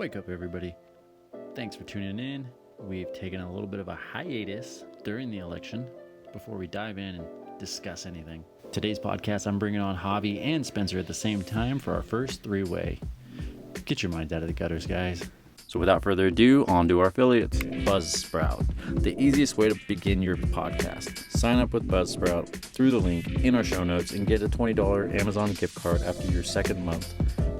Wake up, everybody. Thanks for tuning in. We've taken a little bit of a hiatus during the election before we dive in and discuss anything. Today's podcast, I'm bringing on Javi and Spencer at the same time for our first three-way. Get your minds out of the gutters, guys. So without further ado, on to our affiliates, Buzzsprout, the easiest way to begin your podcast. Sign up with Buzzsprout through the link in our show notes and get a $20 Amazon gift card after your second month.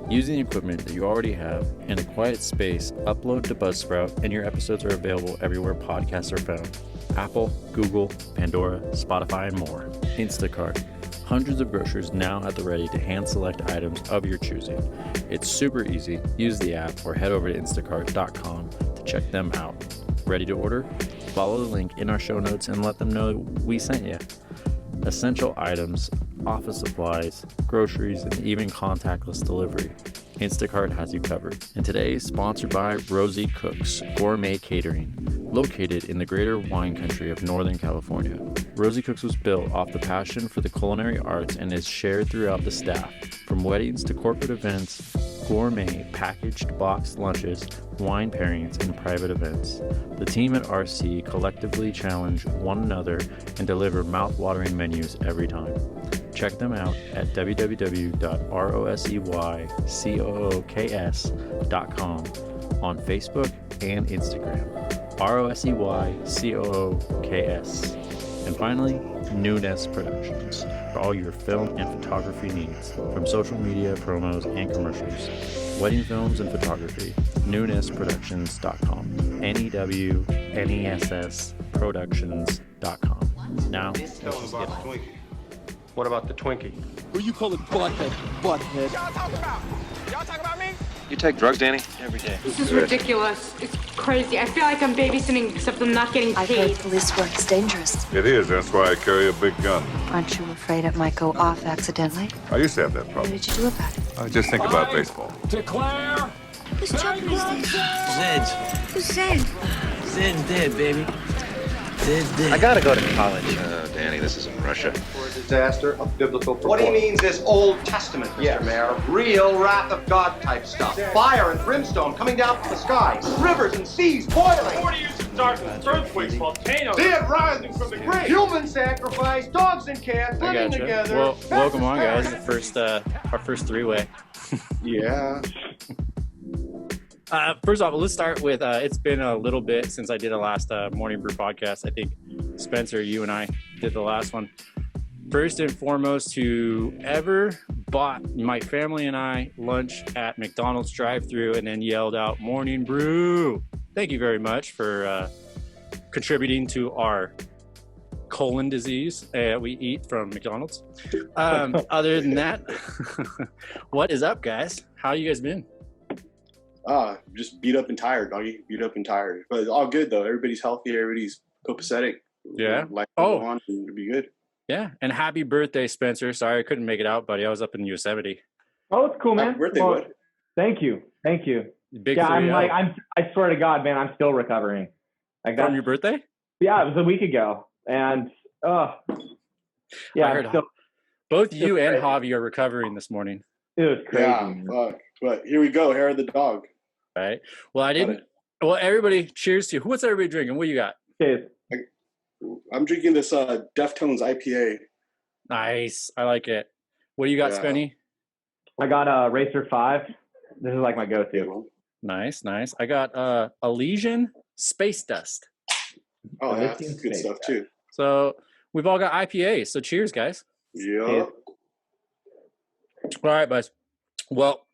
Using the equipment that you already have in a quiet space, upload to Buzzsprout, and your episodes are available everywhere podcasts are found. Apple, Google, Pandora, Spotify, and more. Instacart. Hundreds of grocers now at the ready to hand select items of your choosing. It's super easy. Use the app or head over to instacart.com to check them out. Ready to order? Follow the link in our show notes and let them know we sent you. Essential items, office supplies, groceries, and even contactless delivery. Instacart has you covered. And today is sponsored by Rosie Cooks Gourmet Catering, located in the greater wine country of Northern California. Rosie Cooks was built off the passion for the culinary arts and is shared throughout the staff. From weddings to corporate events, gourmet, packaged boxed lunches, wine pairings, and private events. The team at RC collectively challenge one another and deliver mouth-watering menus every time. Check them out at www.roseyycooks.com on Facebook and Instagram. ROSEYCOOKS. And finally, Newness Productions for all your film and photography needs, from social media, promos, and commercials. Wedding films and photography, newnessproductions.com. NEWNESS Productions.com. Now, let's just get on. What about the Twinkie? Who you call it butthead? Butthead. Y'all talking about? Y'all talking about me? You take drugs, Danny? Every day. This is ridiculous. It's crazy. I feel like I'm babysitting, except I'm not getting I've paid. heard police work is dangerous. It is. That's why I carry a big gun. Aren't you afraid it might go off accidentally? I used to have that What problem. did you do about it? I just think about baseball. Declare. Whose children is this? Zed's. Who's Zed? Zed's dead, baby. Zed's dead. I gotta go to college. Danny, this isn't Russia. For a disaster of biblical proportion. What he means is Old Testament, Mr. Mayor. Real wrath of God type stuff. Fire and brimstone coming down from the skies. Rivers and seas boiling. 40 years of darkness, earthquakes, volcanoes. Dead rising from the grave. Human sacrifice, dogs and cats I living gotcha. together. Well, welcome on, guys. Our first three-way. Yeah. First off, let's start with, it's been a little bit since I did the last Morning Brew podcast. I think, Spencer, you and I did the last one. First and foremost, whoever bought my family and I lunch at McDonald's drive-thru and then yelled out, "Morning Brew." Thank you very much for contributing to our colon disease we eat from McDonald's. Other than that, what is up, guys? How you guys been? Just beat up and tired, doggy. Beat up and tired. But it's all good, though. Everybody's healthy. Everybody's copacetic. Yeah. Life Oh. will go on and it'll be good. Yeah, and happy birthday, Spencer. Sorry I couldn't make it out, buddy. I was up in Yosemite. Oh, it's cool, man. Happy birthday, Well, bud. Thank you. Big Yeah, I'm 3-0. like, I swear to God, man, I'm still recovering. Like From that. your birthday? Yeah, it was a week ago, and I yeah, heard still, both you it's and crazy. Javi are recovering this morning, it was crazy. Yeah, man. fuck. But here we go. Hair of the dog. right? Well, I Got didn't. Well, everybody, cheers to you. What's everybody drinking? What you got? Okay, I'm drinking this Deftones IPA. Nice. I like it. What do you got, Yeah. Spenny? I got a Racer 5. This is like my go-to. Nice. I got Elysian Space Dust. Oh, this that's seems good fake. stuff, too. So we've all got IPAs. So cheers, guys. Yeah. All right, guys. Well,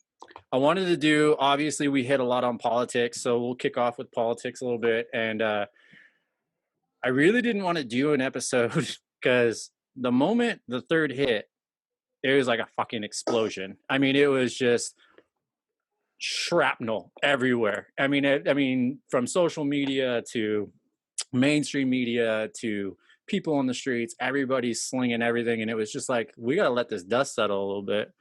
I wanted to do, obviously we hit a lot on politics, so we'll kick off with politics a little bit. And I really didn't want to do an episode because the moment the third hit, it was like a fucking explosion. I mean, it was just shrapnel everywhere. I mean, from social media to mainstream media to people on the streets, everybody's slinging everything. And it was just like, we got to let this dust settle a little bit.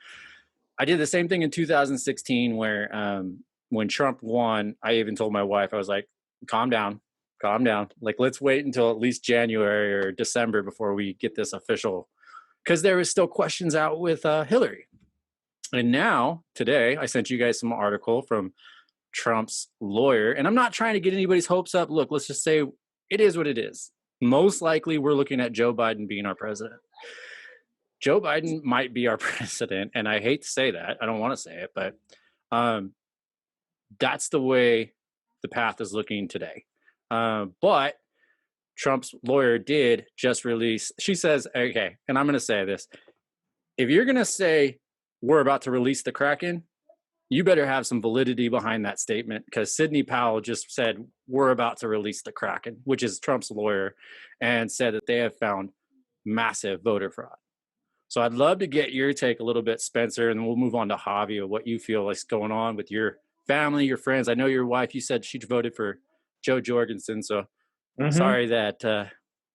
I did the same thing in 2016 where when Trump won, I even told my wife, I was like, calm down. Like, let's wait until at least January or December before we get this official. Because there was still questions out with Hillary. And now, today, I sent you guys some article from Trump's lawyer. And I'm not trying to get anybody's hopes up. Look, let's just say it is what it is. Most likely we're looking at Joe Biden being our president. Joe Biden might be our president, and I hate to say that. I don't want to say it, but that's the way the path is looking today. But Trump's lawyer did just release, she says, okay, and I'm going to say this. If you're going to say we're about to release the Kraken, you better have some validity behind that statement, because Sidney Powell just said we're about to release the Kraken, which is Trump's lawyer, and said that they have found massive voter fraud. So I'd love to get your take a little bit, Spencer, and then we'll move on to Javi, of what you feel is going on with your family, your friends. I know your wife, you said she voted for Joe Jorgensen, so sorry that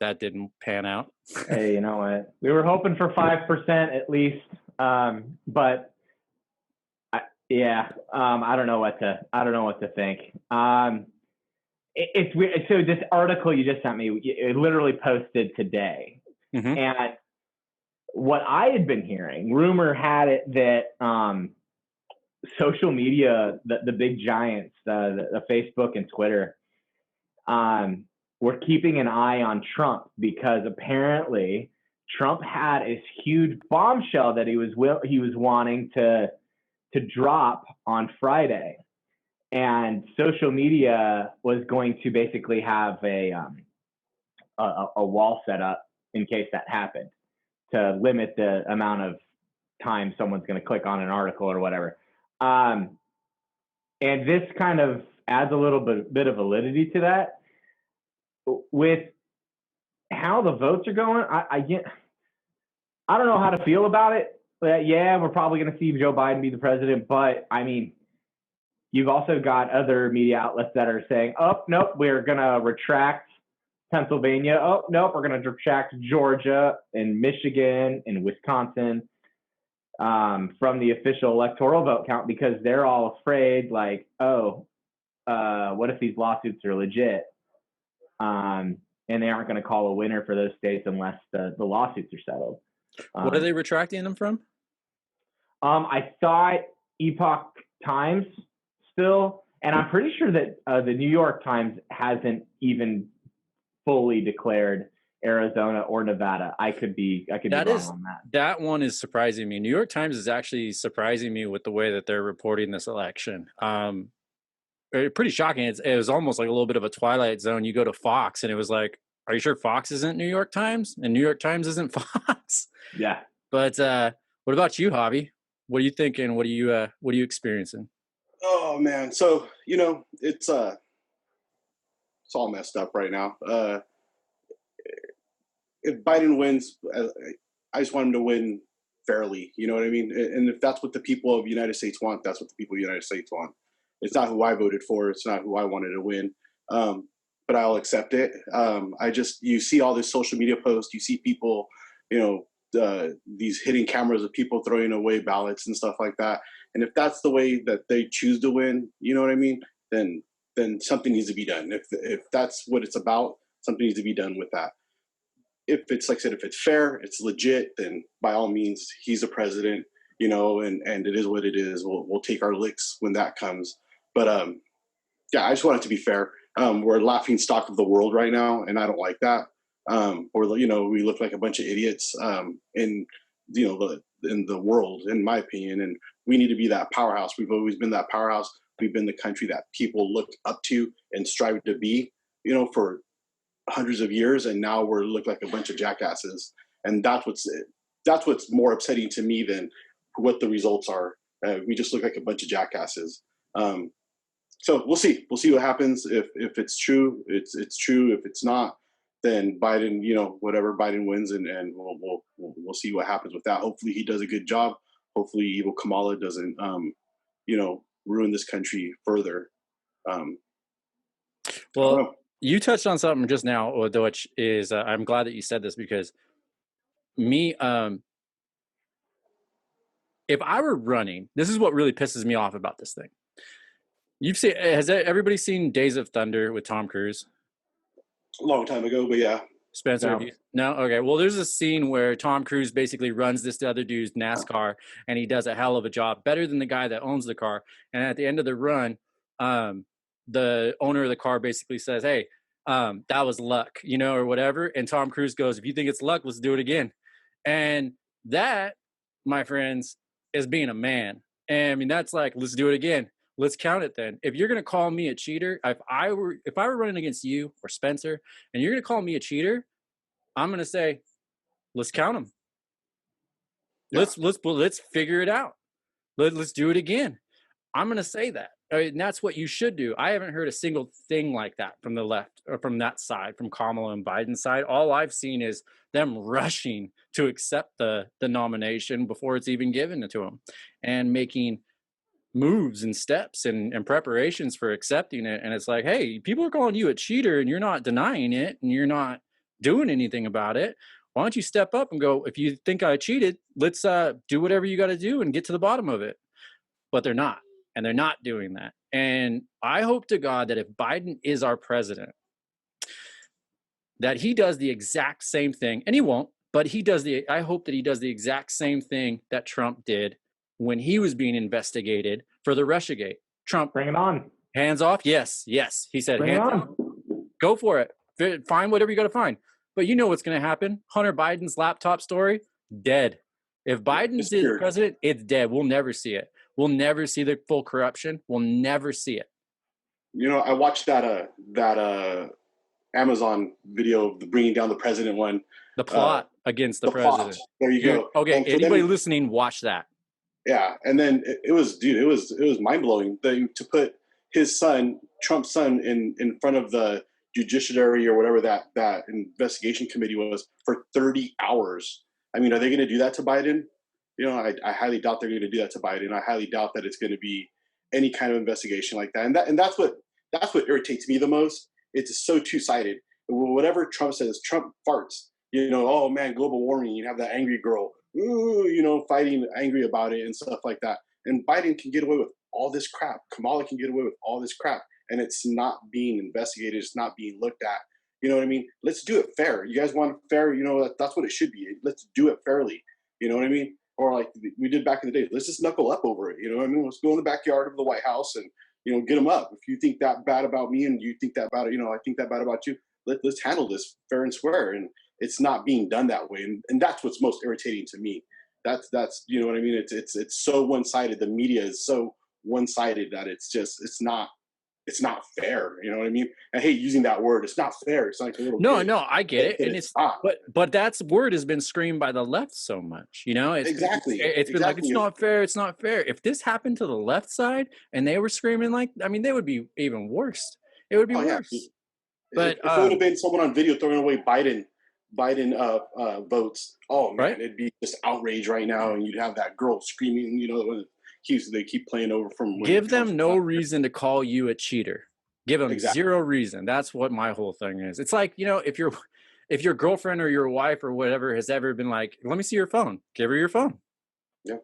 that didn't pan out. Hey, you know what? We were hoping for 5% at least, but I don't know what to think. It's weird. So this article you just sent me, it literally posted today, and what I had been hearing, rumor had it that social media, the big giants, the Facebook and Twitter, were keeping an eye on Trump, because apparently Trump had this huge bombshell that he was wanting to drop on Friday, and social media was going to basically have a wall set up in case that happened, to limit the amount of time someone's going to click on an article or whatever. And this kind of adds a little bit of validity to that. With how the votes are going, I don't know how to feel about it. But yeah, we're probably going to see Joe Biden be the president. But, I mean, you've also got other media outlets that are saying, oh, nope, we're going to retract Pennsylvania. Oh, nope, we're going to retract Georgia and Michigan and Wisconsin from the official electoral vote count, because they're all afraid, like, what if these lawsuits are legit? And they aren't going to call a winner for those states unless the lawsuits are settled. What are they retracting them from? I thought Epoch Times still, and I'm pretty sure that the New York Times hasn't even fully declared Arizona or Nevada. I could be wrong on that. That one is surprising me. New York Times is actually surprising me with the way that they're reporting this election. Pretty shocking. It was almost like a little bit of a Twilight Zone. You go to Fox and it was like, are you sure Fox isn't New York Times and New York Times isn't Fox? Yeah. But what about you, Javi? What are you thinking? What are you experiencing? Oh man. So, it's all messed up right now. If Biden wins, I just want him to win fairly. You know what I mean? And if that's what the people of the United States want, that's what the people of the United States want. It's not who I voted for. It's not who I wanted to win. But I'll accept it. You see all this social media posts. You see people, these hidden cameras of people throwing away ballots and stuff like that. And if that's the way that they choose to win, you know what I mean? Then something needs to be done. If that's what it's about, something needs to be done with that. If it's, like I said, if it's fair, it's legit, then by all means, he's the president, and it is what it is. We'll take our licks when that comes. But I just want it to be fair. We're a laughing stock of the world right now, and I don't like that. We look like a bunch of idiots in the world, in my opinion. And we need to be that powerhouse. We've always been that powerhouse. We've been the country that people looked up to and strived to be, for hundreds of years. And now we look like a bunch of jackasses. And that's what's more upsetting to me than what the results are. We just look like a bunch of jackasses. So we'll see. We'll see what happens. If it's true, it's true. If it's not, then Biden, whatever, Biden wins, and we'll see what happens with that. Hopefully he does a good job. Hopefully evil Kamala doesn't, ruin this country further. Well, you touched on something just now, which is I'm glad that you said this, because me, if I were running, this is what really pisses me off about this thing. Has everybody seen Days of Thunder with Tom Cruise? A long time ago, but yeah. Spencer, no? Okay. Well, there's a scene where Tom Cruise basically runs this other dude's NASCAR, and he does a hell of a job, better than the guy that owns the car. And at the end of the run, the owner of the car basically says, hey, that was luck, or whatever. And Tom Cruise goes, if you think it's luck, let's do it again. And that, my friends, is being a man. And I mean, that's like, let's do it again. Let's count it then. If you're going to call me a cheater, if I were running against you or Spencer, and you're going to call me a cheater, I'm going to say, let's count them. Yeah. Let's figure it out. Let's do it again. I'm going to say that. And that's what you should do. I haven't heard a single thing like that from the left or from that side, from Kamala and Biden's side. All I've seen is them rushing to accept the nomination before it's even given to them, and making moves and steps and preparations for accepting it. And it's like, hey, people are calling you a cheater and you're not denying it and you're not doing anything about it. Why don't you step up and go, if you think I cheated, let's do whatever you got to do and get to the bottom of it. But they're not. And they're not doing that. And I hope to God that if Biden is our president, that he does the exact same thing, and he won't, but I hope that he does the exact same thing that Trump did when he was being investigated for the Russiagate. Trump, bring it on. Hands off. Yes. He said, bring hands on. Go for it. Find whatever you got to find. But you know what's going to happen. Hunter Biden's laptop story, dead. If Biden's the president, it's dead. We'll never see it. We'll never see the full corruption. We'll never see it. I watched that Amazon video of the bringing down the president one. The plot against the president. Plot. There you go. Okay, anybody listening, watch that. Yeah, and then it was mind blowing to put his son, Trump's son, in front of the judiciary or whatever that investigation committee was for 30 hours. I mean, are they going to do that to Biden? I highly doubt they're going to do that to Biden. I highly doubt that it's going to be any kind of investigation like that. And that's what irritates me the most. It's so two-sided. Whatever Trump says, Trump farts. Oh man, global warming. You have that angry girl, fighting angry about it and stuff like that. And Biden can get away with all this crap. Kamala can get away with all this crap, and it's not being investigated. It's not being looked at. You know what I mean? Let's do it fair. You guys want fair? That's what it should be. Let's do it fairly. You know what I mean? Or like we did back in the day, let's just knuckle up over it. You know what I mean? Let's go in the backyard of the White House and, get them up. If you think that bad about me and you think that bad, I think that bad about you, let's handle this fair and square. And it's not being done that way. And that's what's most irritating to me. That's you know what I mean? It's so one-sided. The media is so one-sided that it's not fair. You know what I mean? I hate using that word. It's not fair. It's like a little no, I get it. And it's not. But that's word has been screamed by the left so much. Exactly. It's been like, it's not fair. It's not fair. If this happened to the left side and they were screaming they would be even worse. It would be worse. Yeah. But if it would have been someone on video throwing away Biden votes, oh man, It'd be just outrage right now, and you'd have that girl screaming. They keep playing over from. Give them no reason to call you a cheater. Give them zero reason. That's what my whole thing is. It's like, if your girlfriend or your wife or whatever has ever been like, let me see your phone. Give her your phone. Yeah.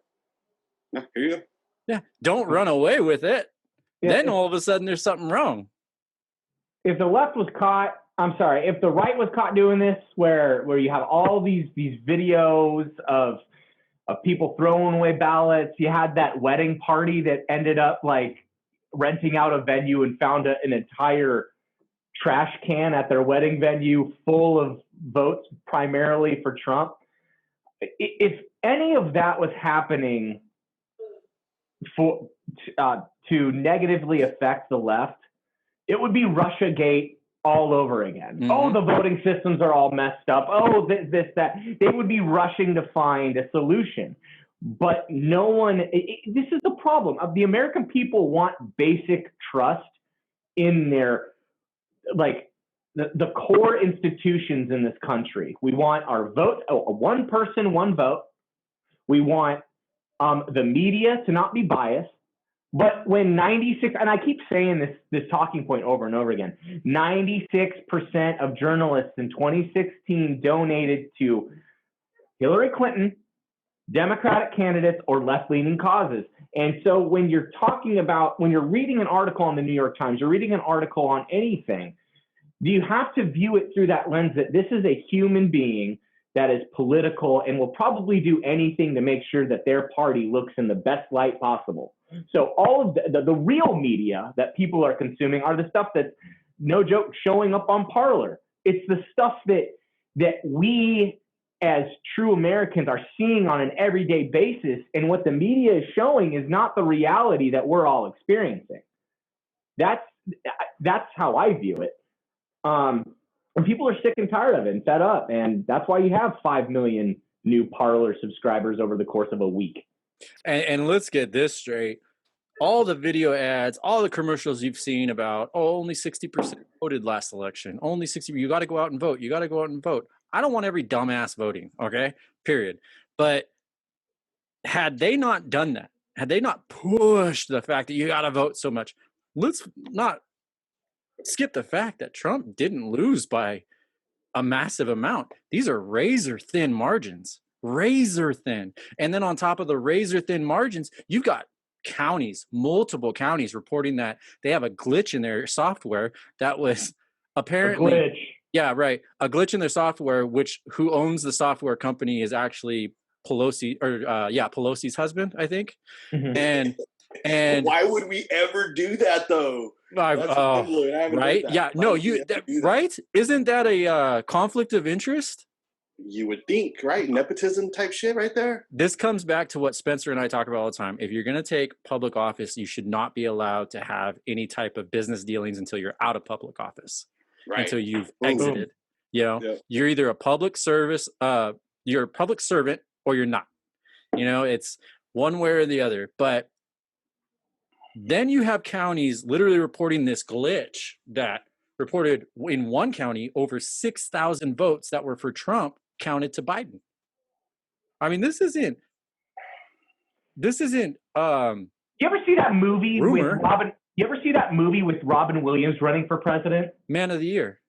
Here you go. Yeah. Don't run away with it. Yeah, then all of a sudden there's something wrong. If the left was caught, if the right was caught doing this, where you have all these videos of people throwing away ballots. You had that wedding party that ended up renting out a venue and found an entire trash can at their wedding venue full of votes primarily for Trump. If any of that was happening to negatively affect the left, it would be Russiagate all over again. Mm-hmm. Oh, the voting systems are all messed up. Oh, this, that. They would be rushing to find a solution. But no one, this is the problem. The American people want basic trust in their, the core institutions in this country. We want our vote, one person, one vote. We want the media to not be biased. But when 96, and I keep saying this talking point over and over again, 96% of journalists in 2016 donated to Hillary Clinton, Democratic candidates, or left-leaning causes. And so when you're when you're reading an article on the New York Times, you're reading an article on anything, you have to view it through that lens that this is a human being that is political and will probably do anything to make sure that their party looks in the best light possible. So all of the real media that people are consuming are the stuff that's, no joke, showing up on Parler. It's the stuff that we as true Americans are seeing on an everyday basis. And what the media is showing is not the reality that we're all experiencing. That's how I view it. And people are sick and tired of it and fed up. And that's why you have 5 million new Parler subscribers over the course of a week. And let's get this straight. All the video ads, all the commercials you've seen about, only 60% voted last election. Only 60%. You got to go out and vote. You got to go out and vote. I don't want every dumbass voting, okay? Period. But had they not done that, had they not pushed the fact that you got to vote so much, let's not skip the fact that Trump didn't lose by a massive amount. These are razor thin margins, razor thin. And then on top of the razor thin margins, you've got counties, multiple counties reporting that they have a glitch in their software that was apparently a glitch. Yeah, right. A glitch in their software, which who owns the software company is actually Pelosi, or Pelosi's husband, I think. Mm-hmm. And why would we ever do that though? Right? Yeah, no, right? Isn't that a conflict of interest? You would think, right? Nepotism type shit right there. This comes back to what Spencer and I talk about all the time. If you're going to take public office, you should not be allowed to have any type of business dealings until you're out of public office, right? Until you've exited. You know, you're either a public service, you're a public servant, or you're not. You know, it's one way or the other. But then you have counties literally reporting this glitch that reported in one county over 6,000 votes that were for Trump counted to Biden. I mean, this isn't you ever see that movie rumor. With Robin? You ever see that movie with Robin Williams running for president? Man of the Year.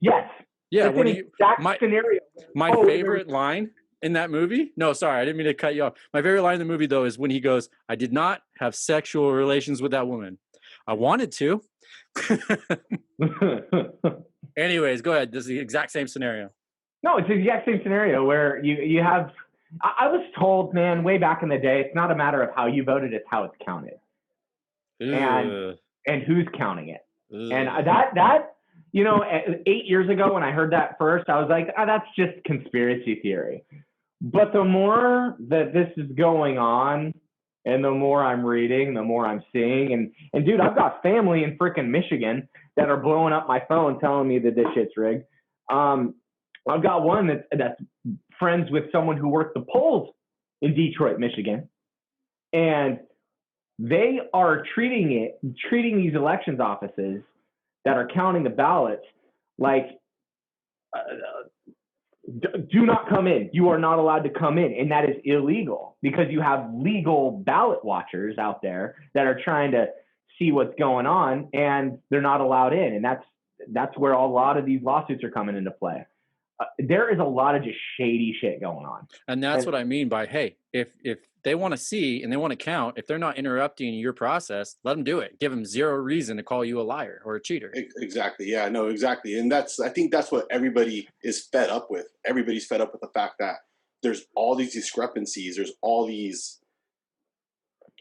Yes. Yeah. It's an exact scenario. My favorite line in that movie. No, sorry, I didn't mean to cut you off. My favorite line in the movie though is when he goes, "I did not have sexual relations with that woman. I wanted to." Anyways, go ahead. This is the exact same scenario. No, it's the exact same scenario where you have. I was told, man, way back in the day, it's not a matter of how you voted; it's how it's counted, and who's counting it. And that 8 years ago when I heard that first, I was like, that's just conspiracy theory. But the more that this is going on, and the more I'm reading, the more I'm seeing, and dude, I've got family in freaking Michigan that are blowing up my phone telling me that this shit's rigged. I've got one that's friends with someone who worked the polls in Detroit, Michigan, and they are treating these elections offices that are counting the ballots like, do not come in. You are not allowed to come in, and that is illegal because you have legal ballot watchers out there that are trying to see what's going on, and they're not allowed in, and that's where a lot of these lawsuits are coming into play. There is a lot of just shady shit going on. And that's what I mean by, hey, if they want to see and they want to count, if they're not interrupting your process, let them do it. Give them zero reason to call you a liar or a cheater. Exactly. Yeah, no, exactly. And I think that's what everybody is fed up with. Everybody's fed up with the fact that there's all these discrepancies. There's all these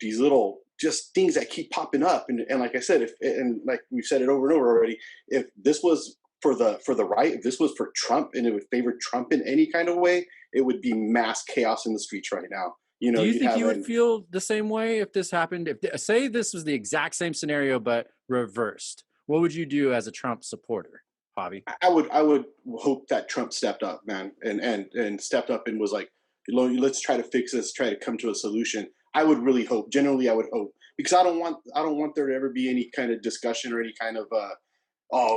little just things that keep popping up. And like I said, and like we've said it over and over already, if this was for the right, if this was for Trump and it would favor Trump in any kind of way, it would be mass chaos in the streets right now. You know, do you think you would feel the same way if this happened? If say this was the exact same scenario but reversed, what would you do as a Trump supporter, Javi? I would hope that Trump stepped up, man, and stepped up and was like, let's try to fix this, try to come to a solution. I would really hope. Generally, I would hope, because I don't want there to ever be any kind of discussion or any kind of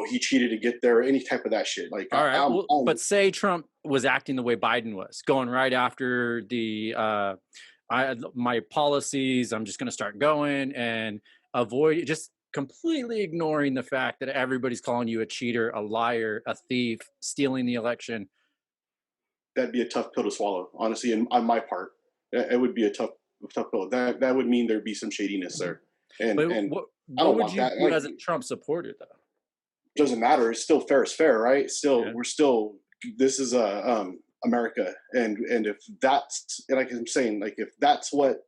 he cheated to get there, any type of that shit. Like, all right, but say Trump was acting the way Biden was, going right after the my policies, I'm just going to start going and avoid, just completely ignoring the fact that everybody's calling you a cheater, a liar, a thief, stealing the election. That'd be a tough pill to swallow, honestly. On my part, it would be a tough pill. That would mean there'd be some shadiness there. And what would you do as a Trump supporter, though? Doesn't matter. It's still fair is fair, right? We're still. This is America, and if that's, like I'm saying, like if that's what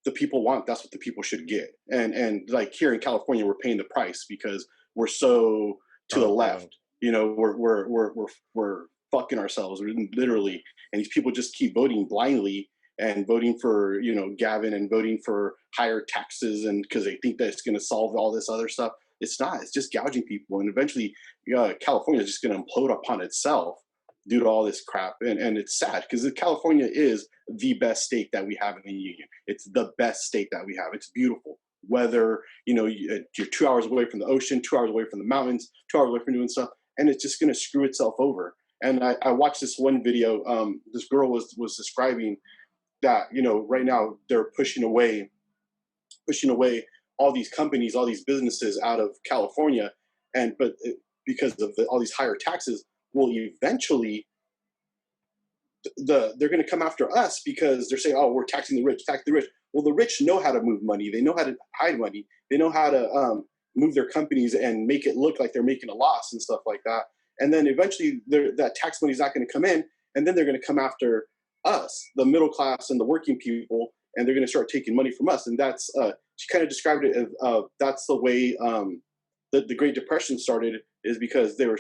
the people want, that's what the people should get. And like here in California, we're paying the price because we're so to the left. You know, we're fucking ourselves, literally. And these people just keep voting blindly and voting for, you know, Gavin and voting for higher taxes, and because they think that it's going to solve all this other stuff. It's not. It's just gouging people, and eventually, California is just going to implode upon itself due to all this crap. And it's sad because California is the best state that we have in the union. It's the best state that we have. It's beautiful. Whether, you know, you're 2 hours away from the ocean, 2 hours away from the mountains, 2 hours away from doing stuff, and it's just going to screw itself over. And I watched this one video. This girl was describing that, you know, right now they're pushing away all these companies, all these businesses out of California, but because of all these higher taxes, will eventually they're going to come after us because they're saying, oh, we're taxing the rich, tax the rich. Well, the rich know how to move money. They know how to hide money. They know how to move their companies and make it look like they're making a loss and stuff like that. And then eventually that tax money is not going to come in, and then they're going to come after us, the middle class and the working people, and they're going to start taking money from us. And that's she kind of described it as that's the way the Great Depression started, is because they're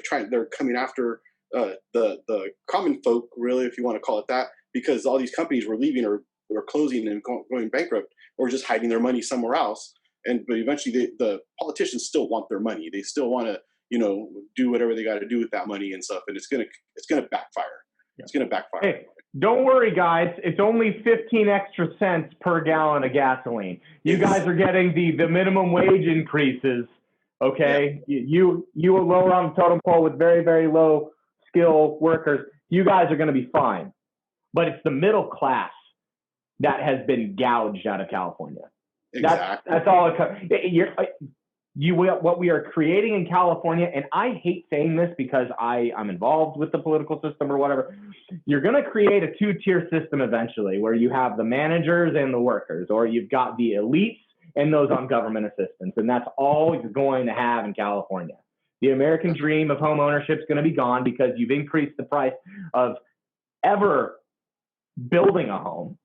coming after the common folk, really, if you want to call it that, because all these companies were leaving or closing and going bankrupt or just hiding their money somewhere else. But eventually the politicians still want their money. They still want to, you know, do whatever they got to do with that money and stuff. And it's gonna backfire. Yeah. It's gonna backfire. Hey, don't worry, guys. It's only 15 extra cents per gallon of gasoline. You guys are getting the minimum wage increases. Okay, yeah. You are lower on the totem pole with very, very low skill workers. You guys are going to be fine. But it's the middle class that has been gouged out of California. Exactly. That's all. What we are creating in California, and I hate saying this because I'm involved with the political system or whatever. You're going to create a two-tier system eventually where you have the managers and the workers, or you've got the elites and those on government assistance. And that's all you're going to have in California. The American dream of home ownership is going to be gone because you've increased the price of ever building a home.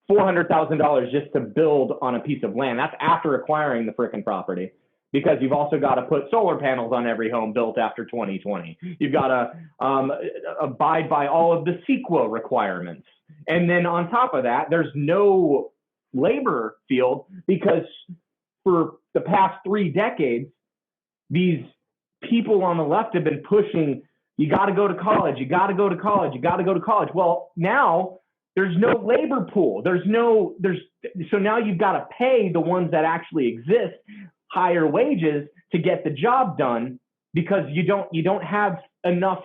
$400,000 just to build on a piece of land. That's after acquiring the frickin' property, because you've also got to put solar panels on every home built after 2020. You've got to abide by all of the CEQA requirements. And then on top of that, there's no labor field because for the past 3 decades, these people on the left have been pushing, you got to go to college, you got to go to college, you got to go to college. Well, now there's no labor pool. So now you've got to pay the ones that actually exist higher wages to get the job done because you don't have enough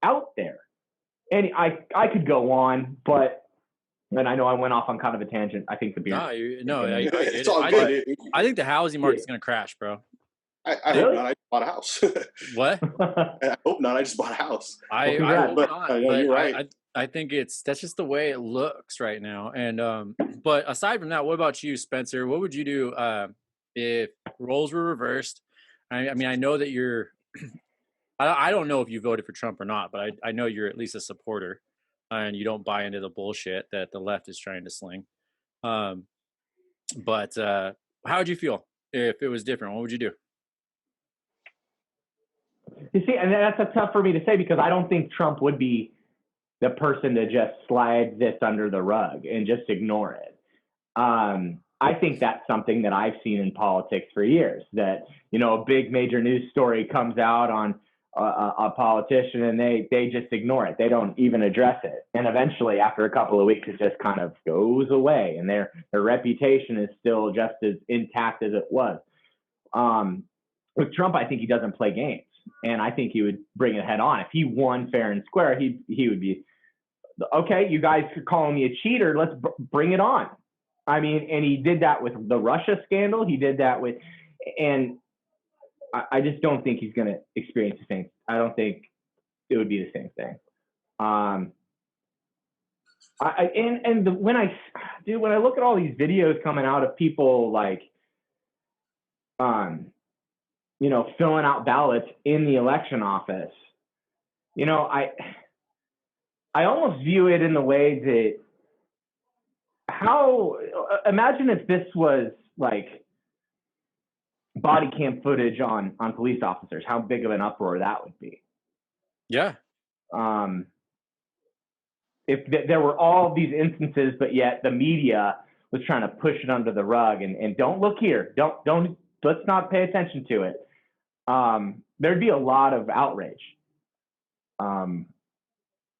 out there. And I could go on, but and I know I went off on kind of a tangent. I think the beer. It's all good. I think the housing market's going to crash, bro. I hope not. I just bought a house. What? I hope not. I just bought a house. I hope not. You're right. I think that's just the way it looks right now. And but aside from that, what about you, Spencer? What would you do if roles were reversed? I mean, I know that you're. I don't know if you voted for Trump or not, but I know you're at least a supporter, and you don't buy into the bullshit that the left is trying to sling. But how would you feel if it was different? What would you do? You see, and that's tough for me to say because I don't think Trump would be the person to just slide this under the rug and just ignore it. I think that's something that I've seen in politics for years, that, you know, a big major news story comes out on a politician and they just ignore it. They don't even address it. And eventually, after a couple of weeks, it just kind of goes away and their reputation is still just as intact as it was. With Trump, I think he doesn't play games. And I think he would bring it head on. If he won fair and square, he would be, okay, you guys are calling me a cheater. Let's bring it on. I mean, and he did that with the Russia scandal. He did that with, and I just don't think he's going to experience the same. I don't think it would be the same thing. When I look at all these videos coming out of people like, you know, filling out ballots in the election office, you know, I almost view it in the way that how imagine if this was like body cam footage on police officers, how big of an uproar that would be. Yeah. If there were all these instances, but yet the media was trying to push it under the rug and don't look here, don't let's not pay attention to it. There'd be a lot of outrage. Those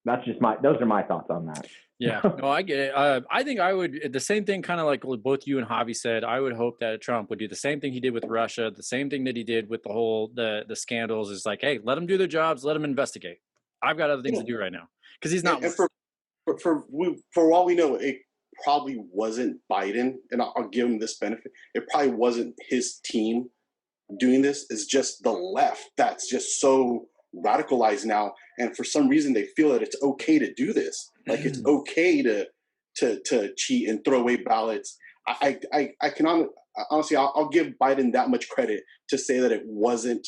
are my thoughts on that. Yeah, no, I get it. I think I would, the same thing, kind of like what both you and Javi said, I would hope that Trump would do the same thing he did with Russia, the same thing that he did with the whole, the scandals, is like, hey, let them do their jobs, let them investigate. I've got other things to do right now. Because he's not. And for all we know, it probably wasn't Biden, and I'll give him this benefit. It probably wasn't his team doing this. It's just the left that's just so radicalized now, and for some reason they feel that it's okay to do this. Like it's okay to cheat and throw away ballots. I can honestly, I'll give Biden that much credit to say that it wasn't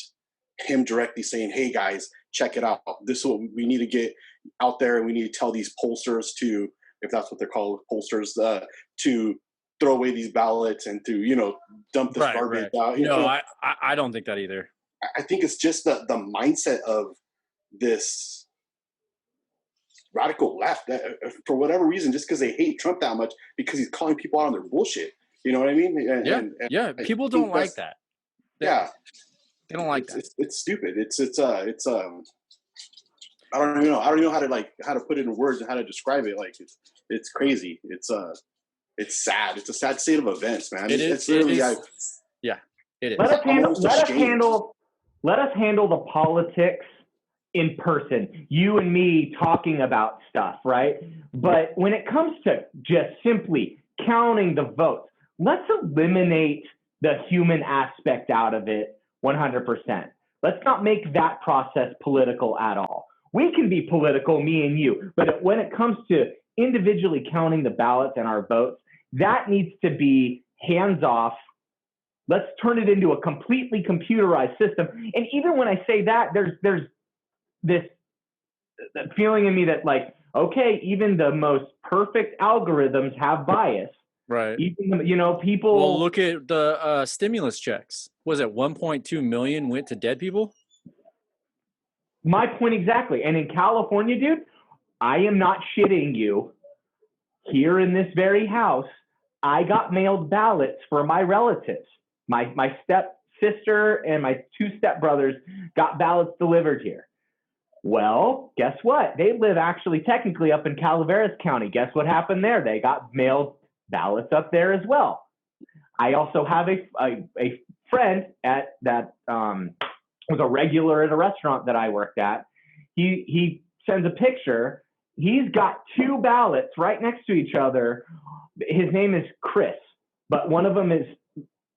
him directly saying, "Hey guys, check it out. This is what we need to get out there, and we need to tell these pollsters to, if that's what they're called, pollsters, to throw away these ballots and to dump this garbage out." I don't think that either. I think it's just the mindset of this radical left that, for whatever reason, just because they hate Trump that much, because he's calling people out on their bullshit. You know what I mean? And people don't like that. Yeah, they don't like that. It's stupid. It's I don't even know. I don't know how to put it in words and how to describe it. Like it's crazy. It's sad. It's a sad state of events, man. It is. It's literally. Yeah, it is. Let us handle the politics in person, you and me talking about stuff, right? But when it comes to just simply counting the votes, let's eliminate the human aspect out of it 100%. Let's not make that process political at all. We can be political, me and you, but when it comes to individually counting the ballots and our votes, that needs to be hands off. Let's turn it into a completely computerized system. And even when I say that, there's this feeling in me that, like, okay, even the most perfect algorithms have bias. Right. Even, people. Well, look at the stimulus checks. Was it 1.2 million went to dead people? My point exactly. And in California, dude, I am not shitting you. Here in this very house, I got mailed ballots for my relatives. My step sister and my two stepbrothers got ballots delivered here. Well, guess what? They live actually technically up in Calaveras County. Guess what happened there? They got mailed ballots up there as well. I also have a friend that was a regular at a restaurant that I worked at. He sends a picture. He's got two ballots right next to each other. His name is Chris, but one of them is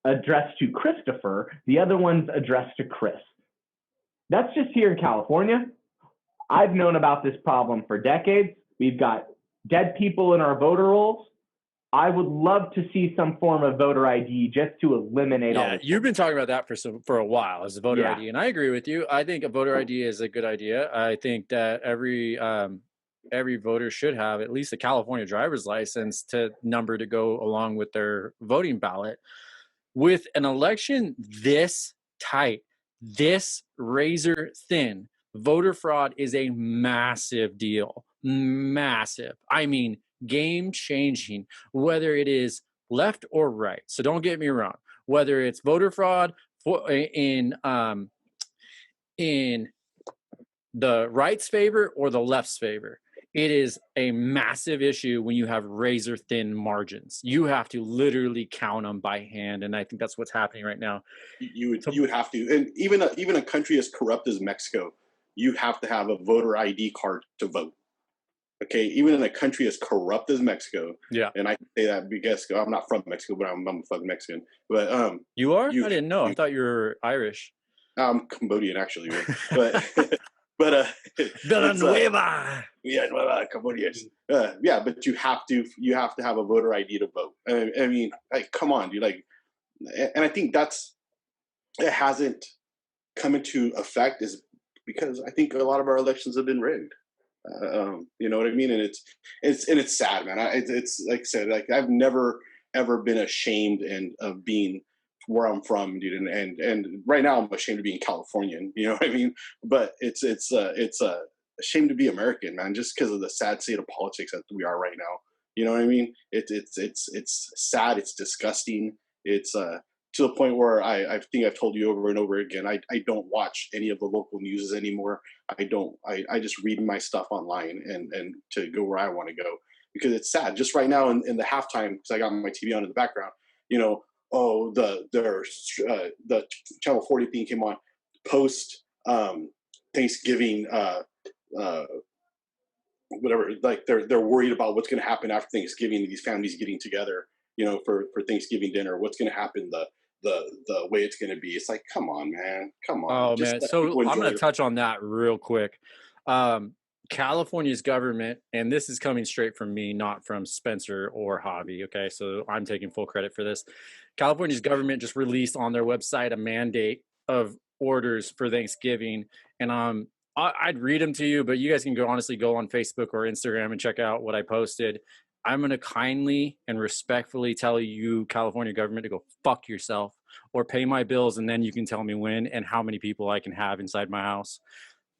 addressed to Christopher. The other one's addressed to Chris. That's just here in California. I've known about this problem for decades. We've got dead people in our voter rolls. I would love to see some form of voter ID just to eliminate all this. You've been talking about that for a while as a voter ID, and I agree with you. I think a voter ID is a good idea. I think that every voter should have at least a California driver's license number to go along with their voting ballot. With an election this tight, this razor thin, voter fraud is a massive deal. Massive. I mean, game changing, whether it is left or right. So don't get me wrong. Whether it's voter fraud in the right's favor or the left's favor, it is a massive issue when you have razor thin margins. You have to literally count them by hand, and I think that's what's happening right now. You would have to, and even a country as corrupt as Mexico, you have to have a voter ID card to vote. Okay, even in a country as corrupt as Mexico, and I can say that because I'm not from Mexico, but I'm a fucking Mexican. But you are? I didn't know. I thought you were Irish. I'm Cambodian, actually, but Villanueva. Nueva Cambodia. But you have to have a voter ID to vote. I mean, like, come on, dude. Like, and I think it hasn't come into effect is because I think a lot of our elections have been rigged. You know what I mean? And it's sad, man. It's like I said, like I've never ever been ashamed of being where I'm from, dude. And right now I'm ashamed of being Californian. You know what I mean? But it's a shame to be American, man, just because of the sad state of politics that we are right now. You know what I mean? It's sad. It's disgusting. It's to the point where I think I've told you over and over again, I don't watch any of the local news anymore. I just read my stuff online and to go where I want to go, because it's sad. Just right now in the halftime, because I got my TV on in the background, you know, the Channel 40 thing came on post Thanksgiving, whatever, like they're worried about what's going to happen after Thanksgiving, these families getting together, you know, for Thanksgiving dinner, what's going to happen, the way it's going to be. It's like, come on, man, come on. Oh man, so I'm going to touch on that real quick. California's government, and this is coming straight from me, not from Spencer or Javi, okay, so I'm taking full credit for this. California's government just released on their website a mandate of orders for Thanksgiving, and I'd read them to you, but you guys can honestly go on Facebook or Instagram and check out what I posted. I'm going to kindly and respectfully tell you, California government, to go fuck yourself or pay my bills, and then you can tell me when and how many people I can have inside my house.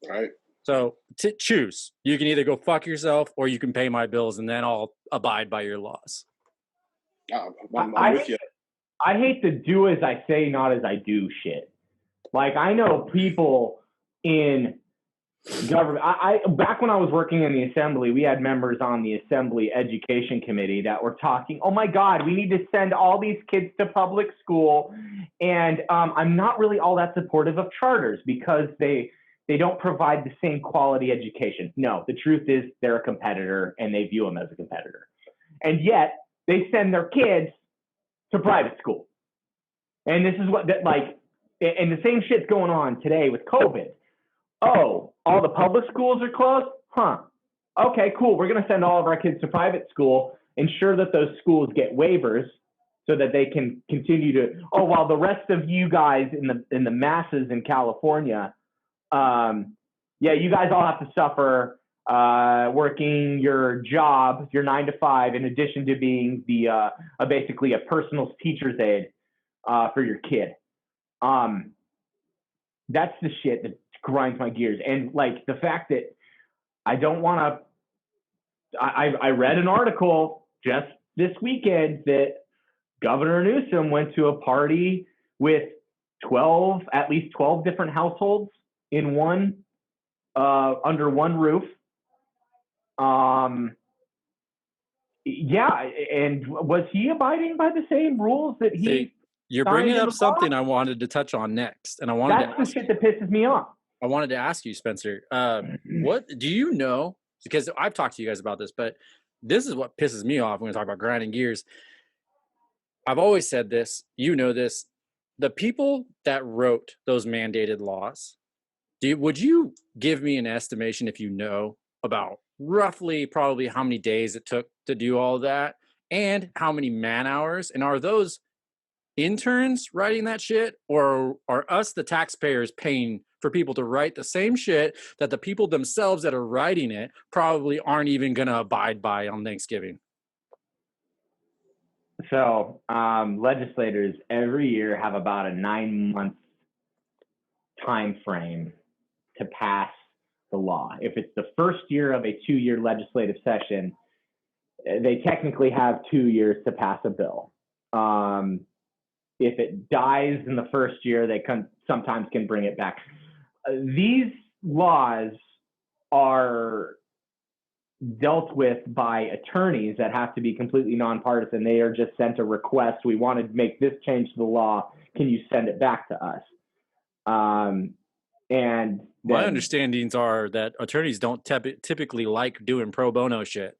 All right. So choose. You can either go fuck yourself or you can pay my bills, and then I'll abide by your laws. I'm with you. I hate the do as I say, not as I do shit. Like, I know people in government. Back when I was working in the assembly, we had members on the assembly education committee that were talking, oh my God, we need to send all these kids to public school. And I'm not really all that supportive of charters because they don't provide the same quality education. No, the truth is they're a competitor and they view them as a competitor. And yet they send their kids to private school. And this is and the same shit's going on today with COVID. Oh, all the public schools are closed? Huh. Okay, cool. We're going to send all of our kids to private school, ensure that those schools get waivers so that they can continue to, while the rest of you guys in the masses in California, you guys all have to suffer working your job, your 9 to 5, in addition to being basically a personal teacher's aide for your kid. That's the shit that grinds my gears. And like the fact that I don't want to, I read an article just this weekend that Governor Newsom went to a party with at least 12 different households in under one roof. And was he abiding by the same rules that he? You're bringing up something I wanted to touch on next, and that's the shit that pisses me off. I wanted to ask you, Spencer, what do you know? Because I've talked to you guys about this, but this is what pisses me off when we talk about grinding gears. I've always said this, you know this, the people that wrote those mandated laws, would you give me an estimation, if you know, about roughly probably how many days it took to do all that and how many man hours? And are those interns writing that shit, or are us, the taxpayers, paying for people to write the same shit that the people themselves that are writing it probably aren't even going to abide by on Thanksgiving? So legislators every year have about a 9-month time frame to pass the law. If it's the first year of a 2-year legislative session, they technically have 2 years to pass a bill. If it dies in the first year, they sometimes can bring it back. These laws are dealt with by attorneys that have to be completely nonpartisan. They are just sent a request. We want to make this change to the law. Can you send it back to us? And my understandings are that attorneys don't typically like doing pro bono shit.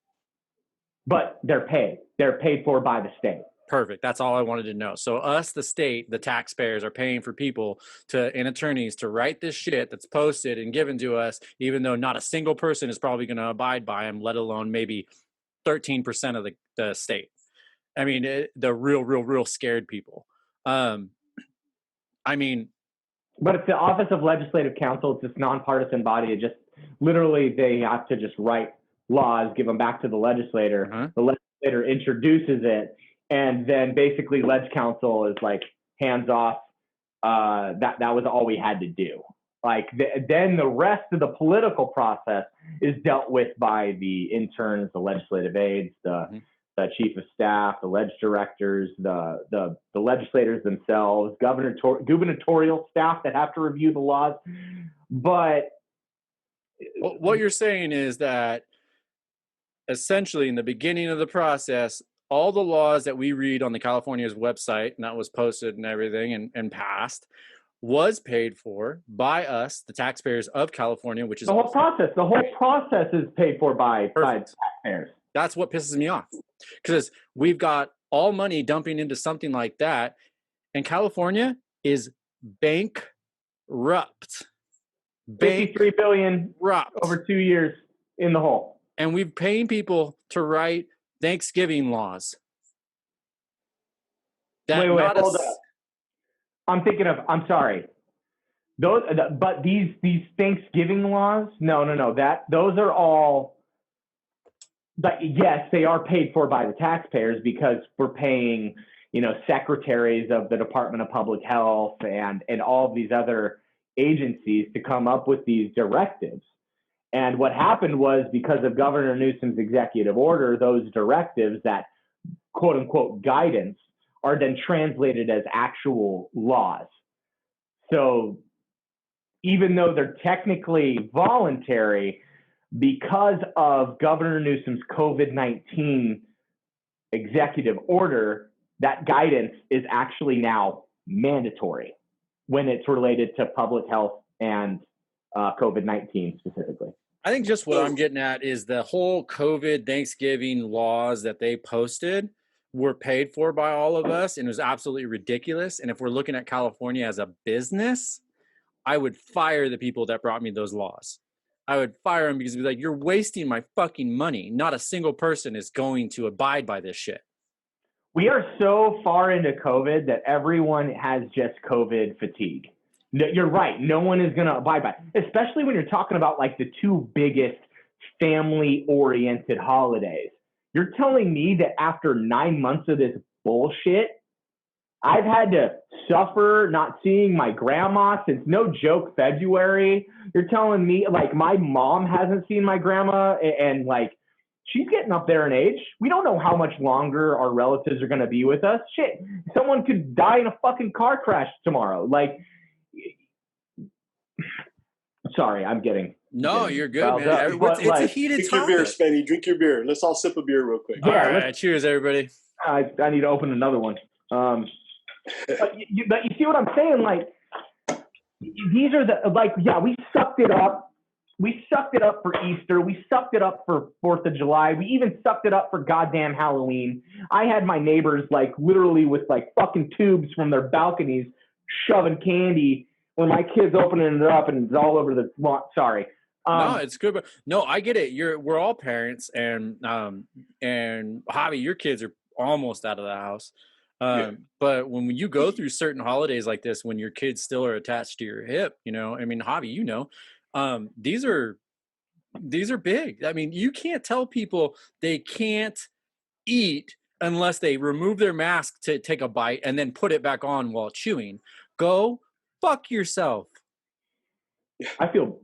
But they're paid. They're paid for by the state. Perfect. That's all I wanted to know. So us, the state, the taxpayers, are paying for people and attorneys to write this shit that's posted and given to us, even though not a single person is probably going to abide by them, let alone maybe 13% of the state. I mean, the real scared people. But it's the Office of Legislative Counsel. It's this nonpartisan body. It just literally they have to just write laws, give them back to the legislator. Uh-huh. The legislator introduces it, and then basically Leg Council is like hands off. That was all we had to do. Like then the rest of the political process is dealt with by the interns, the legislative aides, the chief of staff, the ledge directors, the legislators themselves, gubernatorial staff that have to review the laws. But what you're saying is that essentially in the beginning of the process, all the laws that we read on the California's website, and that was posted and everything and passed, was paid for by us, the taxpayers of California, which is the whole process. The whole process is paid for by taxpayers. That's what pisses me off, because we've got all money dumping into something like that, and California is bankrupt. $53 billion over 2 years in the hole. And we've paying people to write Thanksgiving laws. Wait, hold up. I'm sorry. But these Thanksgiving laws, no. Those are all, but yes, they are paid for by the taxpayers because we're paying, secretaries of the Department of Public Health and all of these other agencies to come up with these directives. And what happened was, because of Governor Newsom's executive order, those directives, that quote unquote guidance, are then translated as actual laws. So even though they're technically voluntary, because of Governor Newsom's COVID-19 executive order, that guidance is actually now mandatory when it's related to public health and COVID-19 specifically. I think just what I'm getting at is the whole COVID Thanksgiving laws that they posted were paid for by all of us, and it was absolutely ridiculous. And if we're looking at California as a business, I would fire the people that brought me those laws. I would fire them because it'd be like, you're wasting my fucking money. Not a single person is going to abide by this shit. We are so far into COVID that everyone has just COVID fatigue. You're right. No one is going to abide by it, especially when you're talking about like the two biggest family-oriented holidays. You're telling me that after 9 months of this bullshit, I've had to suffer not seeing my grandma since, no joke, February. You're telling me, like, my mom hasn't seen my grandma, and like, she's getting up there in age. We don't know how much longer our relatives are going to be with us. Shit, someone could die in a fucking car crash tomorrow. Like, sorry, I'm getting... No, you're good, man. It's a heated topic. Drink your beer, Spenny. Drink your beer. Let's all sip a beer real quick. Yeah, all right, cheers, everybody. I need to open another one. But you see what I'm saying? Like, these are the, like, yeah, we sucked it up. We sucked it up for Easter. We sucked it up for 4th of July. We even sucked it up for goddamn Halloween. I had my neighbors, like, literally with, like, fucking tubes from their balconies shoving candy when my kids opening it up and it's all over the lawn. Sorry. No, it's good, but no, I get it. We're all parents, and Javi, your kids are almost out of the house. But when you go through certain holidays like this, when your kids still are attached to your hip, I mean, Javi, these are big. I mean, you can't tell people they can't eat unless they remove their mask to take a bite and then put it back on while chewing. Go fuck yourself. I feel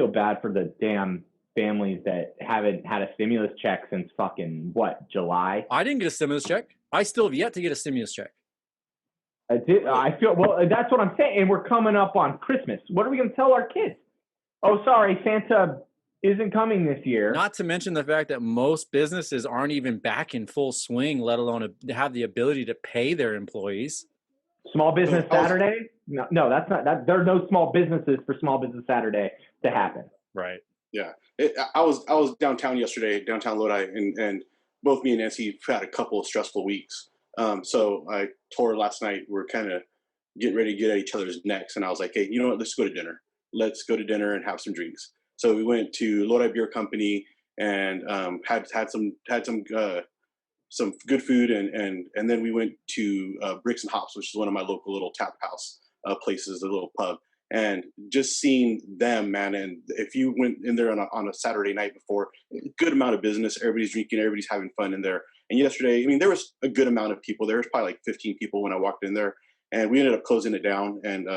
bad for the damn families that haven't had a stimulus check since fucking July. I didn't get a stimulus check. I still have yet to get a stimulus check. I feel, well, that's what I'm saying. And we're coming up on Christmas. What are we going to tell our kids? Oh, sorry, Santa isn't coming this year. Not to mention the fact that most businesses aren't even back in full swing, let alone have the ability to pay their employees. Small Business Saturday? No, that's not. There are no small businesses for Small Business Saturday to happen. Right. Yeah. I was downtown yesterday, downtown Lodi, and both me and Nancy had a couple of stressful weeks. So I told her last night, we're kind of getting ready to get at each other's necks. And I was like, hey, you know what? Let's go to dinner. Let's go to dinner and have some drinks. So we went to Lodi Beer Company and had some good food, and then we went to Bricks and Hops, which is one of my local little tap house places, a little pub, And just seeing them, man, and if you went in there on a Saturday night before, good amount of business, everybody's drinking, everybody's having fun in there. And yesterday, I mean, there was a good amount of people. There was probably like 15 people when I walked in there, and we ended up closing it down and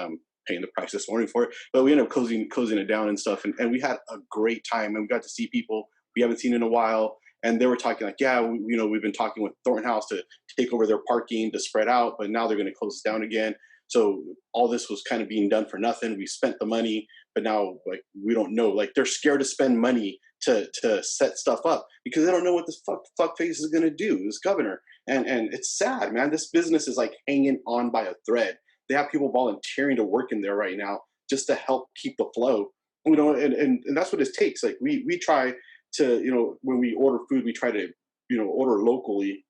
paying the price this morning for it. But we ended up closing it down and stuff, and we had a great time, and we got to see people we haven't seen in a while. And they were talking like, yeah, we've been talking with Thornton House to take over their parking to spread out, but now they're going to close it down again. So all this was kind of being done for nothing. We spent the money, but now like we don't know. Like they're scared to spend money to set stuff up because they don't know what this fuck face is going to do. This governor, and it's sad, man. This business is like hanging on by a thread. They have people volunteering to work in there right now just to help keep the flow. You know, and that's what it takes. Like we try to, you know, when we order food, we try to, you know, order locally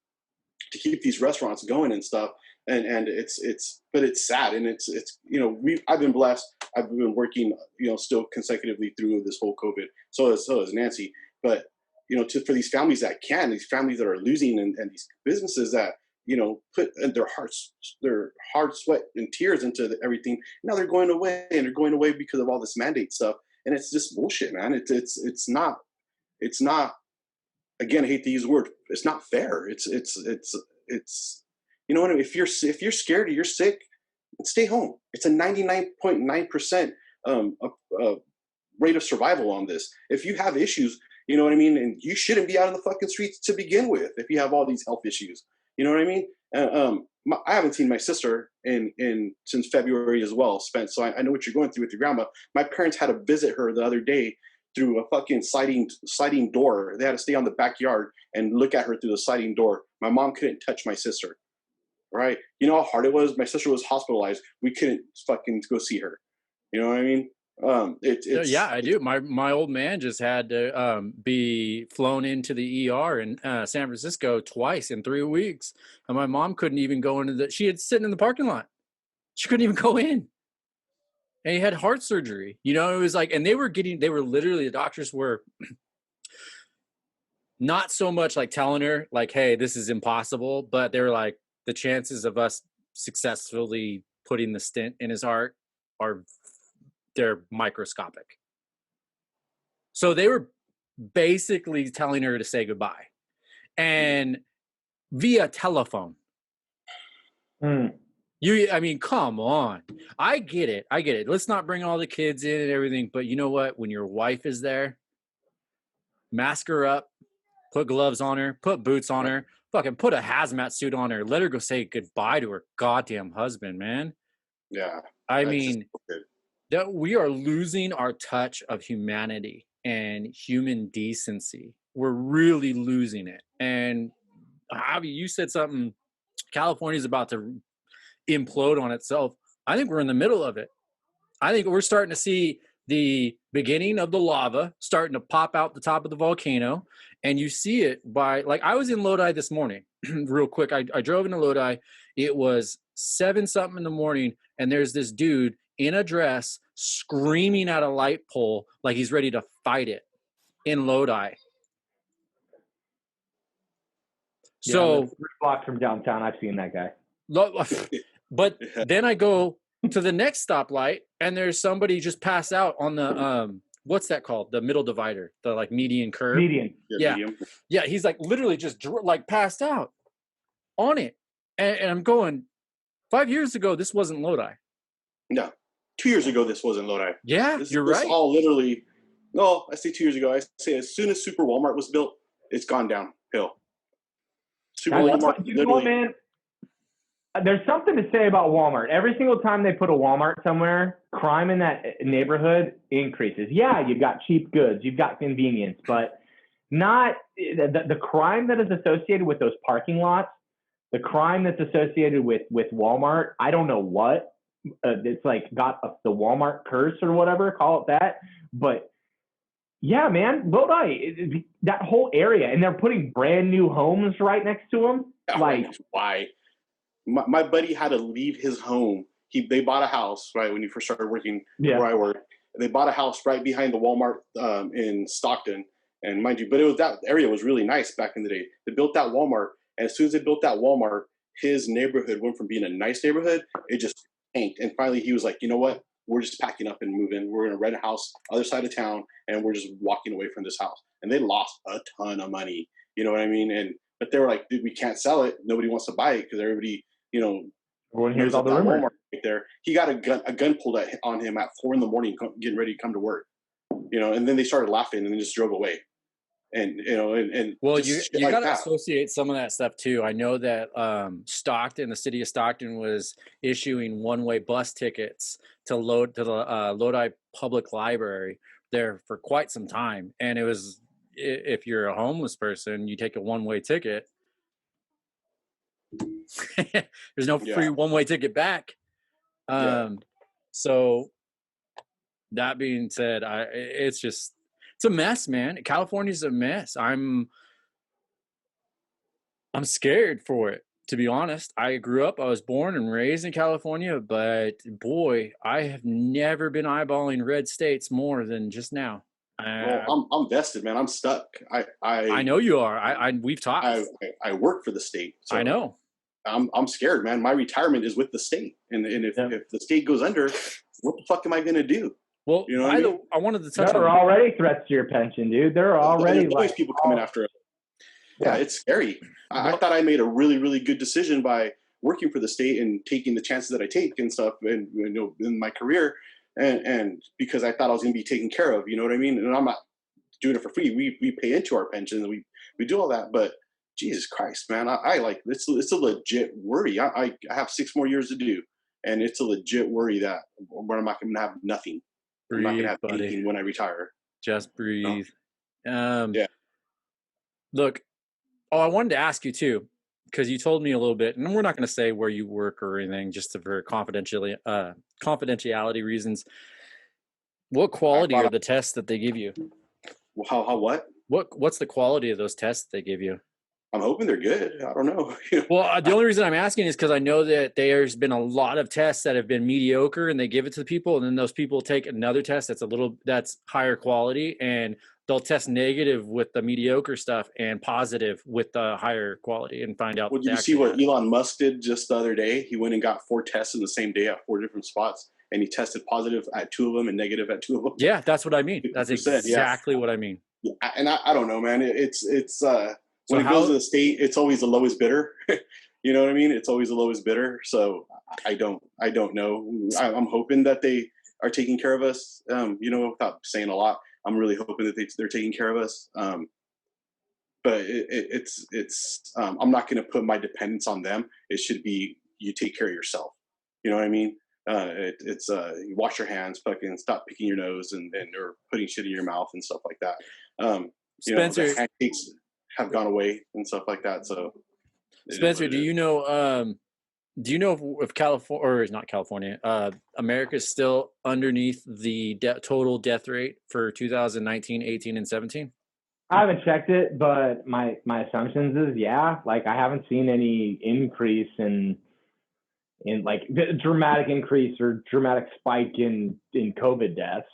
to keep these restaurants going and stuff. And but it's sad. And it's, you know, I've been blessed. I've been working, you know, still consecutively through this whole COVID. So is Nancy. But, you know, for these families that these families that are losing and these businesses that, you know, put their hard sweat and tears into everything. Now they're going away, and they're going away because of all this mandate stuff. And it's just bullshit, man. It's not, again, I hate to use the word, it's not fair. It's you know what I mean? If you're scared or you're sick, stay home. It's a 99.9% rate of survival on this. If you have issues, you know what I mean? And you shouldn't be out on the fucking streets to begin with if you have all these health issues. You know what I mean? I haven't seen my sister since February as well, Spence. So I know what you're going through with your grandma. My parents had to visit her the other day through a fucking sliding door. They had to stay on the backyard and look at her through the sliding door. My mom couldn't touch my sister. Right? You know how hard it was? My sister was hospitalized. We couldn't fucking go see her. You know what I mean? Yeah, I do. My old man just had to be flown into the ER in San Francisco twice in 3 weeks, and my mom couldn't even go into she had sitting in the parking lot. She couldn't even go in, and he had heart surgery. You know, it was like, and they were literally, the doctors were not so much like telling her like, hey, this is impossible, but they were like, the chances of us successfully putting the stent in his heart they're microscopic. So they were basically telling her to say goodbye, and via telephone. I mean, come on. I get it. Let's not bring all the kids in and everything, but you know what? When your wife is there, mask her up, put gloves on her, put boots on her, fucking put a hazmat suit on her, let her go say goodbye to her goddamn husband, man. Yeah. I mean, that we are losing our touch of humanity and human decency. We're really losing it. And Javi, you said something, California's about to implode on itself. I think we're in the middle of it. I think we're starting to see the beginning of the lava starting to pop out the top of the volcano. And you see it by, like, I was in Lodi this morning, real quick. I drove into Lodi. It was 7-something in the morning, and there's this dude in a dress screaming at a light pole like he's ready to fight it in Lodi. So 3 blocks from downtown, I've seen that guy. But then I go to the next stoplight, and there's somebody just passed out on the what's that called? The middle divider, the like median curve. Median. Yeah. He's like literally just like passed out on it, and I'm going. 5 years ago, this wasn't Lodi. No, 2 years ago, this wasn't Lodi. Yeah, you're right. This all literally. No, I say 2 years ago. I say as soon as Super Walmart was built, it's gone downhill. Super Walmart, literally. Man, there's something to say about Walmart. Every single time they put a Walmart somewhere, crime in that neighborhood increases. Yeah, you've got cheap goods, you've got convenience, but not the crime that is associated with those parking lots, the crime that's associated with Walmart. I don't know what. It's like got the Walmart curse or whatever, call it that. But yeah, man, Lodi, that whole area, and they're putting brand new homes right next to them. Like, why? My buddy had to leave his home. They bought a house right when he first started working where I work. They bought a house right behind the Walmart in Stockton, and mind you, but that area was really nice back in the day. They built that Walmart, and as soon as they built that Walmart, his neighborhood went from being a nice neighborhood, it just tanked. And finally, he was like, you know what? we're just packing up and moving. We're going to rent a house other side of town, and we're just walking away from this house. And they lost a ton of money. You know what I mean? But they were like, dude, we can't sell it. Nobody wants to buy it because everybody, you know, everyone hears all the rumors right there. He got a gun pulled on him at 4 a.m, getting ready to come to work. You know, and then they started laughing and then just drove away. And you know, and well, you got to associate some of that stuff too. I know that Stockton, the city of Stockton, was issuing one-way bus tickets to the Lodi Public Library there for quite some time, and it was, if you're a homeless person, you take a one-way ticket. There's no free one-way ticket back. So that being said, it's a mess, man. California's a mess. I'm scared for it, to be honest. I was born and raised in California, but boy, I have never been eyeballing red states more than just now. Well, I'm vested, man. I'm stuck. I know you are. We've talked. I work for the state. So I know. I'm scared, man. My retirement is with the state, and if the state goes under, what the fuck am I going to do? Well, you know I wanted to touch on. There are already threats to your pension, dude. There are already always people coming after it. Yeah, it's scary. I thought I made a really, really good decision by working for the state and taking the chances that I take and stuff, and you know, in my career, and because I thought I was going to be taken care of. You know what I mean? And I'm not doing it for free. We pay into our pension and we do all that, but Jesus Christ, man, I like it's a legit worry. I have 6 more years to do, and it's a legit worry that where I'm not going to have nothing. Breathe, I'm not gonna have buddy. anything when I retire. Just breathe. No? Look, I wanted to ask you too, because you told me a little bit, and we're not going to say where you work or anything, just for confidentiality reasons. What quality are the tests that they give you? How what? What's the quality of those tests they give you? I'm hoping they're good. I don't know. Well, the only reason I'm asking is because I know that there's been a lot of tests that have been mediocre, and they give it to the people, and then those people take another test that's higher quality, and they'll test negative with the mediocre stuff and positive with the higher quality, and find out. Well, did you see what Elon Musk did just the other day? He went and got 4 tests in the same day at 4 different spots, and he tested positive at 2 of them and negative at 2 of them. Yeah, that's what I mean. That's exactly what I mean. Yeah, and I don't know, man. It's when it goes to the state, it's always the lowest bidder. You know what I mean? It's always the lowest bidder. So I don't know. I'm hoping that they are taking care of us. You know, without saying a lot, I'm really hoping that they're taking care of us. But it's I'm not going to put my dependence on them. It should be you take care of yourself. You know what I mean? You wash your hands, fucking stop picking your nose and or putting shit in your mouth and stuff like that. Spencer, you know, the handshakes have gone away and stuff like that. So, Spencer, do you know if California, or is not California, America is still underneath the total death rate for 2019, 18, and 17? I haven't checked it, but my assumptions is like I haven't seen any increase in like dramatic increase or dramatic spike in COVID deaths.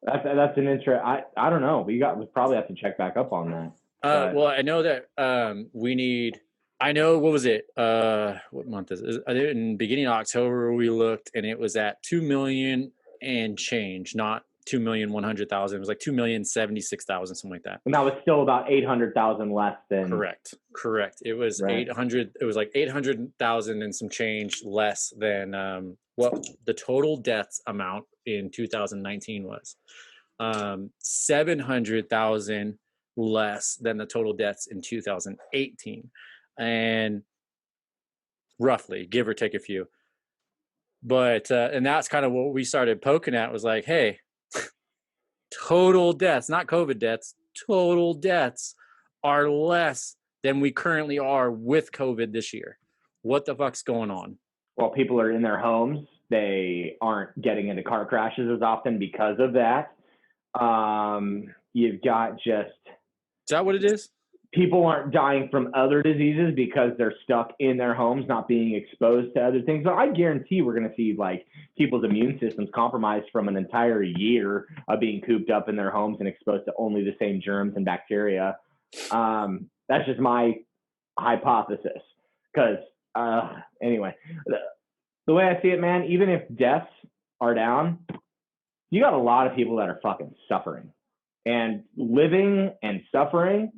That's an interest. I don't know. We probably have to check back up on that. Well, I know that what was it? What month is it? In beginning of October, we looked, and it was at 2 million and change, not 2,100,000. It was like 2,076,000, something like that. And that was still about 800,000 less than. Correct. It was 800. It was like 800,000 and some change less than what the total deaths amount in 2019 was. 700,000 less than the total deaths in 2018, and roughly, give or take a few. But and that's kind of what we started poking at, was like, hey, total deaths, not COVID deaths, total deaths are less than we currently are with COVID this year. What the fuck's going on? Well, people are in their homes. They aren't getting into car crashes as often because of that. You've got just... Is that what it is? People aren't dying from other diseases because they're stuck in their homes, not being exposed to other things. So I guarantee we're going to see like people's immune systems compromised from an entire year of being cooped up in their homes and exposed to only the same germs and bacteria. That's just my hypothesis. Because anyway, the way I see it, man, even if deaths are down, you got a lot of people that are fucking suffering. And living and suffering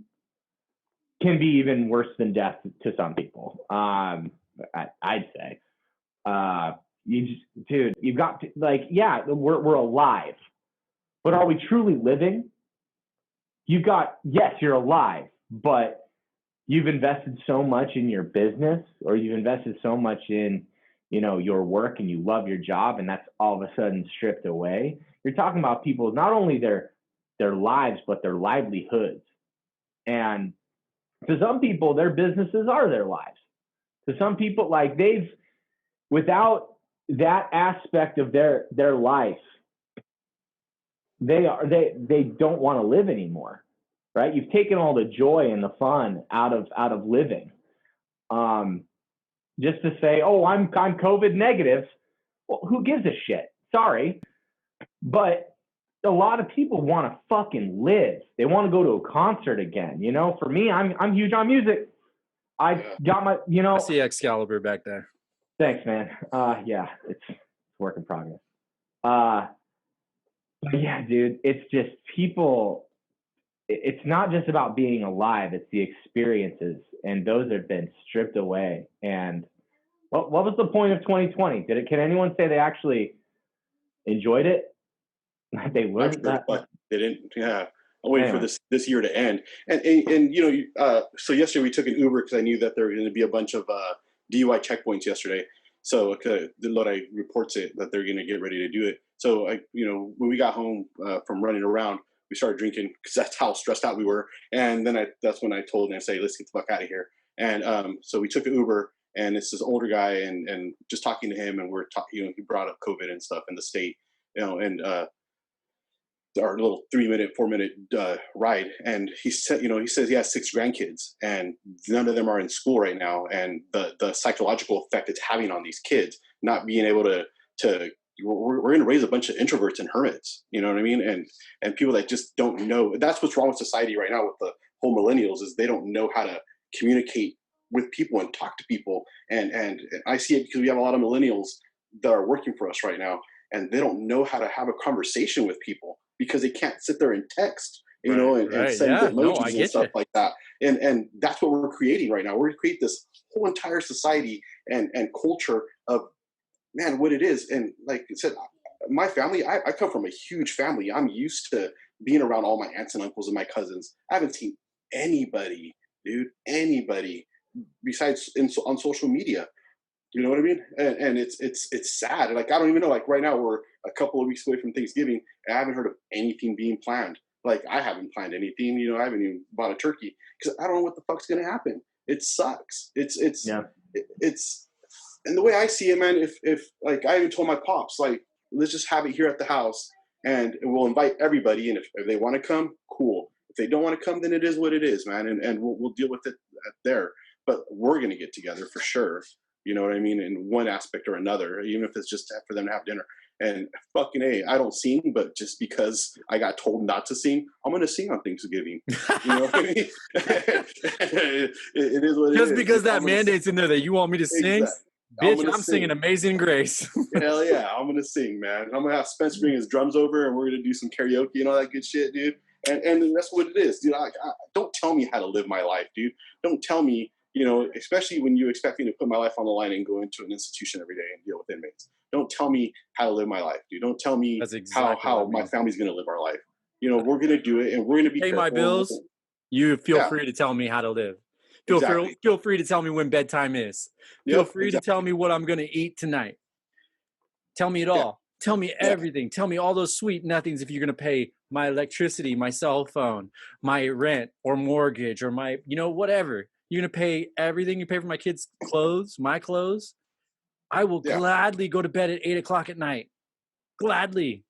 can be even worse than death to some people. I'd say. You've got to, we're alive, but are we truly living? Yes, you're alive, but you've invested so much in your business, or you've invested so much in, your work, and you love your job, and that's all of a sudden stripped away. You're talking about people, not only their lives, but their livelihoods. And to some people, their businesses are their lives. To some people, without that aspect of their life, they don't want to live anymore, right? You've taken all the joy and the fun out of living. Just to say, oh, I'm COVID negative. Well, who gives a shit? Sorry. But a lot of people want to fucking live. They want to go to a concert again. For me, I'm huge on music. I got my, I see Excalibur back there. Thanks, man. Yeah, it's work in progress. But yeah, dude, it's just people. It's not just about being alive. It's the experiences, and those have been stripped away. And what was the point of 2020? Can anyone say they actually enjoyed it? They learned that. They didn't. Yeah, I'm waiting for this year to end. And so yesterday we took an Uber because I knew that there were going to be a bunch of DUI checkpoints yesterday. So the Lodi reports it that they're going to get ready to do it. So when we got home from running around, we started drinking because that's how stressed out we were. And then that's when I told him, I say, let's get the fuck out of here. And so we took an Uber, and it's this older guy, and just talking to him, and we're talking. He brought up COVID and stuff in the state, and our little 4-minute ride. And he said, he says he has 6 grandkids, and none of them are in school right now. And the psychological effect it's having on these kids, not being able to we're going to raise a bunch of introverts and hermits, you know what I mean? And people that just don't know. That's what's wrong with society right now with the whole millennials, is they don't know how to communicate with people and talk to people. And I see it because we have a lot of millennials that are working for us right now, and they don't know how to have a conversation with people because they can't sit there and text, and send emojis and stuff like that. And that's what we're creating right now. We're going to create this whole entire society and culture of, man, what it is. And like I said, my family, I come from a huge family. I'm used to being around all my aunts and uncles and my cousins. I haven't seen anybody besides on social media. You know what I mean? And it's sad. Like, I don't even know, like right now we're a couple of weeks away from Thanksgiving, and I haven't heard of anything being planned. Like, I haven't planned anything, I haven't even bought a turkey because I don't know what the fuck's going to happen. It sucks. It's and the way I see it, man, if like I even told my pops, like, let's just have it here at the house, and we'll invite everybody. And if they want to come, cool. If they don't want to come, then it is what it is, man. And we'll deal with it there. But we're going to get together for sure. You know what I mean? In one aspect or another, even if it's just for them to have dinner. And fucking A, I don't sing, but just because I got told not to sing, I'm going to sing on Thanksgiving. You know what I mean? it is what it is. Just because that mandate's in there that you want me to sing? Exactly. Bitch, I'm singing Amazing Grace. Hell yeah, I'm going to sing, man. I'm going to have Spencer bring his drums over, and we're going to do some karaoke and all that good shit, dude. And that's what it is, dude. Don't tell me how to live my life, dude. Don't tell me, especially when you expect me to put my life on the line and go into an institution every day and deal with inmates. Don't tell me how to live my life, dude. Don't tell me how my family's going to live our life. We're going to do it, and we're going to be pay my bills. You feel free to tell me how to live. Feel free to tell me when bedtime is. Feel free to tell me what I'm going to eat tonight. Tell me it all. Tell me everything. Tell me all those sweet nothings if you're going to pay my electricity, my cell phone, my rent or mortgage or my, whatever. You're going to pay everything you pay for my kids' clothes, my clothes. I will gladly go to bed at 8 o'clock at night. Gladly.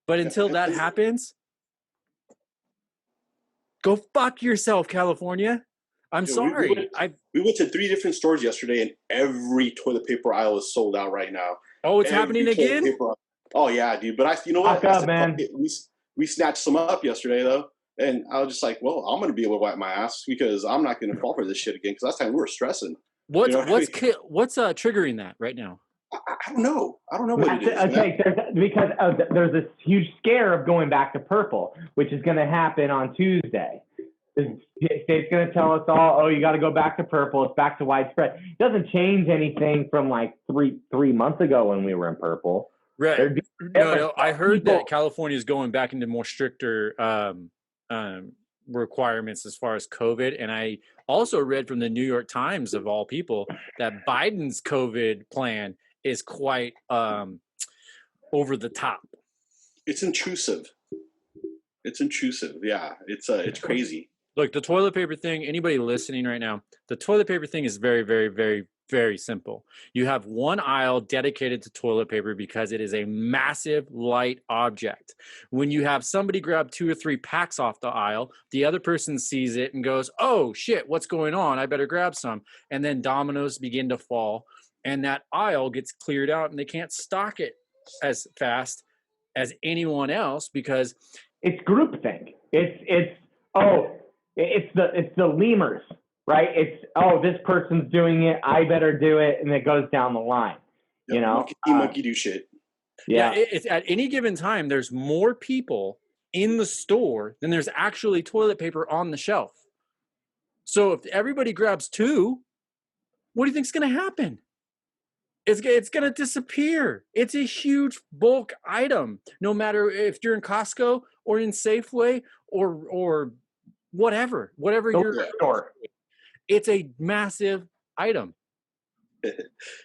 But until that happens, go fuck yourself, California. I'm sorry. We went to 3 different stores yesterday, and every toilet paper aisle is sold out right now. Oh, it's happening again? Oh, yeah, dude. But you know what? Man. We snatched some up yesterday, though. And I was just like, well, I'm going to be able to wipe my ass because I'm not going to fall for this shit again. Because last time we were stressing. What's triggering that right now? I don't know. I don't know what it is. Okay, because there's this huge scare of going back to purple, which is going to happen on Tuesday. The state's going to tell us all, oh, you got to go back to purple. It's back to widespread. It doesn't change anything from like three months ago when we were in purple. Right. No, I heard that California is going back into more stricter requirements as far as COVID. And I also read from the New York Times, of all people, that Biden's COVID plan is quite over the top. It's intrusive. Yeah, it's crazy. Look, the toilet paper thing, anybody listening right now, the toilet paper thing is very, very, very, very simple. You have one aisle dedicated to toilet paper because it is a massive light object. When you have somebody grab 2 or 3 packs off the aisle, the other person sees it and goes, oh shit, what's going on? I better grab some. And then dominoes begin to fall and that aisle gets cleared out and they can't stock it as fast as anyone else because it's groupthink. It's the lemurs, right? It's, oh, this person's doing it, I better do it, and it goes down the line. Yep, you know, monkey do shit. Yeah, it's at any given time, there's more people in the store than there's actually toilet paper on the shelf. So if everybody grabs 2, what do you think's going to happen? It's going to disappear. It's a huge bulk item, no matter if you're in Costco or in Safeway or whatever your store. It's a massive item.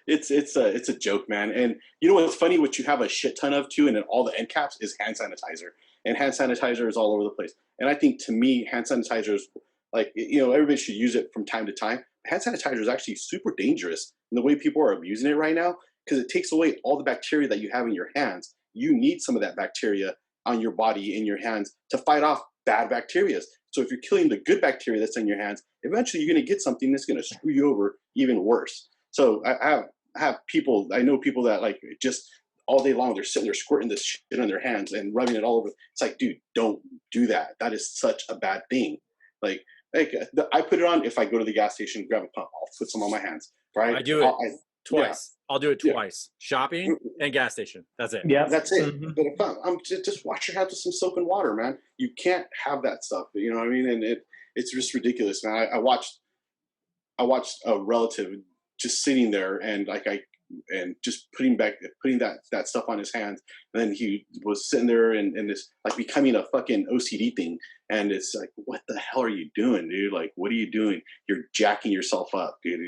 It's a joke, man. And you know what's funny? What you have a shit ton of too, and in all the end caps is hand sanitizer. And hand sanitizer is all over the place. And I think to me, hand sanitizer is like, everybody should use it from time to time. Hand sanitizer is actually super dangerous in the way people are abusing it right now because it takes away all the bacteria that you have in your hands. You need some of that bacteria on your body, in your hands, to fight off bad bacteria. So if you're killing the good bacteria that's in your hands, eventually you're going to get something that's going to screw you over even worse. So I know people that like just all day long, they're sitting there squirting this shit on their hands and rubbing it all over. It's like, dude, don't do that. That is such a bad thing. Like I put it on if I go to the gas station, grab a pump, I'll put some on my hands. Right? I do it twice. Yeah. I'll do it twice. Yeah. Shopping and gas station. That's it. Yeah, that's it. Mm-hmm. But just wash your hands with some soap and water, man. You can't have that stuff. You know what I mean? And it's just ridiculous, man. I watched a relative just sitting there and just putting that stuff on his hands. And then he was sitting there and this like becoming a fucking OCD thing. And it's like, what the hell are you doing, dude? Like, what are you doing? You're jacking yourself up, dude.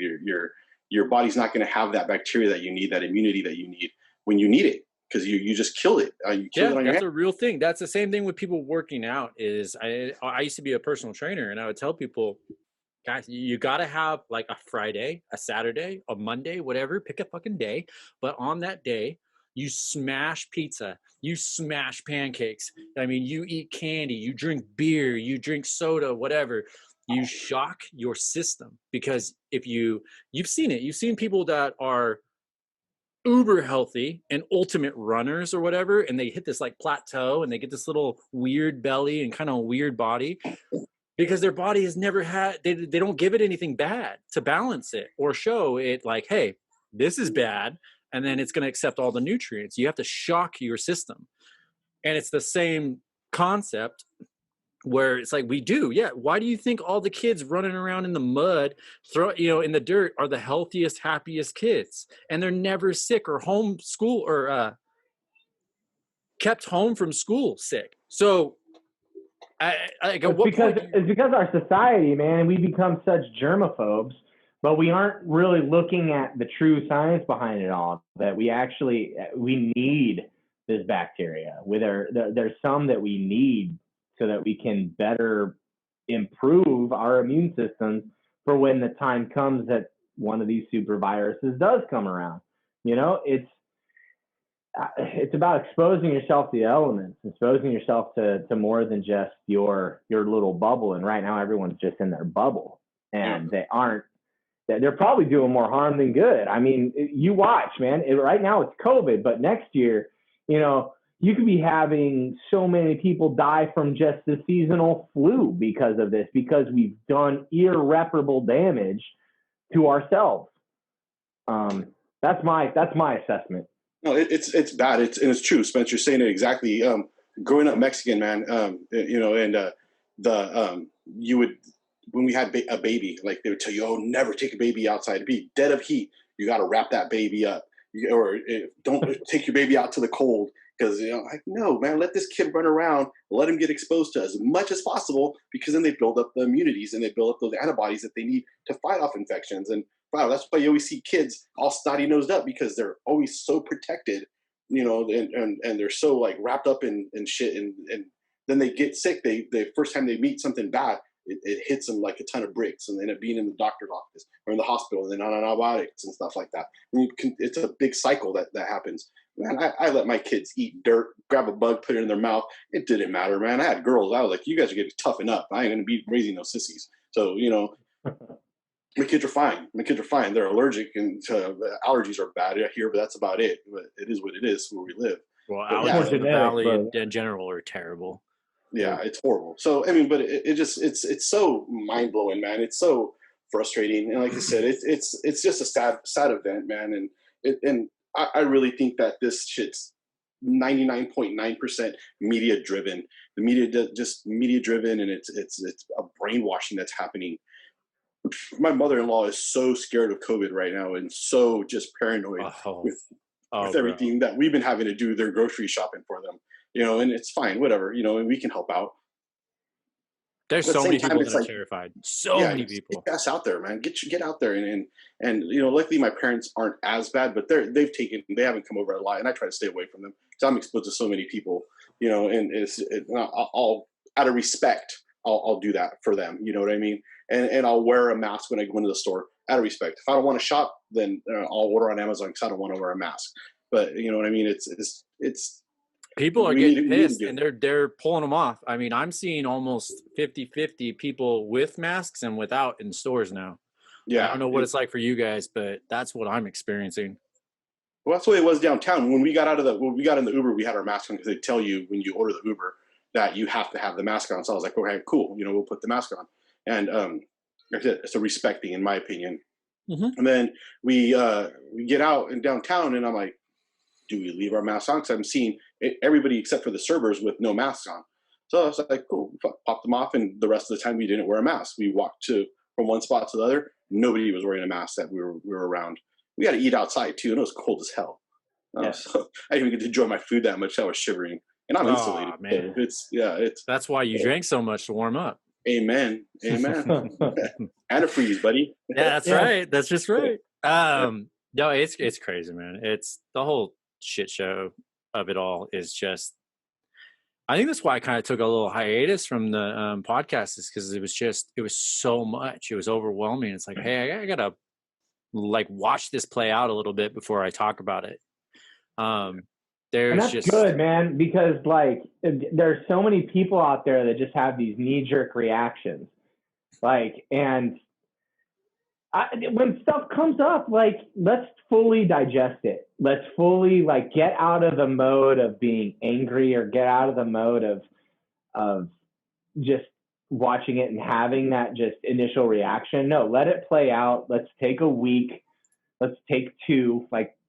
Your body's not going to have that bacteria that you need, that immunity that you need when you need it, because you just killed it. You killed it on your that's hand. a real thing. That's the same thing with people working out. Is I used to be a personal trainer, and I would tell people, guys, you got to have like a Friday, a Saturday, a Monday, whatever. Pick a fucking day, but on that day, you smash pizza, you smash pancakes. I mean, you eat candy, you drink beer, you drink soda, whatever. You shock your system, because if you've seen it, you've seen people that are uber healthy and ultimate runners or whatever, and they hit this like plateau and they get this little weird belly and kind of weird body because their body has never had, they don't give it anything bad to balance it or show it like, hey, this is bad. And then it's going to accept all the nutrients. You have to shock your system. And it's the same concept where it's like, we do. Yeah. Why do you think all the kids running around in the mud, in the dirt are the healthiest, happiest kids? And they're never sick or homeschool or kept home from school sick. So it's because our society, man, we become such germaphobes, but we aren't really looking at the true science behind it all, that we need this bacteria. There's some that we need so that we can better improve our immune systems for when the time comes that one of these super viruses does come around. It's about exposing yourself to the elements, exposing yourself to more than just your little bubble. And right now everyone's just in their bubble, and they're probably doing more harm than good. I mean, you watch, man, right now it's COVID, but next year, you could be having so many people die from just the seasonal flu because of this, because we've done irreparable damage to ourselves. That's my assessment. No, it's bad. It's true, Spencer. You're saying it exactly. Growing up Mexican, man, you would, when we had a baby, like they would tell you, oh, never take a baby outside. It'd be dead of heat. You got to wrap that baby up, or don't take your baby out to the cold. Because, like, no, man, let this kid run around, let him get exposed to as much as possible, because then they build up the immunities and they build up those antibodies that they need to fight off infections. And wow, that's why you always see kids all snotty-nosed up, because they're always so protected, and they're so like wrapped up in shit. And then they get sick. The first time they meet something bad, it hits them like a ton of bricks, and they end up being in the doctor's office or in the hospital, and then on antibiotics and stuff like that. It's a big cycle that happens. Man, I let my kids eat dirt, grab a bug, put it in their mouth. It didn't matter, man. I had girls. I was like, you guys are getting toughen up. I ain't going to be raising no sissies. So, my kids are fine. They're allergic, and allergies are bad here, but that's about it. But it is what it is where we live. Well, allergies in the valley in general are terrible. Yeah, it's horrible. So, I mean, but it's so mind blowing, man. It's so frustrating. And like I said, it's just a sad event, man. And I really think that this shit's 99.9% media driven. The media just media driven, and it's a brainwashing that's happening. My mother-in-law is so scared of COVID right now, and so just paranoid with everything that we've been having to do their grocery shopping for them. And it's fine, whatever. And we can help out. There's so many people that are terrified. So many people. Get us out there, man. Get out there, and luckily my parents aren't as bad, but they haven't come over a lot, and I try to stay away from them because I'm exposed to so many people, and I'll out of respect, I'll do that for them. You know what I mean? And I'll wear a mask when I go into the store out of respect. If I don't want to shop, then I'll order on Amazon because I don't want to wear a mask. But you know what I mean? It's people are getting pissed, and they're pulling them off. I mean, I'm seeing almost 50-50 people with masks and without in stores now. Yeah, I don't know what it's like for you guys, but that's what I'm experiencing. Well, that's the way it was downtown. When we got in the Uber, we had our mask on because they tell you when you order the Uber that you have to have the mask on. So I was like, okay, cool. We'll put the mask on. And it's a respect thing, in my opinion. Mm-hmm. And then we get out in downtown, and I'm like, do we leave our masks on? Because I'm seeing everybody except for the servers with no masks on. So I was like, cool, pop them off. And the rest of the time we didn't wear a mask. We walked from one spot to the other. Nobody was wearing a mask that we were around. We got to eat outside too, and it was cold as hell. So I didn't even get to enjoy my food that much. I was shivering, and I'm insulated. Man. So that's why you drank so much to warm up. Amen. And a freeze, buddy. Yeah, that's right. That's just right. No, it's crazy, man. It's the whole shit show of it all is just. I think that's why I kind of took a little hiatus from the podcast, is because it was so much. It was overwhelming. It's like, hey, I gotta watch this play out a little bit before I talk about it. And that's good, man, because there's so many people out there that just have these knee-jerk reactions. And when stuff comes up, let's fully digest it. Let's fully get out of the mode of being angry, or get out of the mode of just watching it and having that just initial reaction. No, let it play out. Let's take a week. Let's take two.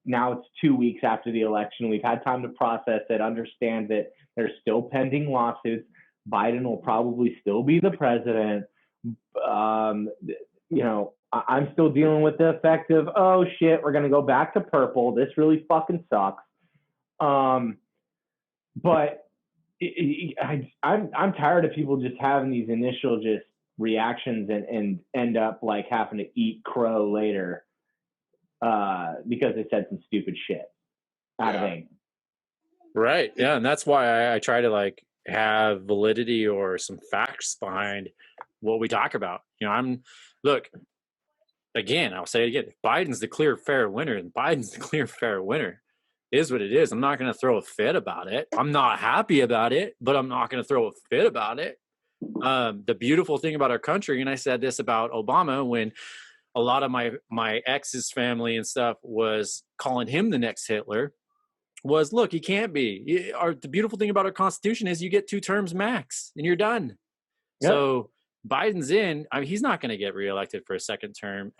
Now it's 2 weeks after the election. We've had time to process it, understand that there's still pending lawsuits. Biden will probably still be the president. I'm still dealing with the effect of, oh shit, we're going to go back to purple. This really fucking sucks. But I'm tired of people just having these initial just reactions and end up having to eat crow later. Because they said some stupid shit out of anger. Right. Yeah. And that's why I try to have validity or some facts behind what we talk about. Look, again, I'll say it again. If Biden's the clear, fair winner, and Biden's the clear, fair winner. It is what it is. I'm not going to throw a fit about it. I'm not happy about it, but I'm not going to throw a fit about it. The beautiful thing about our country, and I said this about Obama when a lot of my ex's family and stuff was calling him the next Hitler, was, look, he can't be. The beautiful thing about our Constitution is you get 2 terms max and you're done. Yep. So Biden's in. I mean, he's not going to get reelected for a second term.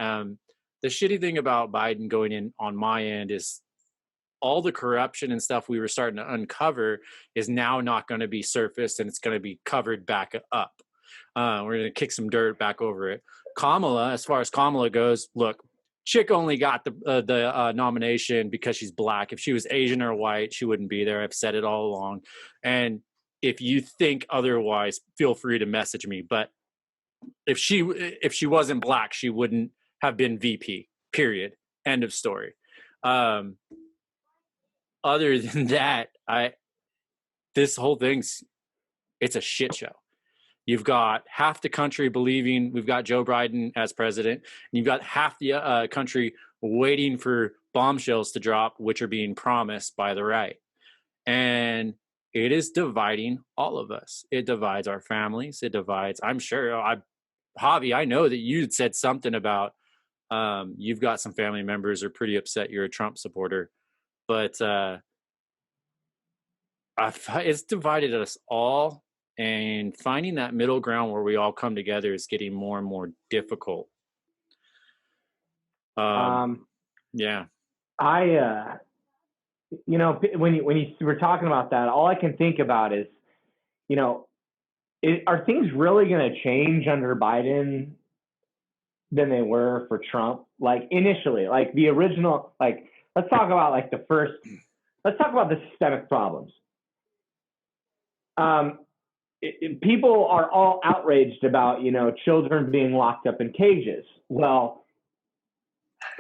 the shitty thing about Biden going in on my end is all the corruption and stuff we were starting to uncover is now not going to be surfaced, and it's going to be covered back up. We're going to kick some dirt back over it. Kamala, as far as Kamala goes, look, chick only got the nomination because she's black. If she was Asian or white, she wouldn't be there. I've said it all along. And if you think otherwise, feel free to message me. But if she wasn't black, she wouldn't have been VP, period. End of story. Other than that, this whole thing's, it's a shit show. You've got half the country believing we've got Joe Biden as president, and you've got half the country waiting for bombshells to drop, which are being promised by the right. And it is dividing all of us. It divides our families. It divides, I'm sure, Javi, I know that you said something about you've got some family members are pretty upset you're a Trump supporter. But it's divided us all, and finding that middle ground where we all come together is getting more and more difficult. Yeah. I, when you were talking about that, all I can think about is, are things really going to change under Biden than they were for Trump? Like initially, like the original, like, let's talk about let's talk about the systemic problems. People are all outraged about, children being locked up in cages. Well,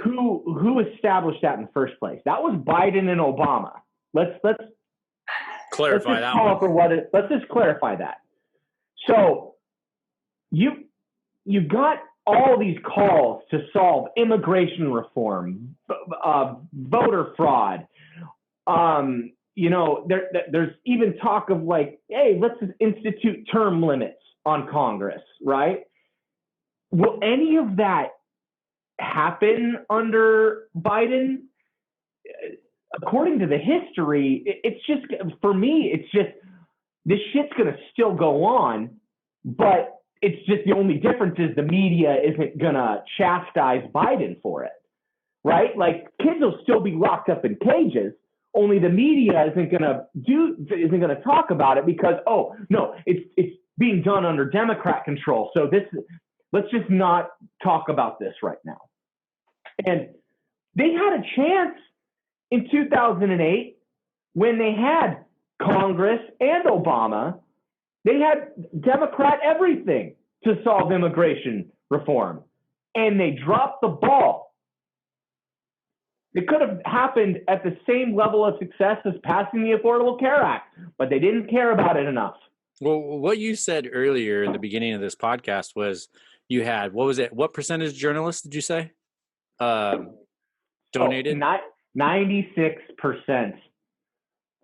who established that in the first place? That was Biden and Obama. Let's clarify that one. Let's just clarify that. So you got all these calls to solve immigration reform, voter fraud. There's even talk of like, hey, let's institute term limits on Congress, right? Will any of that happen under Biden? According to the history, it's just, for me, it's just, this shit's going to still go on, but it's just the only difference is the media isn't going to chastise Biden for it, right? Like, kids will still be locked up in cages, only the media isn't going to talk about it because, oh, no, it's being done under Democrat control. So let's just not talk about this right now. And they had a chance in 2008 when they had Congress and Obama. They had Democrat everything to solve immigration reform, and they dropped the ball. It could have happened at the same level of success as passing the Affordable Care Act, but they didn't care about it enough. Well, what you said earlier in the beginning of this podcast was you had, what was it? What percentage of journalists did you say donated? 96%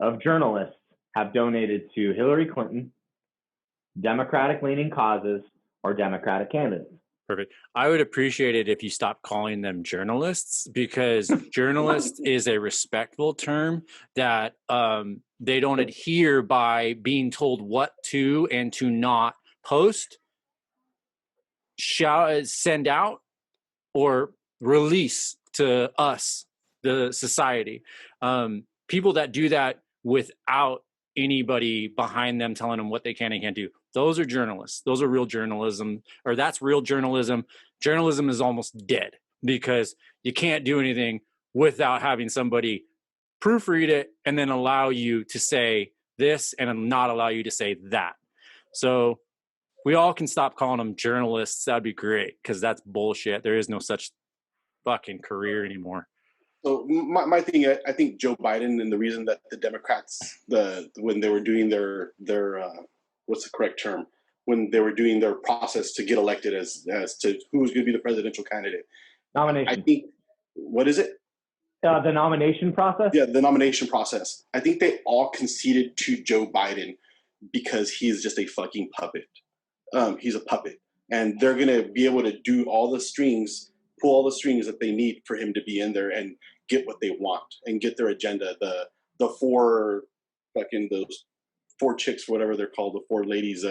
of journalists have donated to Hillary Clinton, Democratic-leaning causes, or Democratic candidates. Perfect. I would appreciate it if you stopped calling them journalists, because journalist is a respectful term that they don't adhere by being told what to and to not post, send out, or release to us, the society. People that do that without anybody behind them telling them what they can and can't do, those are journalists. Those are real journalism, or that's real journalism. Journalism is almost dead because you can't do anything without having somebody proofread it and then allow you to say this and not allow you to say that. So we all can stop calling them journalists. That'd be great, because that's bullshit. There is no such fucking career anymore. So my thing, I think Joe Biden, and the reason that the Democrats, when they were doing their what's the correct term, when they were doing their process to get elected as to who was going to be the presidential candidate, nomination. I think, what is it? The nomination process? Yeah, the nomination process. I think they all conceded to Joe Biden because he's just a fucking puppet. He's a puppet, and they're going to be able to do all the strings, pull all the strings that they need for him to be in there and get what they want and get their agenda. The four chicks, whatever they're called, the four ladies,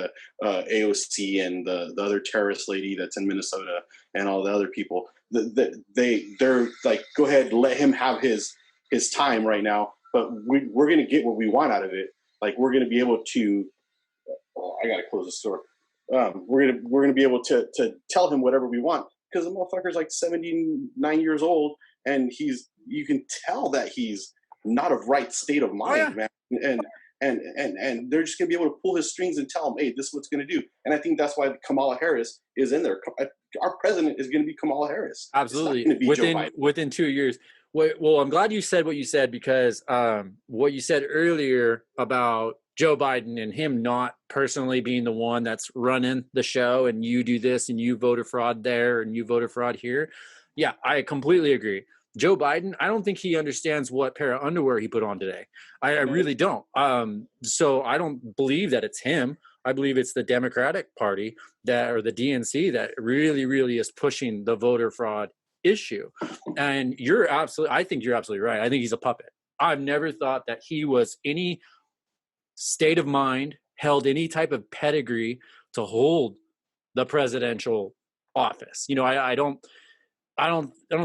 AOC and the other terrorist lady that's in Minnesota and all the other people. they're like, go ahead, let him have his time right now, but we're going to get what we want out of it. Like, we're going to be able to, I got to close the store. We're going to be able to tell him whatever we want, because the motherfucker's like 79 years old, and you can tell that he's not of right state of mind, man. And they're just going to be able to pull his strings and tell him, hey, this is what's going to do. And I think that's why Kamala Harris is in there. Our president is going to be Kamala Harris. Absolutely. Within 2 years. Well, I'm glad you said what you said, because what you said earlier about Joe Biden and him not personally being the one that's running the show, and you do this and you voter fraud there and you voter fraud here. Yeah, I completely agree. Joe Biden, I don't think he understands what pair of underwear he put on today. I really don't. So I don't believe that it's him. I believe it's the Democratic Party or the DNC that really, really is pushing the voter fraud issue. And I think you're absolutely right. I think he's a puppet. I've never thought that he was any state of mind, held any type of pedigree to hold the presidential office. I don't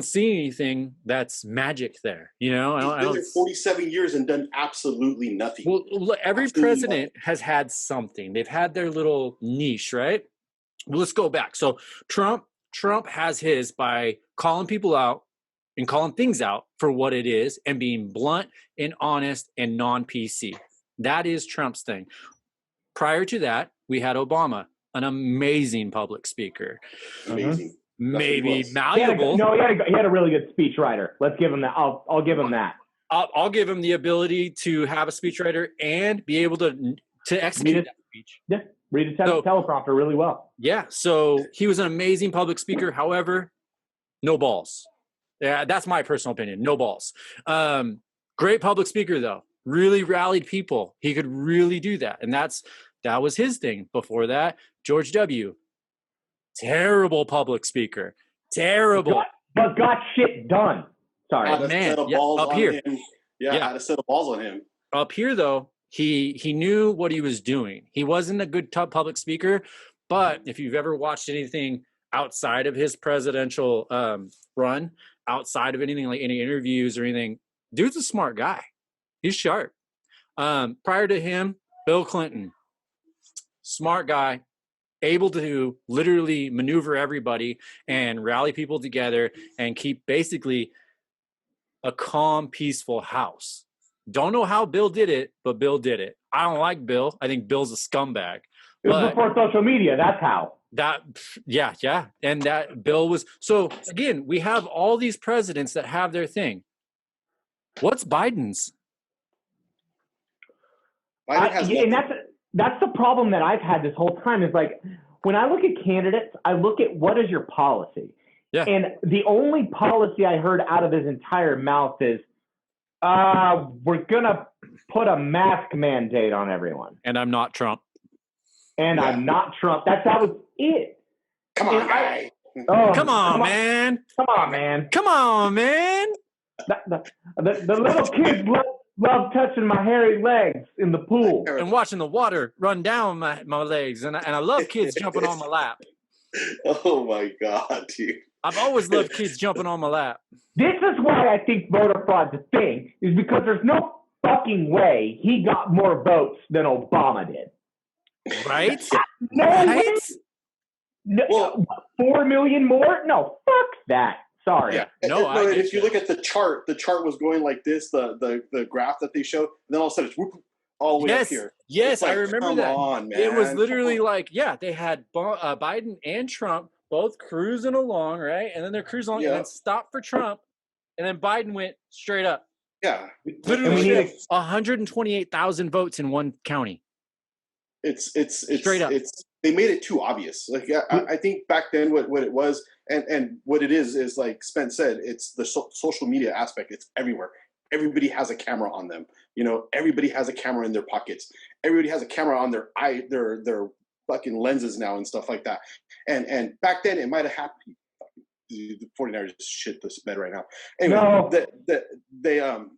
see anything that's magic there. He's been there 47 years and done absolutely nothing. Well, every president has had something. They've had their little niche, right? Well, let's go back. So Trump has his by calling people out and calling things out for what it is and being blunt and honest and non-PC. That is Trump's thing. Prior to that, we had Obama, an amazing public speaker. Amazing. Maybe malleable. He had a really good speechwriter. Let's give him that. I'll give him that. I'll give him the ability to have a speechwriter and be able to execute that speech. Yeah, read a teleprompter really well. Yeah, so he was an amazing public speaker. However, no balls. Yeah, that's my personal opinion. No balls. Great public speaker though. Really rallied people. He could really do that, and that was his thing. Before that, George W. Terrible public speaker. Terrible. But got shit done. Sorry. Up here. Had a set of balls on him. Up here, though, he knew what he was doing. He wasn't a good public speaker, but if you've ever watched anything outside of his presidential run, outside of anything like any interviews or anything, dude's a smart guy. He's sharp. Prior to him, Bill Clinton, smart guy, able to literally maneuver everybody and rally people together and keep basically a calm, peaceful house. Don't know how Bill did it, but Bill did it. I don't like Bill. I think Bill's a scumbag. It was before social media. That's how. Yeah. And that Bill was. So again, we have all these presidents that have their thing. What's Biden's? And that's the problem that I've had this whole time is like, when I look at candidates, I look at what is your policy. Yeah. And the only policy I heard out of his entire mouth is, we're going to put a mask mandate on everyone. And I'm not Trump. I'm not Trump. That was it. Come on, guy. Come on, man. Come on, man. Come on, man. The little kids love touching my hairy legs in the pool. And watching the water run down my legs. And I love kids jumping on my lap. Oh, my God, dude. I've always loved kids jumping on my lap. This is why I think voter fraud's a thing, is because there's no fucking way he got more votes than Obama did. Right? No right? No, 4 million more? No, fuck that. Sorry. Yeah. If you look at the chart was going like this, the graph that they showed, and then all of a sudden it's whoop, all the way up here. Yes, like, I remember come that. on, man. It was literally like, they had Biden and Trump both cruising along, right? And then they're cruising along and then stopped for Trump, and then Biden went straight up. Yeah. Literally 128,000 votes in one county. It's straight up. They made it too obvious. Like I think back then what it was and what it is like Spence said, it's the social media aspect. It's everywhere. Everybody has a camera on them. Everybody has a camera in their pockets. Everybody has a camera on their fucking lenses now and stuff like that. And back then it might have happened. The 49ers shit this bed right now. Anyway,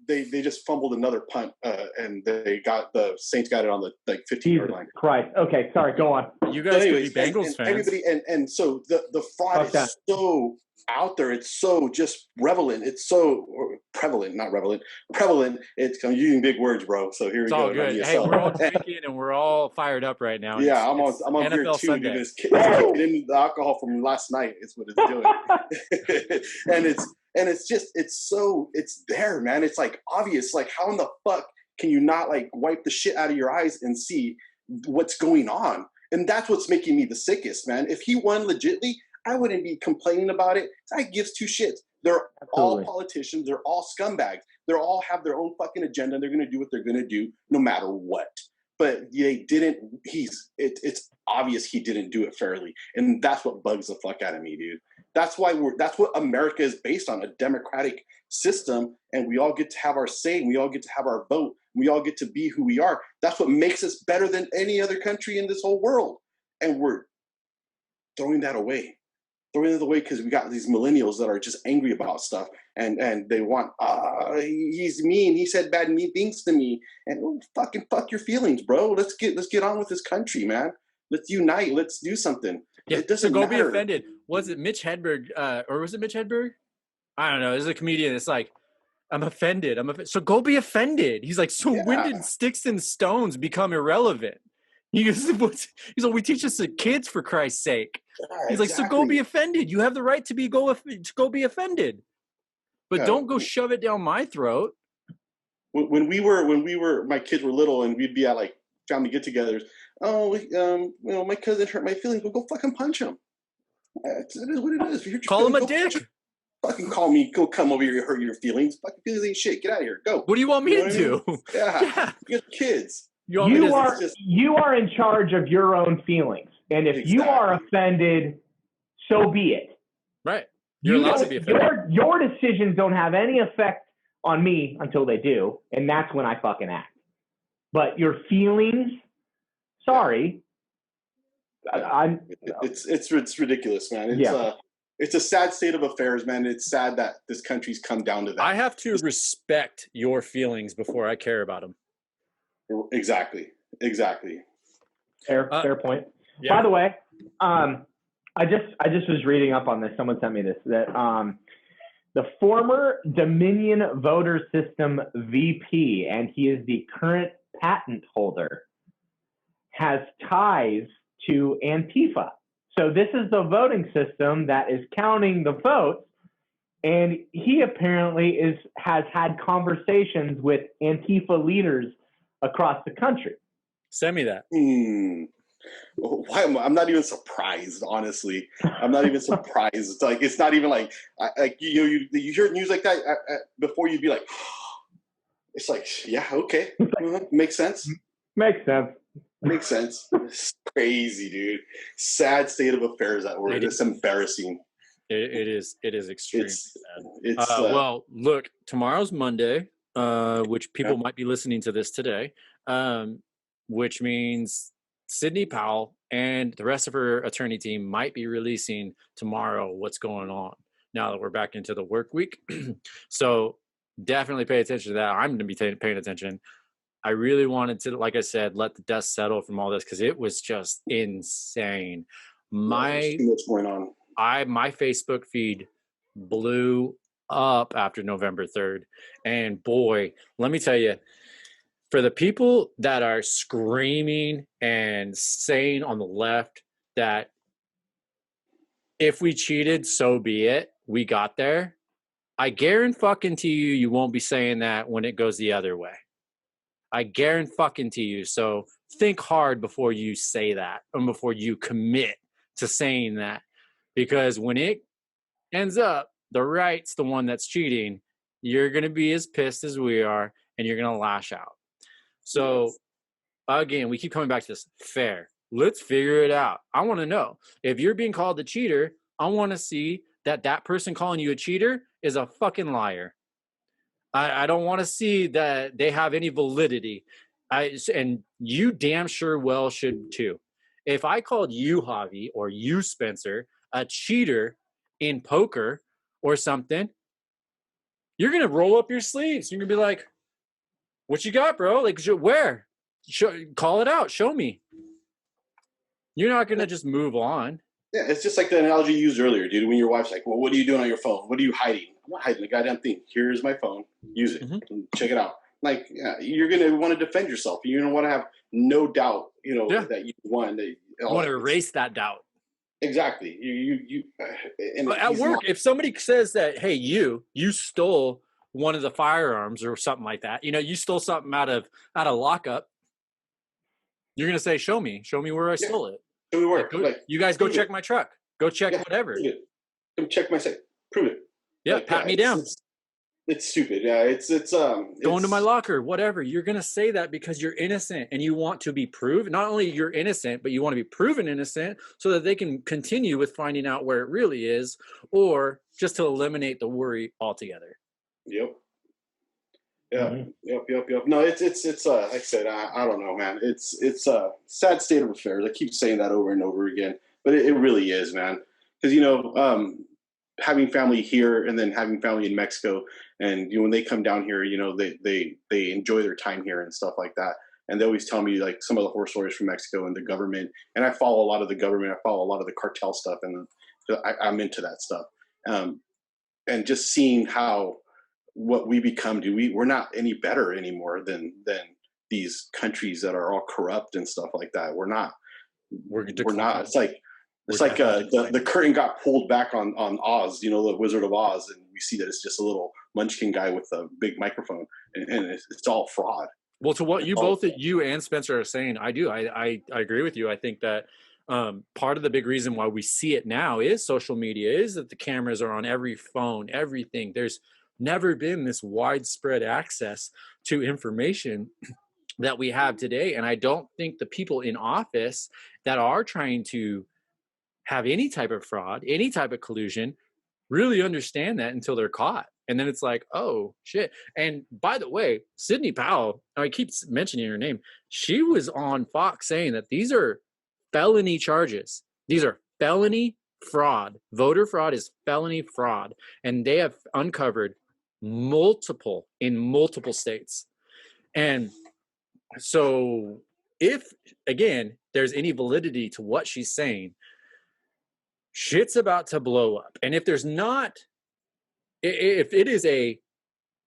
they just fumbled another punt and the Saints got it on the 15-yard line. Christ. Okay, sorry, go on. You guys could be Bengals fans. Everybody and so the fraud is so out there. It's so just prevalent. It's so prevalent, not relevant. Prevalent. I'm using big words, bro. So here we go. It's all good. Hey, we're all drinking and we're all fired up right now. Yeah, I'm on NFL beer too. Sunday. Dude. It's kicking in the alcohol from last night. It's what it's doing. and it's there, man. It's like obvious. Like, how in the fuck can you not like wipe the shit out of your eyes and see what's going on? And that's what's making me the sickest, man. If he won legitly, I wouldn't be complaining about it. I gives two shits. They're all politicians. They're all scumbags. They all have their own fucking agenda. They're going to do what they're going to do no matter what. But they didn't. It's obvious he didn't do it fairly. And that's what bugs the fuck out of me, dude. That's what America is based on, a democratic system. And we all get to have our say. And we all get to have our vote. We all get to be who we are. That's what makes us better than any other country in this whole world. And we're throwing that away. Throwing it away because we got these millennials that are just angry about stuff. And they want, he's mean. He said bad, mean things to me. And fuck your feelings, bro. Let's get on with this country, man. Let's unite. Let's do something. Yeah, it doesn't so go matter. be offended. Was it Mitch Hedberg, or was it Mitch Hedberg? I don't know. This is a comedian. It's like, I'm offended. So go be offended. He's like, so when did sticks and stones become irrelevant? He's like, we teach this to kids, for Christ's sake. He's like, so go be offended. You have the right to go be offended, but don't go shove it down my throat. When we were, my kids were little, and we'd be at like family get-togethers. My cousin hurt my feelings. Well, go fucking punch him. It is what it is. Call him a dick. Fucking call me. Go come over here and hurt your feelings. Fucking feelings ain't shit. Get out of here. Go. What do you want me to do? Yeah. You got kids. You are in charge of your own feelings. And if you are offended, so be it. Right. You're allowed to be offended. Your decisions don't have any effect on me until they do. And that's when I fucking act. But your feelings, sorry. It's ridiculous, man. It's a sad state of affairs, man. It's sad that this country's come down to that. I have to respect your feelings before I care about them. Exactly. Fair point. Yeah. By the way, I just was reading up on this. Someone sent me this, that the former Dominion voter system VP, and he is the current patent holder, has ties to Antifa. So this is the voting system that is counting the votes, and he apparently has had conversations with Antifa leaders across the country. Send me that. Why I'm not even surprised, honestly. I'm not even surprised. Like, it's not even like you hear news like that before, you'd be like, it's like, yeah, okay, makes sense. Makes sense. It's crazy, dude. Sad state of affairs that we're in. It's embarrassing. It is extremely sad. Well, look, tomorrow's Monday, which people might be listening to this today, which means Sidney Powell and the rest of her attorney team might be releasing tomorrow what's going on now that we're back into the work week. So definitely pay attention to that. I'm going to be paying attention. I really wanted to, like I said, let the dust settle from all this because it was just insane. Too much going on. My Facebook feed blew up after November 3rd. And boy, let me tell you, for the people that are screaming and saying on the left that if we cheated, so be it, we got there, I guarantee you won't be saying that when it goes the other way. I guarantee you. So think hard before you say that and before you commit to saying that. Because when it ends up, the right's the one that's cheating, you're going to be as pissed as we are, and you're going to lash out. So, again, we keep coming back to this. Fair. Let's figure it out. I want to know. If you're being called a cheater, I want to see that person calling you a cheater is a fucking liar. I don't want to see that they have any validity. And you damn sure well should too. If I called you, Javi, or you, Spencer, a cheater in poker or something, you're going to roll up your sleeves. You're going to be like, what you got, bro? Like, where? Call it out. Show me. You're not going to just move on. Yeah, it's just like the analogy you used earlier, dude. When your wife's like, "Well, what are you doing on your phone? What are you hiding?" I'm not hiding the goddamn thing. Here's my phone. Use it. And check it out. Like, yeah, you're gonna want to defend yourself. You're gonna want to have no doubt, that you won. That I want to erase that doubt. Exactly. But at work, if somebody says that, hey, you stole one of the firearms or something like that, you stole something out of lockup, you're gonna say, show me where I stole it. Show me where. You guys go check my truck. Go check whatever. Come check my site. Prove it. Yeah, pat me down. It's stupid. Yeah, it's go into my locker, whatever. You're gonna say that because you're innocent and you want to be proved. Not only you're innocent, but you want to be proven innocent so that they can continue with finding out where it really is, or just to eliminate the worry altogether. Yep. Yeah. Yep. No, it's like I said, I don't know, man. It's a sad state of affairs. I keep saying that over and over again, but it really is, man. Because having family here and then having family in Mexico, and when they come down here, they enjoy their time here and stuff like that. And they always tell me like some of the horror stories from Mexico and the government. And I follow a lot of the government. I follow a lot of the cartel stuff, and I'm into that stuff. And just seeing what we become, we're not any better anymore than these countries that are all corrupt and stuff like that. We're not. It's like the curtain got pulled back on Oz, the Wizard of Oz, and we see that it's just a little munchkin guy with a big microphone, and it's all fraud. Well, to what you and Spencer are saying, I do. I agree with you. I think that part of the big reason why we see it now is social media, is that the cameras are on every phone, everything. There's never been this widespread access to information that we have today. And I don't think the people in office that are trying to have any type of fraud, any type of collusion, really understand that until they're caught. And then it's like, oh, shit. And by the way, Sidney Powell, I keep mentioning her name, she was on Fox saying that these are felony charges. These are felony fraud. Voter fraud is felony fraud. And they have uncovered multiple states. And so if, again, there's any validity to what she's saying, shit's about to blow up. And if there's not, if it is a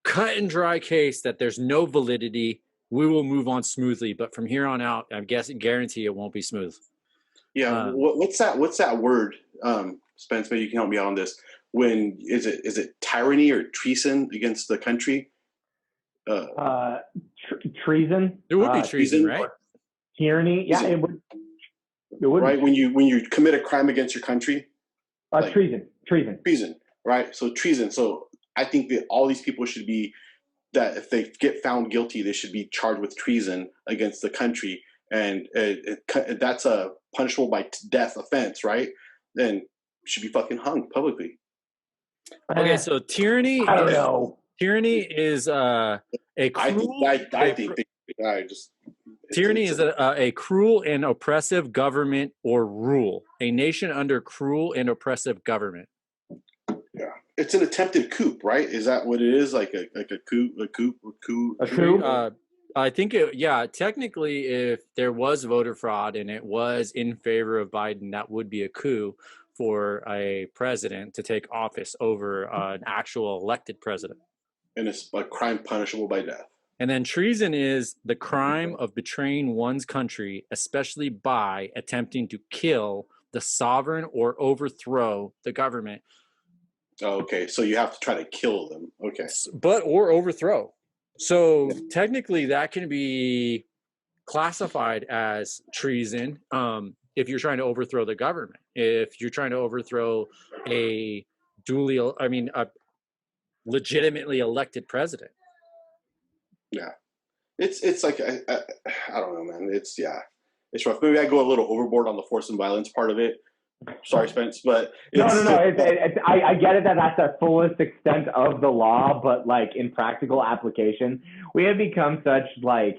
cut and dry case that there's no validity, we will move on smoothly. But from here on out, I guarantee it won't be smooth. Yeah. What's that word? Spence, maybe you can help me out on this. When is it tyranny or treason against the country? Treason. It would be treason, right? Tyranny. Yeah, it would. It would. Right, when you commit a crime against your country. Treason. Right. So treason. So I think that all these people should be, that if they get found guilty, they should be charged with treason against the country, and that's a punishable by death offense, right? Then should be fucking hung publicly. Okay, so tyranny. I don't know. Tyranny is a cruel. Tyranny is a cruel and oppressive government or rule. A nation under cruel and oppressive government. Yeah, it's an attempted coup, right? Is that what it is? Like a coup? A coup? I think technically, if there was voter fraud and it was in favor of Biden, that would be a coup for a president to take office over an actual elected president. And it's a crime punishable by death. And then treason is the crime of betraying one's country, especially by attempting to kill the sovereign or overthrow the government. Oh, okay. So you have to try to kill them. Okay. Or overthrow. So technically that can be classified as treason if you're trying to overthrow the government. If you're trying to overthrow a legitimately elected president. Yeah, it's like I don't know, man. It's rough. Maybe I go a little overboard on the force and violence part of it. Sorry, Spence, but no. I get it that that's the fullest extent of the law, but like in practical application, we have become such like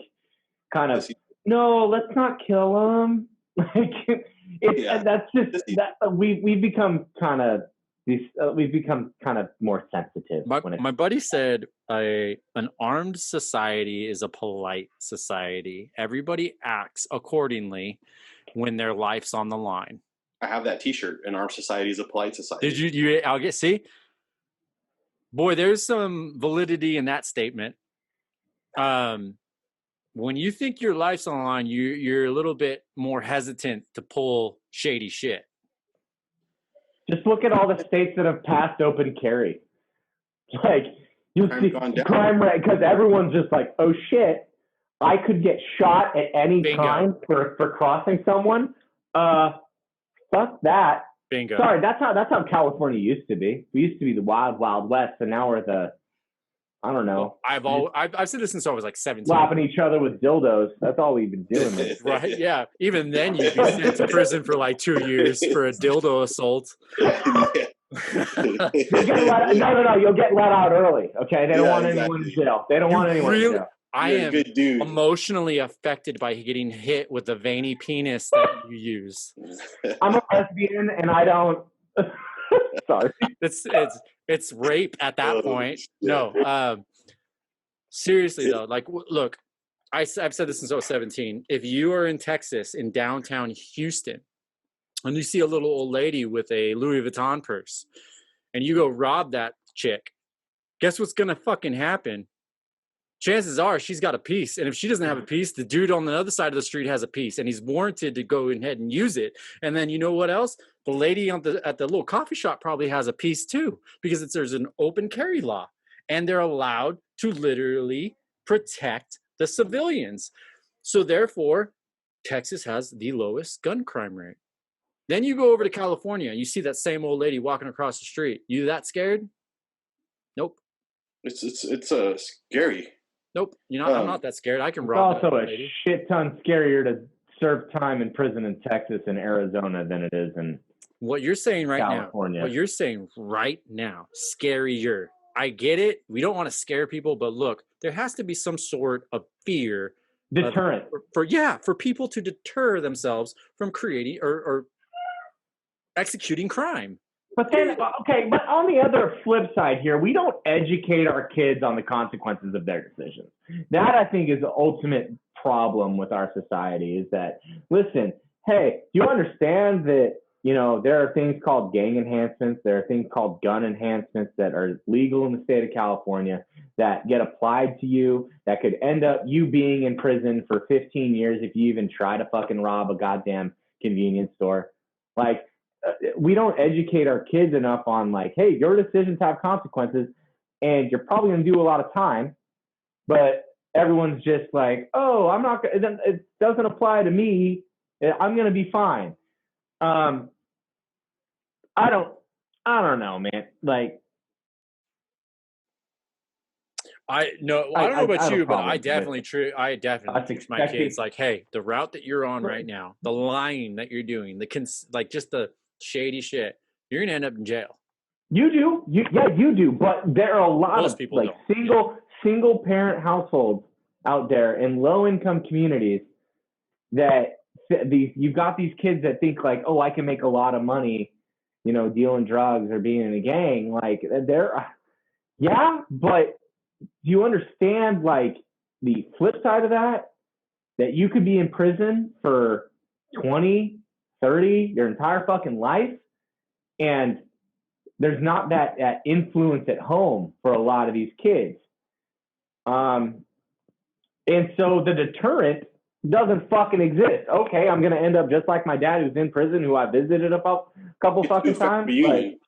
kind of no, let's not kill them. Like that's just that we've become kind of. We've become kind of more sensitive. My buddy said an armed society is a polite society. Everybody acts accordingly when their life's on the line. I have that T-shirt, and our society is a polite society. Did you? I'll get see. Boy, there's some validity in that statement. When you think your life's on the line, you're a little bit more hesitant to pull shady shit. Just look at all the states that have passed open carry. Like, you see crime rate, because everyone's just like, oh shit, I could get shot at any time for crossing someone. Fuck that. Bingo. Sorry, that's how California used to be. We used to be the wild, wild west, and now we're the, I don't know. I've said this since I was like 17. Slapping each other with dildos. That's all we've been doing. Man. Right? Yeah. Even then, you'd be sent to prison for like 2 years for a dildo assault. No. You'll get let out early. Okay, they don't want anyone in jail. They don't want anyone in jail. I am emotionally affected by getting hit with the veiny penis that you use. I'm a lesbian, and I don't. Sorry. It's rape at that point. No. Seriously though, like, look, I've said this since I was 17. If you are in Texas, in downtown Houston, and you see a little old lady with a Louis Vuitton purse, and you go rob that chick, guess what's gonna fucking happen? Chances are she's got a piece, and if she doesn't have a piece, the dude on the other side of the street has a piece, and he's warranted to go ahead and use it. And then you know what else? The lady at the little coffee shop probably has a piece too, because there's an open carry law, and they're allowed to literally protect the civilians. So therefore, Texas has the lowest gun crime rate. Then you go over to California, you see that same old lady walking across the street. You that scared? Nope. It's scary. Nope. I'm not that scared. I can rob. It's also a shit ton scarier to serve time in prison in Texas and Arizona than it is in what you're saying right California. now. What you're saying right now, scarier. I get it. We don't want to scare people, but look, there has to be some sort of fear, deterrent for people to deter themselves from creating or executing crime. But then, okay, but on the other flip side here, we don't educate our kids on the consequences of their decisions. That, I think, is the ultimate problem with our society is that, listen, hey, do you understand that, there are things called gang enhancements, there are things called gun enhancements that are legal in the state of California that get applied to you, that could end up you being in prison for 15 years if you even try to fucking rob a goddamn convenience store. Like, we don't educate our kids enough on like, hey, your decisions have consequences and you're probably going to do a lot of time, but everyone's just like, oh, I'm not, it doesn't apply to me. I'm going to be fine. I don't know, man. Like, I don't know about you, but I definitely teach my kids like, hey, the route that you're on right now, the lying that you're doing, just the shady shit, you're gonna end up in jail. You do, you do. But there are a lot of people like single parent households out there in low income communities that you've got these kids that think like, oh, I can make a lot of money, dealing drugs or being in a gang. Like but do you understand like the flip side of that you could be in prison for 20, 30, your entire fucking life, and there's not that influence at home for a lot of these kids. And so the deterrent doesn't fucking exist. Okay, I'm going to end up just like my dad who's in prison, who I visited a couple fucking times. Like,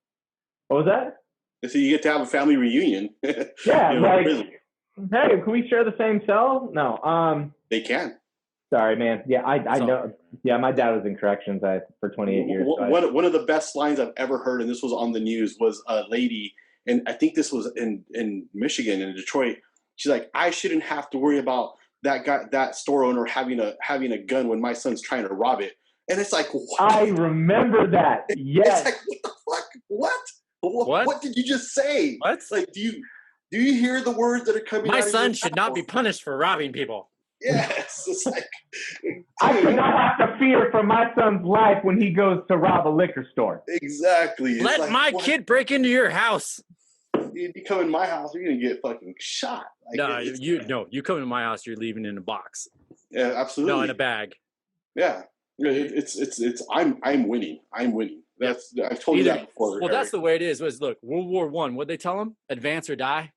what was that? So you get to have a family reunion. Yeah, like, hey, can we share the same cell? No. They can. Sorry, man. Yeah, I know. Yeah, my dad was in corrections for 28 years. One of the best lines I've ever heard, and this was on the news, was a lady, and I think this was in Michigan, in Detroit. She's like, I shouldn't have to worry about that store owner having a gun when my son's trying to rob it. And it's like, what? I remember that. Yes. It's like, what the fuck? What did you just say? What? Like, do you hear the words that are coming out My of son your should mouth? not be punished for robbing people. Yes. It's like, I should not have to fear for my son's life when he goes to rob a liquor store. Exactly. Let my kid break into your house. You come in my house, you're gonna get fucking shot. Like, you come in my house, you're leaving in a box. Yeah, absolutely. No, in a bag. Yeah. I'm winning. I've told you that before. Well, that's the way it is. Look, World War I, what'd they tell them? Advance or die?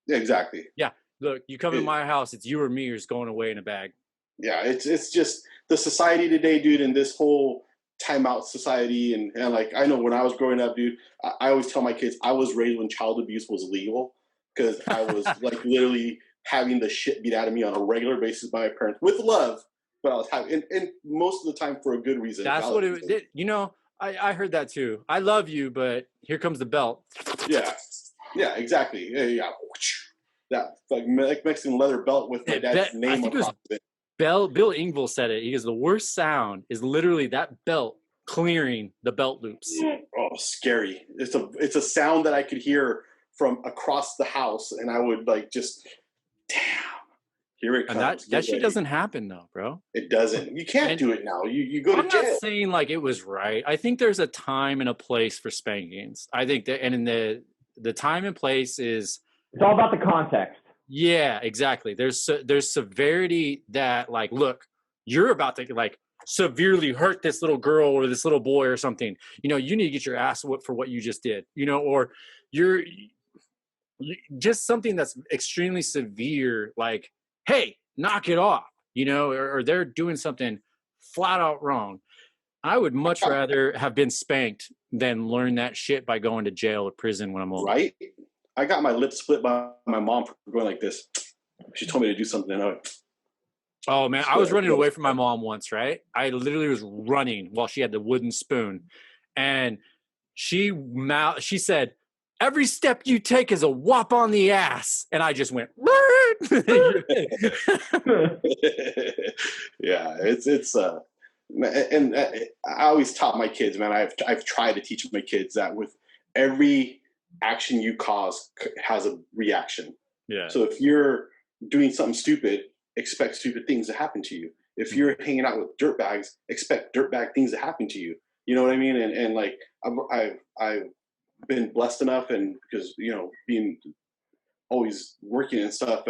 Yeah, exactly. Yeah. Look, you come in my house, it's you or me who's going away in a bag. Yeah, it's just the society today, dude, and this whole timeout society. And like, I know when I was growing up, dude, I always tell my kids I was raised when child abuse was legal, because I was like literally having the shit beat out of me on a regular basis by my parents with love. But I was having, and most of the time for a good reason. That's what it did. You know, I heard that too. I love you, but here comes the belt. Yeah, exactly. Yeah. That like Mexican leather belt with my dad's name across it. Bill Engvall said it. He goes, the worst sound is literally that belt clearing the belt loops. Oh, scary. It's a sound that I could hear from across the house, and I would like just, damn, here it comes. And that shit doesn't happen though, bro. It doesn't. You can't do it now. You go to jail. I'm not saying like it was right. I think there's a time and a place for spankings. I think that, and in the time and place is, it's all about the context. Yeah, exactly. There's severity that, like, look, you're about to like severely hurt this little girl or this little boy or something. You know, you need to get your ass whooped for what you just did. You know, or you're just something that's extremely severe. Like, hey, knock it off. You know, or they're doing something flat out wrong. I would much rather have been spanked than learn that shit by going to jail or prison when I'm older. Right. I got my lip split by my mom for going like this. She told me to do something. And oh man, I was running away from my mom once, right? I literally was running while she had the wooden spoon, and she said, "Every step you take is a whop on the ass," and I just went. Yeah, it's and I always taught my kids, man. I've tried to teach my kids that with every action you cause has a reaction. Yeah. So if you're doing something stupid, expect stupid things to happen to you. If you're hanging out with dirtbags, expect dirtbag things to happen to you. You know what I mean? And like I've been blessed enough, and because you know being always working and stuff,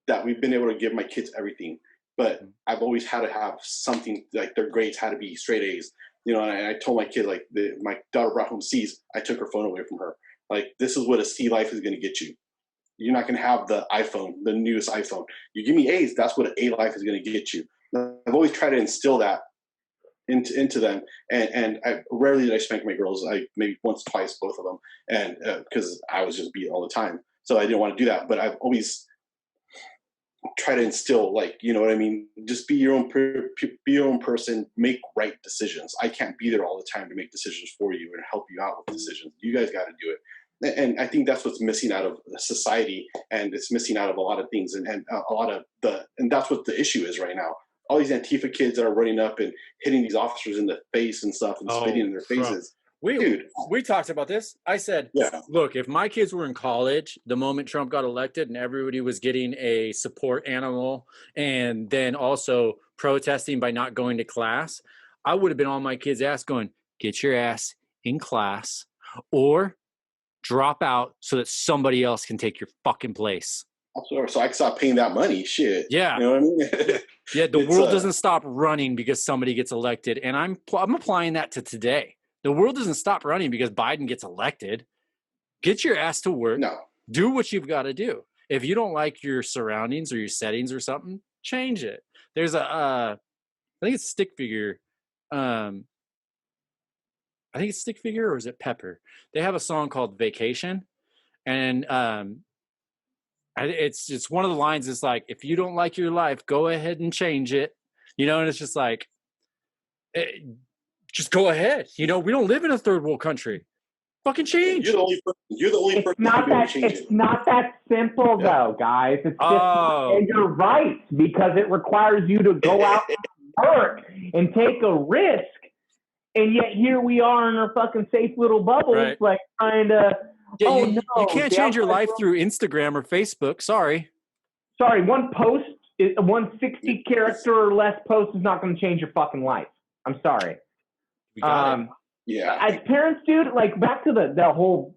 that we've been able to give my kids everything. But I've always had to have something, like their grades had to be straight A's. You know, and I told my kid, like, my daughter brought home C's. I took her phone away from her. Like, this is what a C life is going to get you. You're not going to have the iPhone, the newest iPhone. You give me A's, that's what an A life is going to get you. I've always tried to instill that into them. And I rarely did I spank my girls. I maybe once, twice, both of them. And because I was just beat all the time. So I didn't want to do that. But I've always try to instill, like, you know what I mean? Just be your own person, make right decisions. I can't be there all the time to make decisions for you and help you out with decisions. You guys got to do it. And I think that's what's missing out of society, and it's missing out of a lot of things, and a lot of and that's what the issue is right now. All these Antifa kids that are running up and hitting these officers in the face and stuff and spitting in their faces. We talked about this. I said, look, if my kids were in college, the moment Trump got elected and everybody was getting a support animal and then also protesting by not going to class, I would have been on my kids' ass going, get your ass in class or drop out so that somebody else can take your fucking place. So I can stop paying that money. Shit. Yeah. You know what I mean? Yeah, the world doesn't stop running because somebody gets elected. And I'm applying that to today. The world doesn't stop running because Biden gets elected. Get your ass to work. No. Do what you've got to do. If you don't like your surroundings or your settings or something, change it. There's I think it's Stick Figure. I think it's Stick Figure, or is it Pepper? They have a song called Vacation. And it's one of the lines is like, if you don't like your life, go ahead and change it. You know, and it's just like, just go ahead. You know, we don't live in a third world country. Fucking change. You're the only person. It's not that simple, though, guys. It's just, and you're right, because it requires you to go out and work and take a risk. And yet here we are in our fucking safe little bubbles, like trying to. Yeah, you can't change your life through Instagram or Facebook. Sorry, one post, 160 character or less post is not going to change your fucking life. I'm sorry. Yeah. As parents, dude, like back to the whole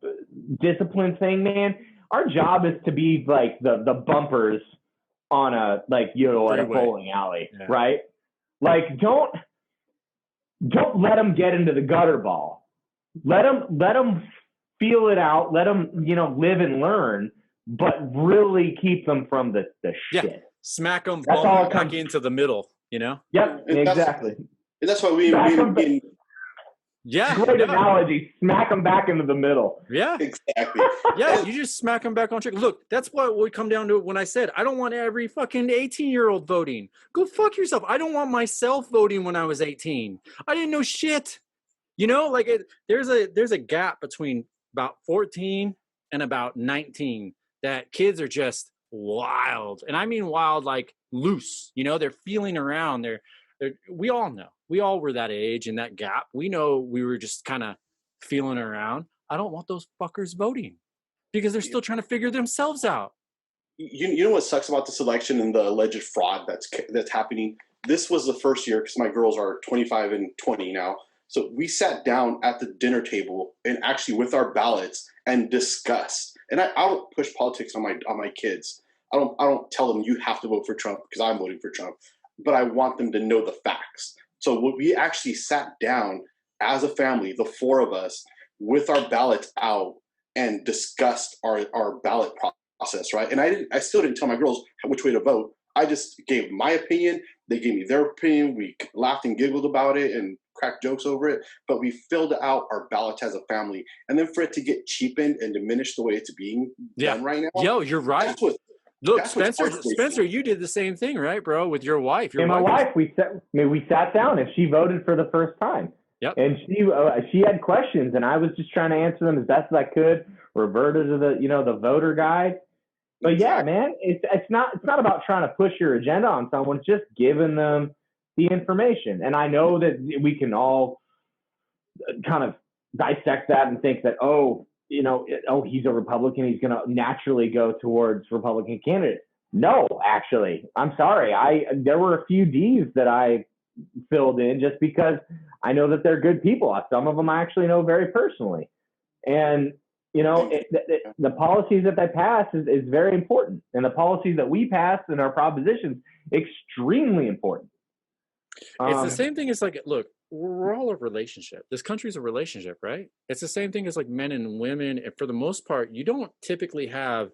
discipline thing, man. Our job is to be like the bumpers on a, like, you know, at a bowling alley, right? Like, don't don't let them get into the gutter ball. Let them feel it out. Let them, live and learn, but really keep them from the shit. Smack them back into the middle, Yep, And exactly. That's why we great analogy. Smack them back into the middle. Yeah, exactly. Yeah, you just smack them back on track. Look, that's what would come down to it when I said I don't want every fucking 18-year-old voting. Go fuck yourself. I don't want myself voting when I was 18. I didn't know shit. There's a gap between about 14 and about 19 that kids are just wild, and I mean wild, like loose. They're feeling around. We all know. We all were that age in that gap. We know we were just kind of feeling around. I don't want those fuckers voting because they're still trying to figure themselves out. You know what sucks about this election and the alleged fraud that's happening? This was the first year, because my girls are 25 and 20 now. So we sat down at the dinner table and actually with our ballots and discussed. And I don't push politics on my kids. I don't tell them you have to vote for Trump because I'm voting for Trump. But I want them to know the facts. So we actually sat down as a family, the four of us, with our ballots out and discussed our ballot process, right? And I still didn't tell my girls which way to vote. I just gave my opinion. They gave me their opinion. We laughed and giggled about it and cracked jokes over it. But we filled out our ballots as a family. And then for it to get cheapened and diminished the way it's being done right now. Yo, you're right. Look, Spencer, you did the same thing, right, bro, with your wife. My wife, we sat down and she voted for the first time. Yep. And she had questions, and I was just trying to answer them as best as I could. Reverted to the voter guide. But yeah, man, it's not about trying to push your agenda on someone. It's just giving them the information. And I know that we can all kind of dissect that and think that he's a Republican, he's going to naturally go towards Republican candidates. No, actually, I'm sorry. There were a few D's that I filled in just because I know that they're good people. Some of them I actually know very personally. And, the policies that they pass is very important. And the policies that we pass in our propositions, extremely important. It's the same thing as look, we're all a relationship. This country's a relationship, right? It's the same thing as men and women. And for the most part, you don't typically have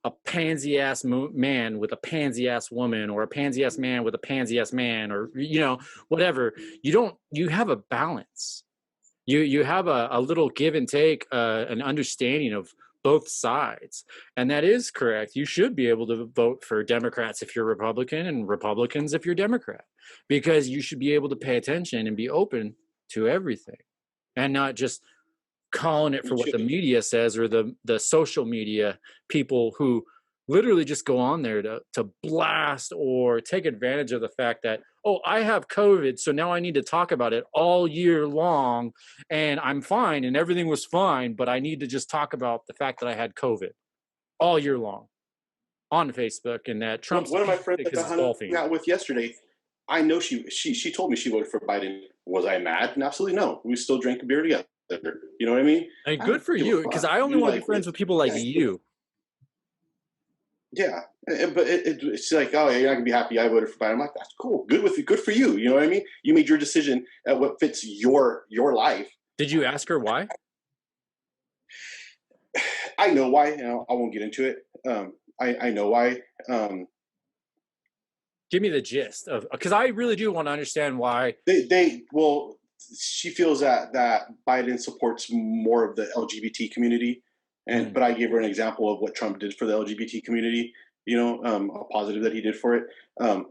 a pansy-ass man with a pansy-ass woman, or a pansy-ass man with a pansy-ass man, or, whatever. You have a balance. You have a little give and take, an understanding of both sides. And that is correct. You should be able to vote for Democrats if you're Republican, and Republicans if you're Democrat, because you should be able to pay attention and be open to everything and not just calling it for what the media says, or the social media people who literally just go on there to blast or take advantage of the fact that, I have COVID, so now I need to talk about it all year long, and I'm fine and everything was fine, but I need to just talk about the fact that I had COVID all year long on Facebook, and that Trump's one of my friends that I hung out with yesterday, I know she told me she voted for Biden. Was I mad? And absolutely no. We still drank a beer together. You know what I mean? And good for you, because I only want to be friends with people like you. Yeah, but it's like, oh, you're not gonna be happy I voted for Biden. I'm like, that's cool, good for you. You know what I mean? You made your decision at what fits your life. Did you ask her why? I know why. I won't get into it. I know why. Give me the gist of, because I really do want to understand why. She feels that Biden supports more of the LGBT community. But I gave her an example of what Trump did for the LGBT community, a positive that he did for it. And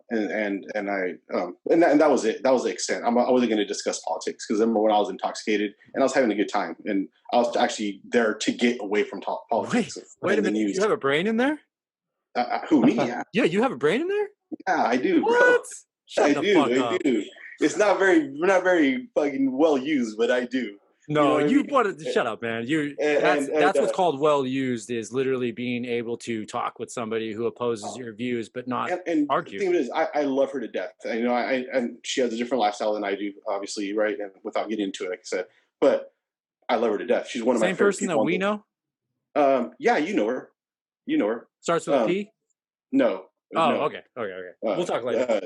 that was it. That was the extent. I wasn't going to discuss politics, because I remember when I was intoxicated and I was having a good time, and I was actually there to get away from politics. Wait a minute. You have a brain in there? Who, me? Yeah. Yeah, you have a brain in there? Yeah, I do, what? Bro. Shut the fuck up. I do. It's not very fucking well used, but I do. No, you want to shut up, man. That's what's called well used, is literally being able to talk with somebody who opposes your views, but not argue. The thing is, I love her to death. And she has a different lifestyle than I do, obviously, right? And without getting into it, like I said, but I love her to death. She's one of my favorite person that people we know. Yeah, you know her. You know her. Starts with a P. No. Oh, no. okay. We'll talk later.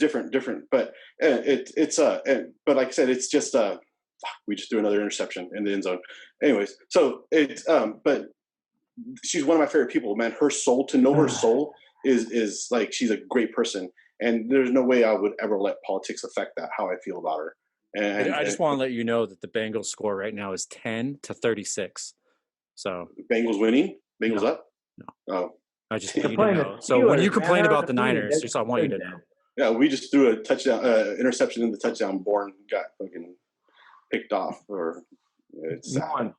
different. But but like I said, it's just we just threw another interception in the end zone. Anyways, so it's but she's one of my favorite people, man. Her soul, to know her soul is like, she's a great person, and there's no way I would ever let politics affect that, how I feel about her. And I just want to let you know that the Bengals score right now is 10-36. So Bengals winning, Bengals up. No. Oh, I just want you to know. So when you complain about the Niners, just I want you to know. Yeah, we just threw a touchdown, interception in the touchdown. Bourne got fucking picked off, or it's sad.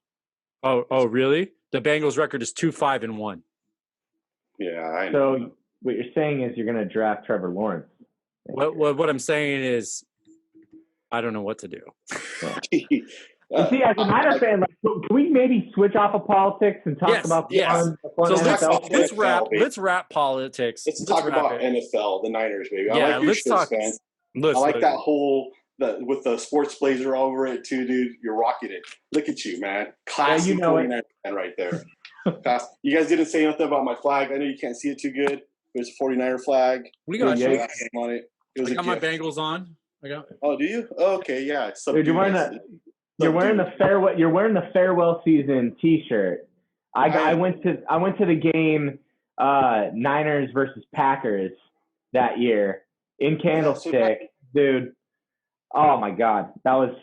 Oh, really? The Bengals record is 2-5-1. Yeah, I know. So what you're saying is you're going to draft Trevor Lawrence. What I'm saying is, I don't know what to do. See, as a Niner fan, like, can we maybe switch off of politics and talk about the fun so NFL? let's wrap politics. Let's talk about NFL, the Niners, baby. Yeah, I like let's talk. Man. I like that whole with the sports blazer over it too, dude. You're rocking it. Look at you, man. Classic 49er fan right there. You guys didn't say nothing about my flag. I know you can't see it too good. There's a 49er flag. We got on it. I got my Bengals on. Oh, do you? Oh, okay, yeah. Dude, you're wearing the farewell season T-shirt. I went to the game Niners versus Packers that year in Candlestick, dude. Oh my God, that was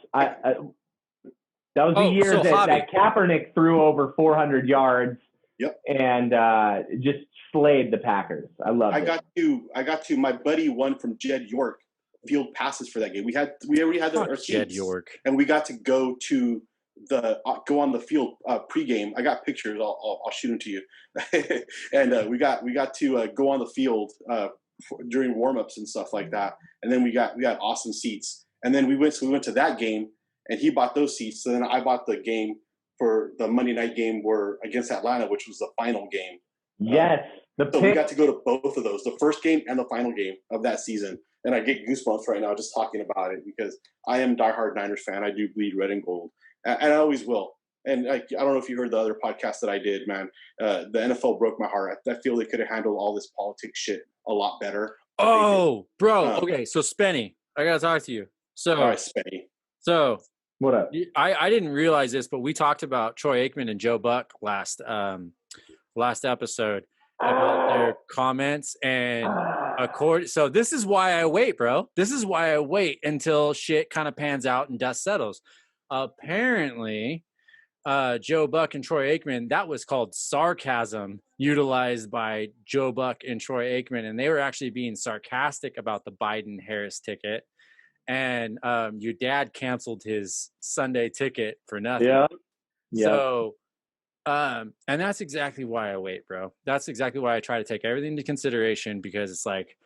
the year that Kaepernick threw over 400 yards. Yep. And just slayed the Packers. I love it. I got to. My buddy won from Jed York field passes for that game. We already had our Jed seats, York, and we got to go to go on the field pregame. I got pictures. I'll shoot them to you. And we got to go on the field during warmups and stuff like that. And then we got awesome seats. And then we went to that game, and he bought those seats. So then I bought the game for the Monday night game against Atlanta, which was the final game. Yes. So we got to go to both of those, the first game and the final game of that season. And I get goosebumps right now just talking about it, because I am a diehard Niners fan. I do bleed red and gold, and I always will. And I don't know if you heard the other podcast that I did, man. The NFL broke my heart. I feel they could have handled all this politics shit a lot better. Oh, bro. Okay, so Spenny, I gotta talk to you. So, all right, Spenny. So, what up? I didn't realize this, but we talked about Troy Aikman and Joe Buck last episode about their comments, and so this is why I wait, bro. This is why I wait until shit kind of pans out and dust settles. Apparently, Joe Buck and Troy Aikman, that was called sarcasm utilized by Joe Buck and Troy Aikman, and they were actually being sarcastic about the Biden-Harris ticket. And your dad canceled his Sunday ticket for nothing. Yeah. So, and that's exactly why I wait, bro. That's exactly why I try to take everything into consideration, because it's like,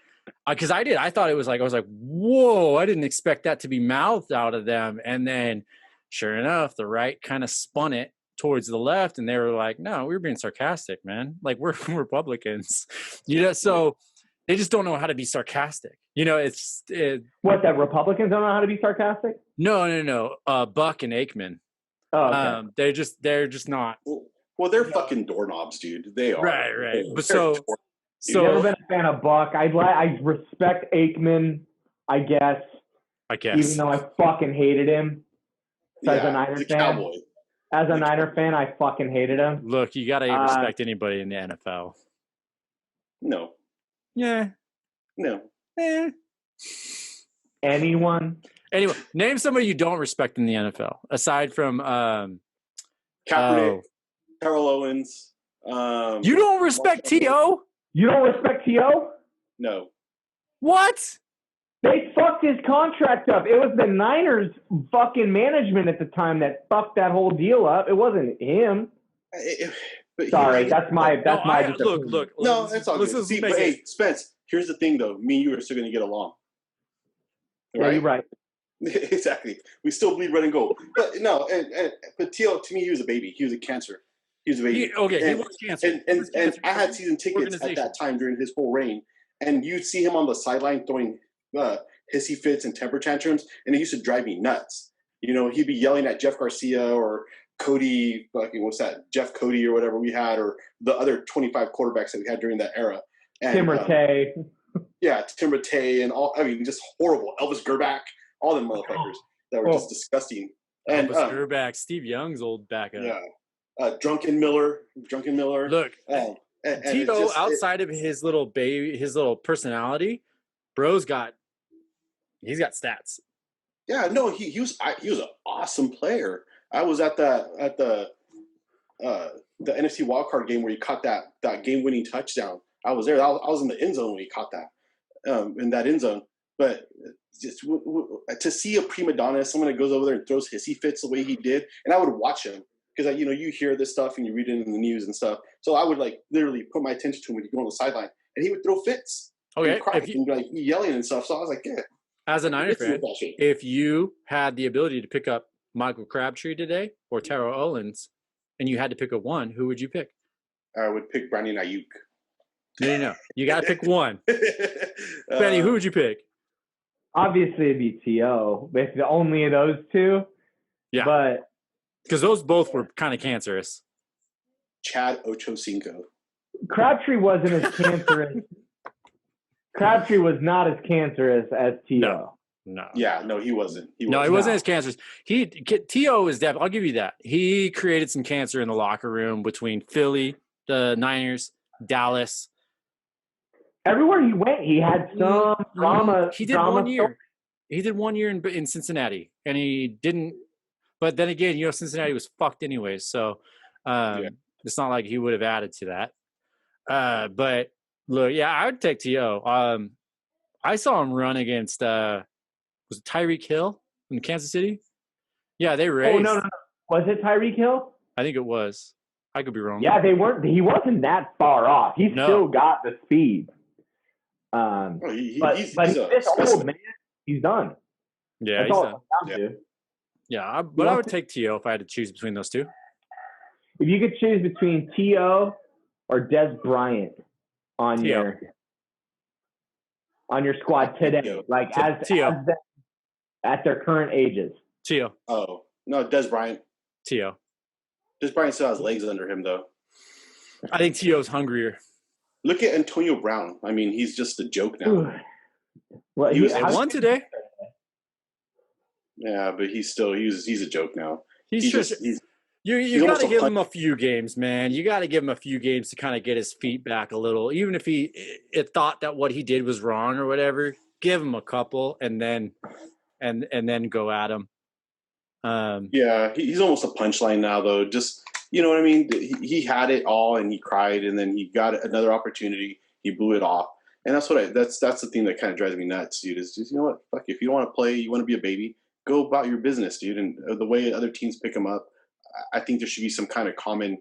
because I thought it was like, I was like, whoa, I didn't expect that to be mouthed out of them. And then sure enough, the right kind of spun it towards the left, and they were like, no, we were being sarcastic, man. Like, we're Republicans, so they just don't know how to be sarcastic. What, that Republicans don't know how to be sarcastic? No. Buck and Aikman. Oh, okay. They're just not. Well, they're fucking doorknobs, dude. They are. Right. But I've never been a fan of Buck. I respect Aikman, I guess. Even though I fucking hated him. As a Niner fan. Cowboy. As a Niner fan, I fucking hated him. Look, you gotta respect anybody in the NFL. No. Yeah. No. Anyone? Anyway, name somebody you don't respect in the NFL aside from Kaepernick, Terrell Owens. You don't respect T.O.? You don't respect T.O.? No. What? They fucked his contract up. It was the Niners fucking management at the time that fucked that whole deal up. It wasn't him. Sorry, that's my look. No, that's all good. See, but hey, Spence, here's the thing though. Me and you are still gonna get along. Right? Yeah, you're right. Exactly. We still bleed red and gold. But no, but T.O., to me, he was a baby. He was a cancer. He was a baby. He was cancer. And I had season tickets at that time during his whole reign, and you'd see him on the sideline throwing hissy fits and temper tantrums, and it used to drive me nuts. He'd be yelling at Jeff Garcia or Cody, Jeff Cody or whatever we had, or the other 25 quarterbacks that we had during that era. And, Tim Rattay. Yeah, Timotei and all. I mean, just horrible. Elvis Gerback, all them motherfuckers that were just disgusting. And Elvis Gerback, Steve Young's old backup. Yeah, Drunken Miller. Look, and Tito, outside of his little personality, bro's got stats. Yeah, no, he was an awesome player. I was at the NFC wildcard game where he caught that game-winning touchdown. I was there. I was in the end zone when he caught that, in that end zone. But just to see a prima donna, someone that goes over there and throws hissy fits the way he did, and I would watch him because you hear this stuff and you read it in the news and stuff. So I would literally put my attention to him when he go on the sideline, and he would throw fits. Okay, and cry and yelling and stuff. So I was like, yeah. As a Niner fan, if you had the ability to pick up Michael Crabtree today or Terrell Owens, and you had to pick a one, who would you pick? I would pick Brandon Ayuk. No. You got to pick one. Benny, who would you pick? Obviously, it'd be T.O. If only of those two. Yeah. But because those both were kind of cancerous. Chad Ochocinco. Crabtree wasn't as cancerous. Crabtree was not as cancerous as T.O. No. Yeah, no, he wasn't. He wasn't as cancerous. T.O. is definitely, I'll give you that. He created some cancer in the locker room between Philly, the Niners, Dallas. Everywhere he went, he had some drama. He did 1 year. He did 1 year in Cincinnati, and he didn't. But then again, Cincinnati was fucked anyways, so it's not like he would have added to that. But look, I would take T.O. I saw him run against was it Tyreek Hill in Kansas City? Yeah, they raced. Oh no! Was it Tyreek Hill? I think it was. I could be wrong. Yeah, they weren't. He wasn't that far off. He still got the speed. But he's this old man. He's done. Yeah, he's done. Yeah, but I would take T.O. if I had to choose between those two. If you could choose between T.O. or Des Bryant on your squad today, at their current ages. T.O. Oh no, Des Bryant. T.O. Des Bryant still has legs under him though. I think T.O.'s hungrier. Look at Antonio Brown. I mean, he's just a joke now. Well, he won today. Yeah, but he's a joke now. You got to give him a few games, man. You got to give him a few games to kind of get his feet back a little. Even if he thought that what he did was wrong or whatever, give him a couple and then go at him. Yeah, he's almost a punchline now, though. Just you know what I mean? He had it all and he cried, and then he got another opportunity. He blew it off, and that's the thing that kind of drives me nuts, dude. Is just you know what? Fuck, if you don't want to play, you want to be a baby, go about your business, dude. And the way other teams pick him up, I think there should be some kind of common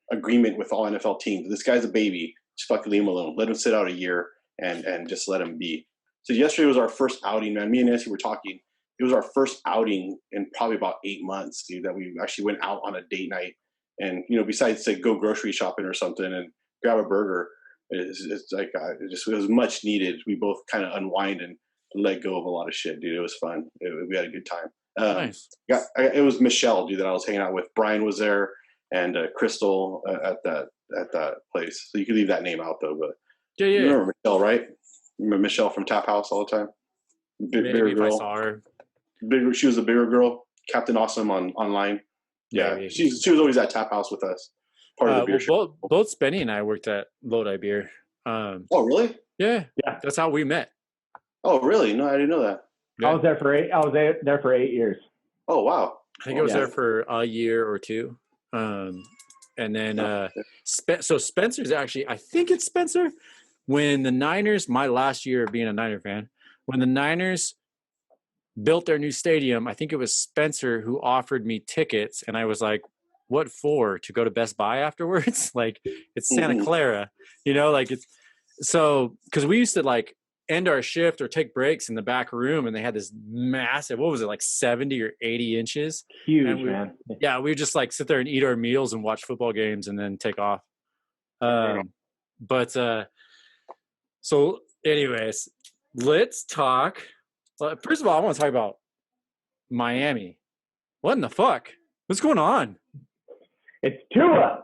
agreement with all NFL teams. This guy's a baby. Just fucking leave him alone. Let him sit out a year and just let him be. So yesterday was our first outing, man. Me and Nancy were talking. It was our first outing in probably about 8 months, dude, that we actually went out on a date night. And, besides to go grocery shopping or something and grab a burger, it's like it was much needed. We both kind of unwind and let go of a lot of shit, dude. It was fun. We had a good time. Nice. It was Michelle, dude, that I was hanging out with. Brian was there and Crystal at that place. So you could leave that name out, though. But you remember Michelle, right? Remember Michelle from Tap House all the time? Bigger girl. I saw her. She was a bigger girl. Captain Awesome online. Yeah, she was always at Tap House with us. Part of the beer show. Both Spenny and I worked at Lodi Beer. Oh, really? Yeah. That's how we met. Oh, really? No, I didn't know that. Yeah. I was there for 8 years. Oh, wow. I think I was there for a year or two. And then so Spencer's actually, I think it's Spencer. When the Niners, my last year of being a Niner fan, when the Niners built their new stadium, I think it was Spencer who offered me tickets, and I was like, what for? To go to Best Buy afterwards? Like, it's Santa Clara, it's so, because we used to end our shift or take breaks in the back room, and they had this massive, what was it, 70 or 80 inches? Huge, man. Yeah, we would just sit there and eat our meals and watch football games and then take off. So anyways, let's talk. First of all, I want to talk about Miami. What in the fuck? What's going on? It's Tua.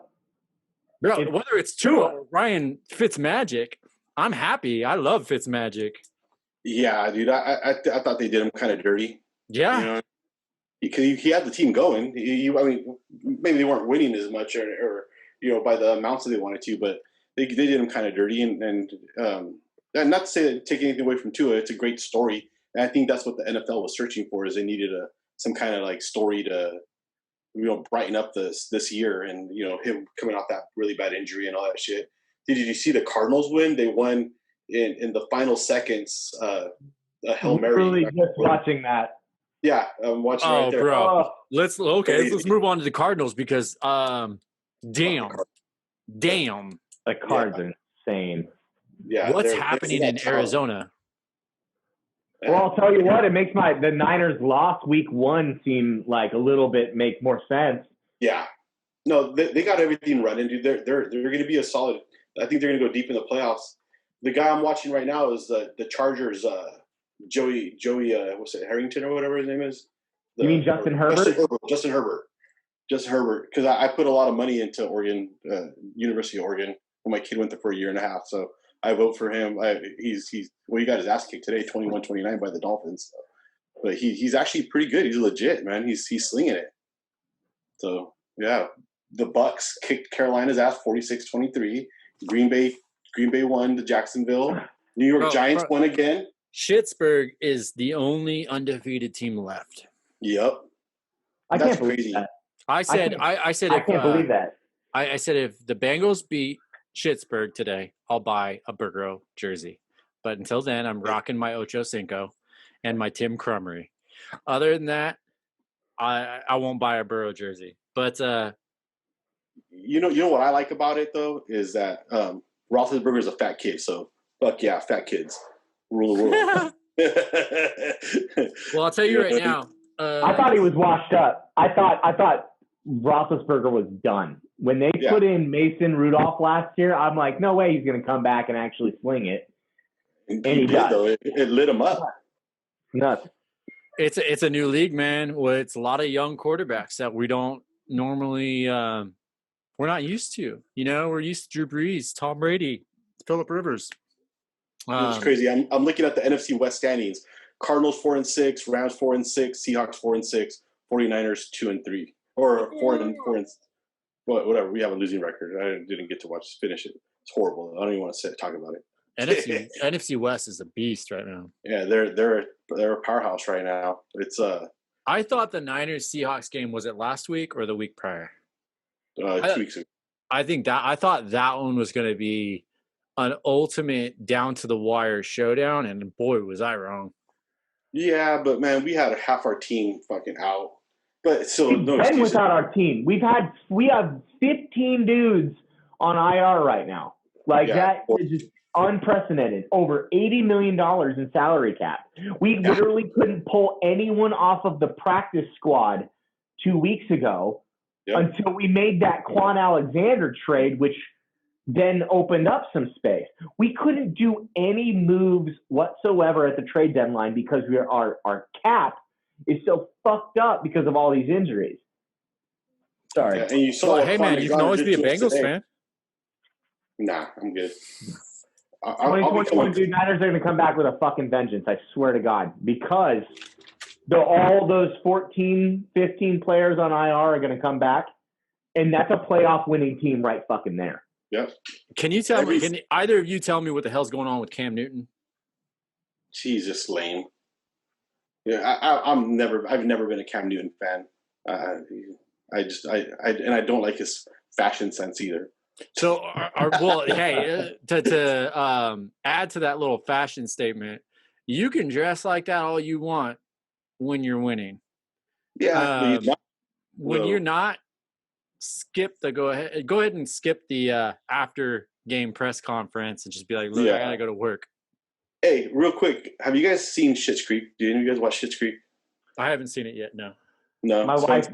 Bro, whether it's Tua or Ryan Fitzmagic, I'm happy. I love Fitzmagic. Yeah, dude. I thought they did him kind of dirty. Yeah. You know, because he had the team going. I mean, maybe they weren't winning as much or by the amounts that they wanted to, but they did him kind of dirty. And not to say that take anything away from Tua, it's a great story. And I think that's what the NFL was searching for, is they needed some kind of like story to brighten up this year, and him coming off that really bad injury and all that shit. Did you see the Cardinals win? They won in the final seconds. A Hail Mary. Really just watching that. Yeah, I'm watching right there. Bro. Oh. Let's move on to the Cardinals because damn. The Cards are insane. Yeah. What's happening in Arizona? Well, I'll tell you what, it makes the Niners loss week 1 seem like a little bit make more sense. Yeah. No, they got everything running, dude. They're going to be a solid. I think they're going to go deep in the playoffs. The guy I'm watching right now is the Chargers, Joey, what's it, Harrington or whatever his name is. You mean Justin Herbert? Justin Herbert. Because I put a lot of money into Oregon, University of Oregon, when my kid went there for a year and a half. So I vote for him. He got his ass kicked today, 21-29 by the Dolphins. But he's actually pretty good. He's legit, man. He's slinging it. So yeah, the Bucks kicked Carolina's ass 46-23. Green Bay won to Jacksonville. New York Giants won again. Schittsburg is the only undefeated team left. Yep. I can't believe that. I said I can't believe that. I said if the Bengals beat Schittsburg today, I'll buy a Burrow jersey. But until then, I'm rocking my Ocho Cinco and my Tim Crummery. Other than that, I won't buy a Burrow jersey. But you know what I like about it though is that Roethlisberger's a fat kid, so fuck yeah, fat kids rule the world. Well, I'll tell you right now. I thought he was washed up. I thought Roethlisberger was done. When they put in Mason Rudolph last year, I'm like, no way he's going to come back and actually sling it. And he did, though. It lit him up. Nuts. It's a new league, man. It's a lot of young quarterbacks that we don't normally we're not used to. We're used to Drew Brees, Tom Brady, Phillip Rivers. It's crazy. I'm looking at the NFC West standings. Cardinals 4-6, Rams 4-6, Seahawks 4-6, 49ers 2-3, or 4-4. Whatever. We have a losing record. I didn't get to finish it. It's horrible. I don't even want to talk about it. NFC West is a beast right now. Yeah, they're a powerhouse right now. It's I thought the Niners Seahawks game, was it last week or the week prior? 2 weeks ago. I thought that one was going to be an ultimate down to the wire showdown, and boy was I wrong. Yeah, but man, we had half our team fucking out. But so we've been without our team. We have 15 dudes on IR right now. That is just unprecedented. Over $80 million in salary cap. We literally couldn't pull anyone off of the practice squad 2 weeks ago until we made that Quan Alexander trade, which then opened up some space. We couldn't do any moves whatsoever at the trade deadline because our cap is so fucked up because of all these injuries. Sorry. Yeah, and you saw hey man, you can always be a Bengals fan. Nah, I'm good. 2021, dude, Niners are going to come back with a fucking vengeance, I swear to God, because all those 14, 15 players on IR are going to come back, and that's a playoff winning team right fucking there. Yep. Can either of you tell me what the hell's going on with Cam Newton? Jesus, lame. Yeah, I've never been a Cam Newton fan. I don't like his fashion sense either. So, hey, to add to that little fashion statement, you can dress like that all you want when you're winning. Yeah. When you're not, go ahead and skip the after game press conference and just be like, look, I gotta go to work. Hey, real quick, have you guys seen Schitt's Creek? Did any of you guys watch Schitt's Creek? I haven't seen it yet. No. My wife's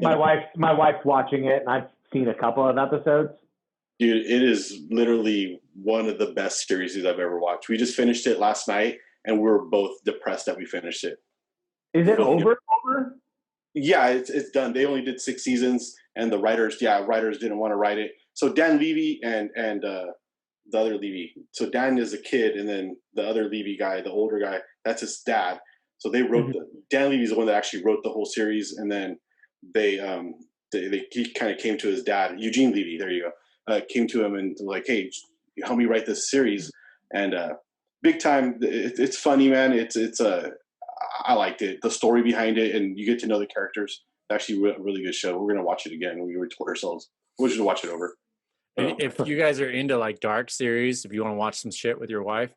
watching it, and I've seen a couple of episodes. Dude, it is literally one of the best series I've ever watched. We just finished it last night, and we were both depressed that we finished it. Is it over? Yeah, it's done. They only did 6 seasons, and the writers didn't want to write it. So Dan Levy and the other Levy. So Dan is a kid, and then the other Levy guy, the older guy, that's his dad. So they wrote Dan Levy's the one that actually wrote the whole series, and then he kind of came to his dad, Eugene Levy. There you go. Came to him and like, hey, help me write this series. And big time. It's funny, man. I liked it. The story behind it, and you get to know the characters. Actually, a really good show. We're gonna watch it again. We told ourselves we should watch it over. If you guys are into like dark series, if you want to watch some shit with your wife,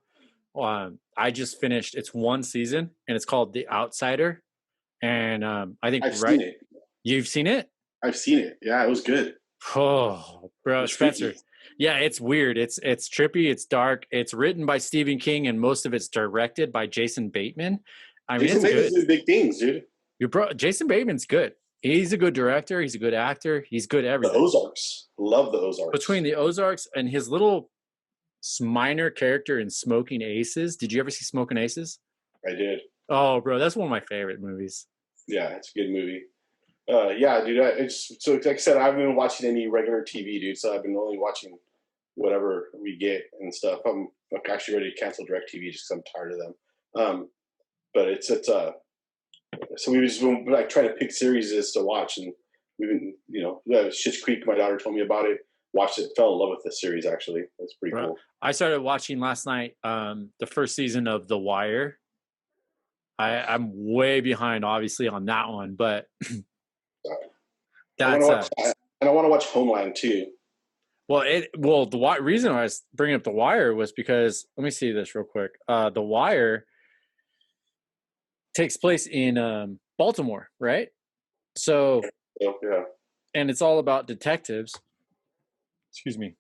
I just finished. It's one season, and it's called The Outsider. And I think seen it. You've seen it? I've seen it. Yeah, it was good. Oh, bro, Spencer. Creepy. Yeah, it's weird. It's trippy. It's dark. It's written by Stephen King, and most of it's directed by Jason Bateman. I mean, Jason Bateman's doing big things, dude. Jason Bateman's good. He's a good director. He's a good actor. He's good at everything. The Ozarks. Love the Ozarks. Between the Ozarks and his little minor character in Smoking Aces. Did you ever see Smoking Aces? I did. Oh, bro, that's one of my favorite movies. Yeah, it's a good movie. Yeah, dude. So like I said, I haven't been watching any regular TV, dude. So I've been only watching whatever we get and stuff. I'm actually ready to cancel DirecTV just because I'm tired of them. But it's so we've just been like trying to pick series to watch, and we've been, Schitt's Creek. My daughter told me about it. Watched it, fell in love with the series. Actually, it's pretty cool. I started watching last night the first season of The Wire. I'm way behind, obviously, on that one, but I want to watch Homeland too. Well, the reason I was bringing up The Wire was because let me see this real quick. The Wire takes place in Baltimore, right? So, yeah, and it's all about detectives. Excuse me,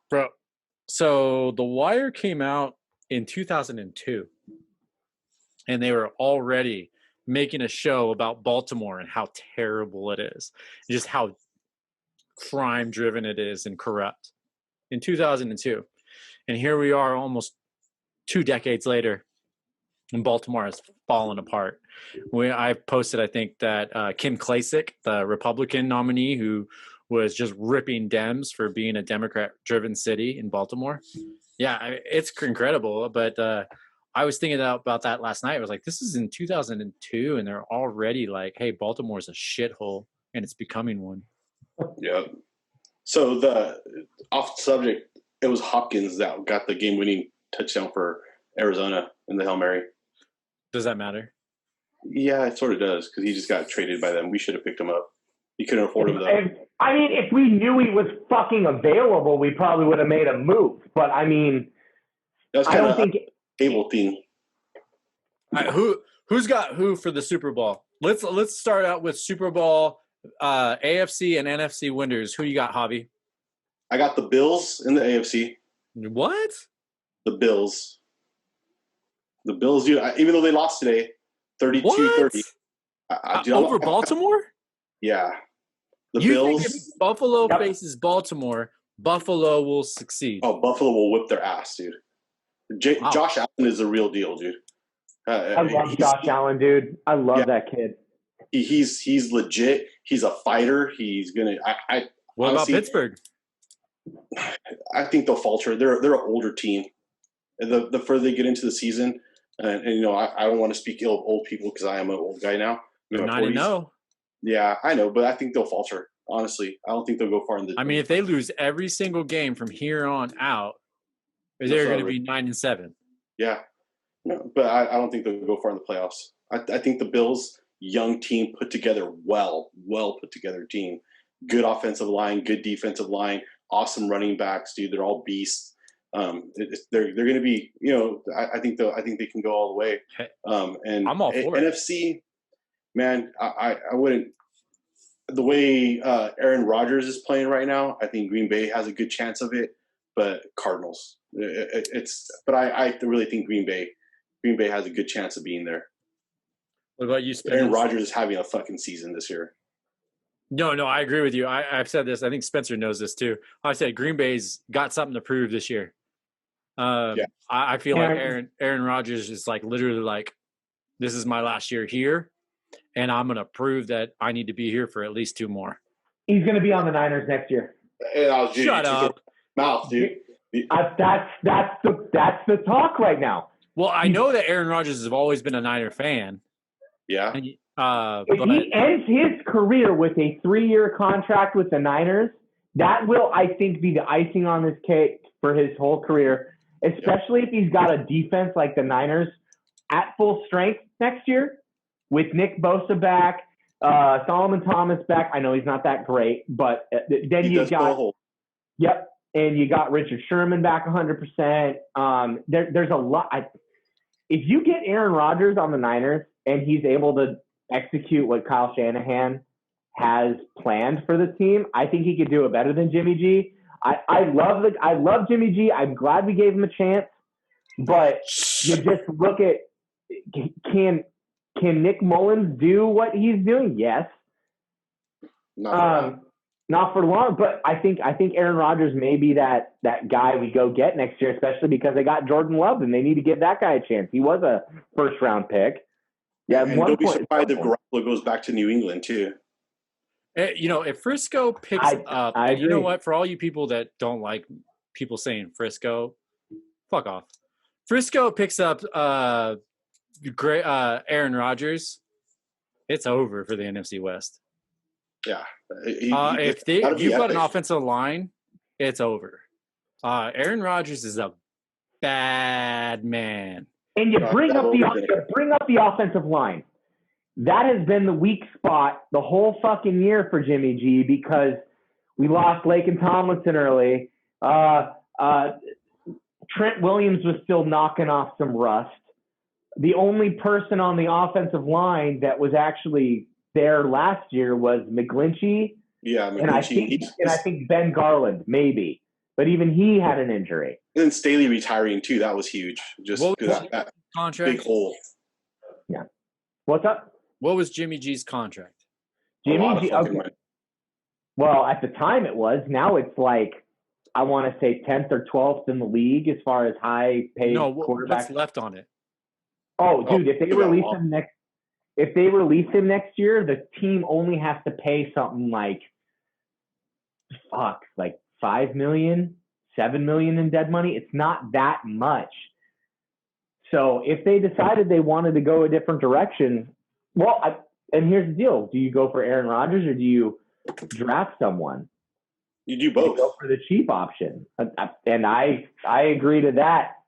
bro. So The Wire came out in 2002, and they were already making a show about Baltimore and how terrible it is, and just how crime-driven it is and corrupt in 2002. And here we are almost 2 decades later, and Baltimore has fallen apart. I posted, I think, that Kim Klacik, the Republican nominee who was just ripping Dems for being a Democrat-driven city in Baltimore. Yeah, it's incredible. But I was thinking about that last night. I was like, this is in 2002, and they're already like, hey, Baltimore's a shithole, and it's becoming one. Yeah. So off the subject, it was Hopkins that got the game-winning touchdown for Arizona in the Hail Mary. Does that matter? Yeah, it sort of does, because he just got traded by them. We should have picked him up. He couldn't afford him, though. I mean, if we knew he was fucking available, we probably would have made a move. But, I mean, that's kind of a able thing. All right, who's got who for the Super Bowl? Let's start out with Super Bowl AFC and NFC winners. Who you got, Javi? I got the Bills in the AFC. What? The Bills. The Bills, even though they lost today, 32-30. Over Baltimore? Yeah. The you Bills. Think if Buffalo faces Baltimore, Buffalo will succeed. Oh, Buffalo will whip their ass, dude. Josh Allen is the real deal, dude. I love Josh Allen, dude. I love that kid. He's legit. He's a fighter. He's gonna. What honestly, about Pittsburgh? I think they'll falter. They're an older team. The further they get into the season, and I don't want to speak ill of old people because I am an old guy now. They're 9-0. Yeah, I know, but I think they'll falter. Honestly, I don't think they'll go far in the. I mean, if they lose every single game from here on out, they're going to be 9-7. Yeah, no, but I don't think they'll go far in the playoffs. I think the Bills, young team, put together well put together team, good offensive line, good defensive line, awesome running backs, dude. They're all beasts. They're going to be, I think they can go all the way. And I'm all for it. NFC, man, I wouldn't. The way Aaron Rodgers is playing right now, I think Green Bay has a good chance of it. But Cardinals, but I really think Green Bay has a good chance of being there. What about you, Spencer? Aaron Rodgers is having a fucking season this year. No, I agree with you. I've said this. I think Spencer knows this too. I said Green Bay's got something to prove this year. I feel like Aaron Rodgers is like literally like, this is my last year here, and I'm going to prove that I need to be here for at least 2 more. He's going to be on the Niners next year. Shut up. Mouth, dude. That's the talk right now. Well, I know that Aaron Rodgers has always been a Niner fan. Yeah. And, if he ends his career with a 3-year contract with the Niners, that will, I think, be the icing on his cake for his whole career, especially if he's got a defense like the Niners at full strength next year with Nick Bosa back, Solomon Thomas back. I know he's not that great, but then you got – yep. And you got Richard Sherman back 100%. There's a lot. If you get Aaron Rodgers on the Niners and he's able to execute what Kyle Shanahan has planned for the team, I think he could do it better than Jimmy G. I love Jimmy G. I'm glad we gave him a chance, but you just look at can Nick Mullins do what he's doing? Yes. Not for long, but I think Aaron Rodgers may be that guy we go get next year, especially because they got Jordan Love and they need to give that guy a chance. He was a first-round pick. Yeah, and don't be surprised if Garoppolo goes back to New England too. If Frisco picks up, I and you know what? For all you people that don't like people saying Frisco, fuck off. Frisco picks up Aaron Rodgers. It's over for the NFC West. Yeah. If you've got an offensive line, it's over. Aaron Rodgers is a bad man. And you bring up the offensive line. That has been the weak spot the whole fucking year for Jimmy G because we lost Laken Tomlinson early. Trent Williams was still knocking off some rust. The only person on the offensive line that was actually there last year was McGlinchey. Yeah, McGlinchey. And I think Ben Garland, maybe. But even he had an injury. And then Staley retiring, too. That was huge. Just that contract? Big hole. Yeah. What's up? What was Jimmy G's contract? Jimmy G. Okay. Well, at the time it was. Now it's like, I want to say 10th or 12th in the league as far as high-paid quarterbacks. What's left on it? Oh, dude, if they release him next year, the team only has to pay something like $5 million, $7 million in dead money. It's not that much. So if they decided they wanted to go a different direction, and here's the deal: do you go for Aaron Rodgers or do you draft someone? You do both. You go for the cheap option, and I agree to that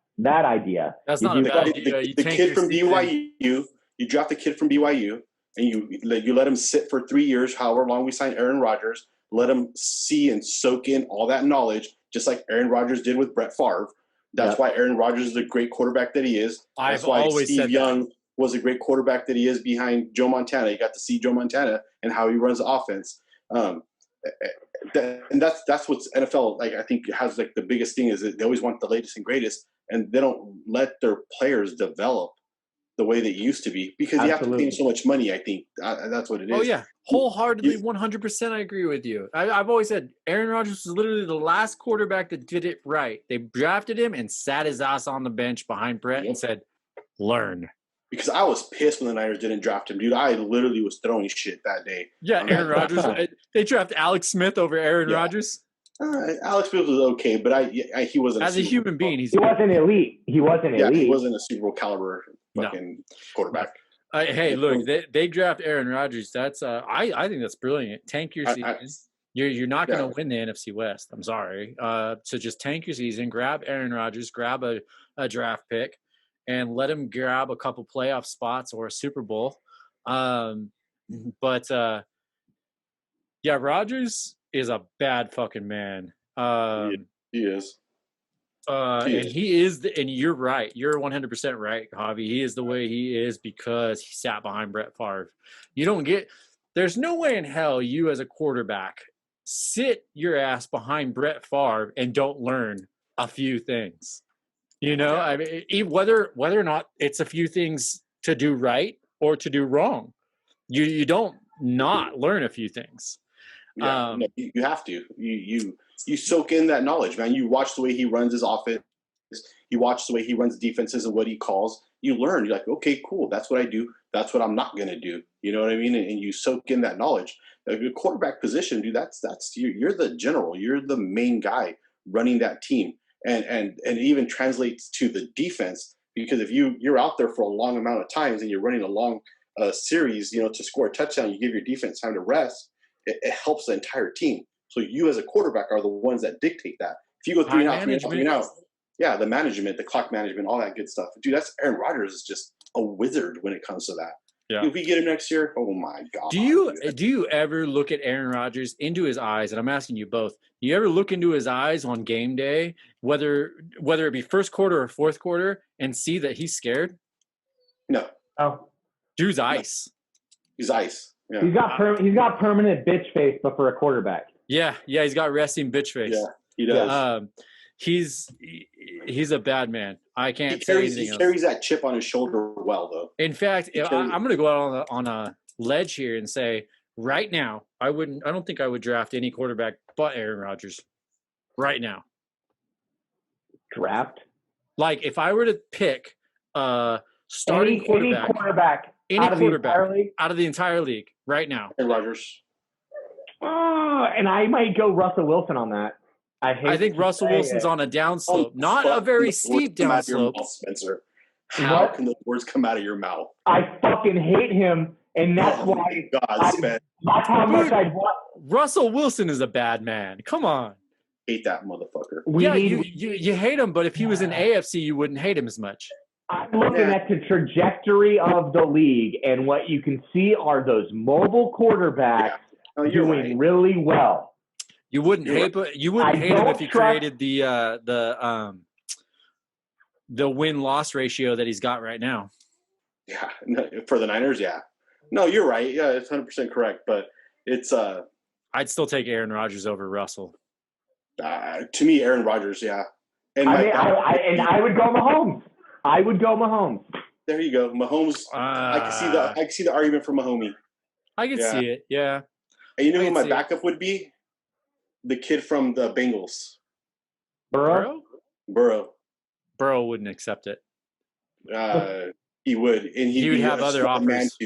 idea. That's not a bad idea. The kid from BYU. You draft the kid from BYU, and you let him sit for 3 years, however long we sign Aaron Rodgers. Let him see and soak in all that knowledge, just like Aaron Rodgers did with Brett Favre. That's why Aaron Rodgers is the great quarterback that he is. That's why Steve Young was a great quarterback that he is behind Joe Montana. You got to see Joe Montana and how he runs the offense. And that's what's NFL, like, I think has like the biggest thing is that they always want the latest and greatest, and they don't let their players develop the way they used to be because you have to pay them so much money. I think that's what it is. Oh yeah, wholeheartedly, 100%. I agree with you. I've always said Aaron Rodgers was literally the last quarterback that did it right. They drafted him and sat his ass on the bench behind Brett and said, "Learn." Because I was pissed when the Niners didn't draft him, dude. I literally was throwing shit that day. Yeah, Aaron Rodgers. They drafted Alex Smith over Aaron Rodgers. Alex Smith was okay, but he wasn't. As a human being, he wasn't elite. He wasn't elite. He wasn't a Super Bowl caliber fucking quarterback. Hey, look, they draft Aaron Rodgers. That's I think that's brilliant. Tank your season. You're not going to win the NFC West. I'm sorry. So just tank your season. Grab Aaron Rodgers. Grab a draft pick. And let him grab a couple playoff spots or a Super Bowl. But Rodgers is a bad fucking man. He is. And he is, and you're right. You're 100% right, Javi. He is the way he is because he sat behind Brett Favre. There's no way in hell you as a quarterback sit your ass behind Brett Favre and don't learn a few things. You know, I mean, whether or not it's a few things to do right or to do wrong, you don't not learn a few things. You have to. You soak in that knowledge, man. You watch the way he runs his offense. you watch the way he runs defenses and what he calls, you learn. You're like, okay, cool. That's what I do. That's what I'm not going to do. You know what I mean? And you soak in that knowledge. The quarterback position, dude, that's you're the general. You're the main guy running that team. And it even translates to the defense, because if you're out there for a long amount of times and you're running a long series, to score a touchdown, you give your defense time to rest. It helps the entire team. So you as a quarterback are the ones that dictate that. If you go 3 and out, 3 and out, 3 and out, yeah, the management, the clock management, all that good stuff. Dude, that's Aaron Rodgers is just a wizard when it comes to that. Yeah. If we get him next year, oh my God. Do you ever look at Aaron Rodgers into his eyes? And I'm asking you both. Do you ever look into his eyes on game day, whether it be first quarter or fourth quarter, and see that he's scared? No. Oh, dude's ice. He's ice. Yeah. He's got permanent bitch face, but for a quarterback. Yeah, he's got resting bitch face. Yeah, he does. He's a bad man. I can't say anything else. He carries that chip on his shoulder well, though. In fact, I'm going to go out on a ledge here and say, right now, I don't think I would draft any quarterback but Aaron Rodgers. Right now. Draft? Like, if I were to pick starting quarterback out of the entire league right now. Aaron Rodgers. And I might go Russell Wilson on that. I think Russell Wilson's on a downslope, not a very steep downslope. Spencer, how can the words come out of your mouth? I fucking hate him, and that's why. That's how much I want. Russell Wilson is a bad man. Come on. Hate that motherfucker. You hate him, but if he was in AFC, you wouldn't hate him as much. I'm looking at the trajectory of the league, and what you can see are those mobile quarterbacks doing really well. You wouldn't hate him if he created the win-loss ratio that he's got right now. Yeah, for the Niners, yeah. No, you're right. Yeah, it's 100% correct. But it's I'd still take Aaron Rodgers over Russell. To me, Aaron Rodgers, yeah. And I would go Mahomes. I would go Mahomes. There you go, Mahomes. I can see the argument for Mahomie. I can see it. Yeah. And you know who my backup would be? The kid from the Bengals. Burrow? Burrow wouldn't accept it. He would. And he would have other offers.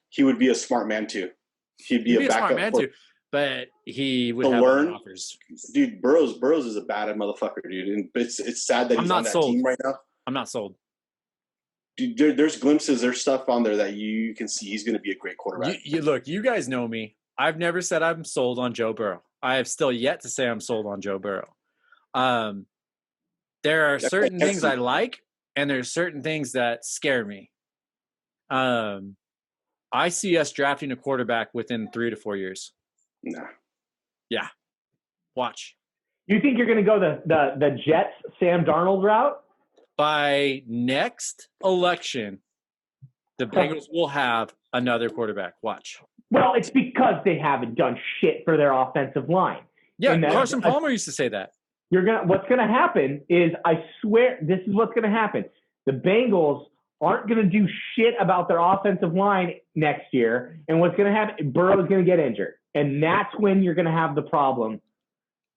He would be a smart man too. He'd be a backup smart man too. But he would have other offers. Dude, Burrows is a bad motherfucker, dude. And it's sad that he's on that team right now. I'm not sold. Dude, there's glimpses, there's stuff on there that you can see he's going to be a great quarterback. Look, you guys know me. I've never said I'm sold on Joe Burrow. I have still yet to say I'm sold on Joe Burrow. There are certain things I like, and there's certain things that scare me. I see us drafting a quarterback within 3 to 4 years. Nah. Yeah. Watch. You think you're going to go the Jets Sam Darnold route? By next election, the Bengals will have another quarterback. Watch. Well, it's because they haven't done shit for their offensive line. Yeah, Carson Palmer used to say that. What's going to happen is, I swear, this is what's going to happen. The Bengals aren't going to do shit about their offensive line next year. And what's going to happen, Burrow's going to get injured. And that's when you're going to have the problem.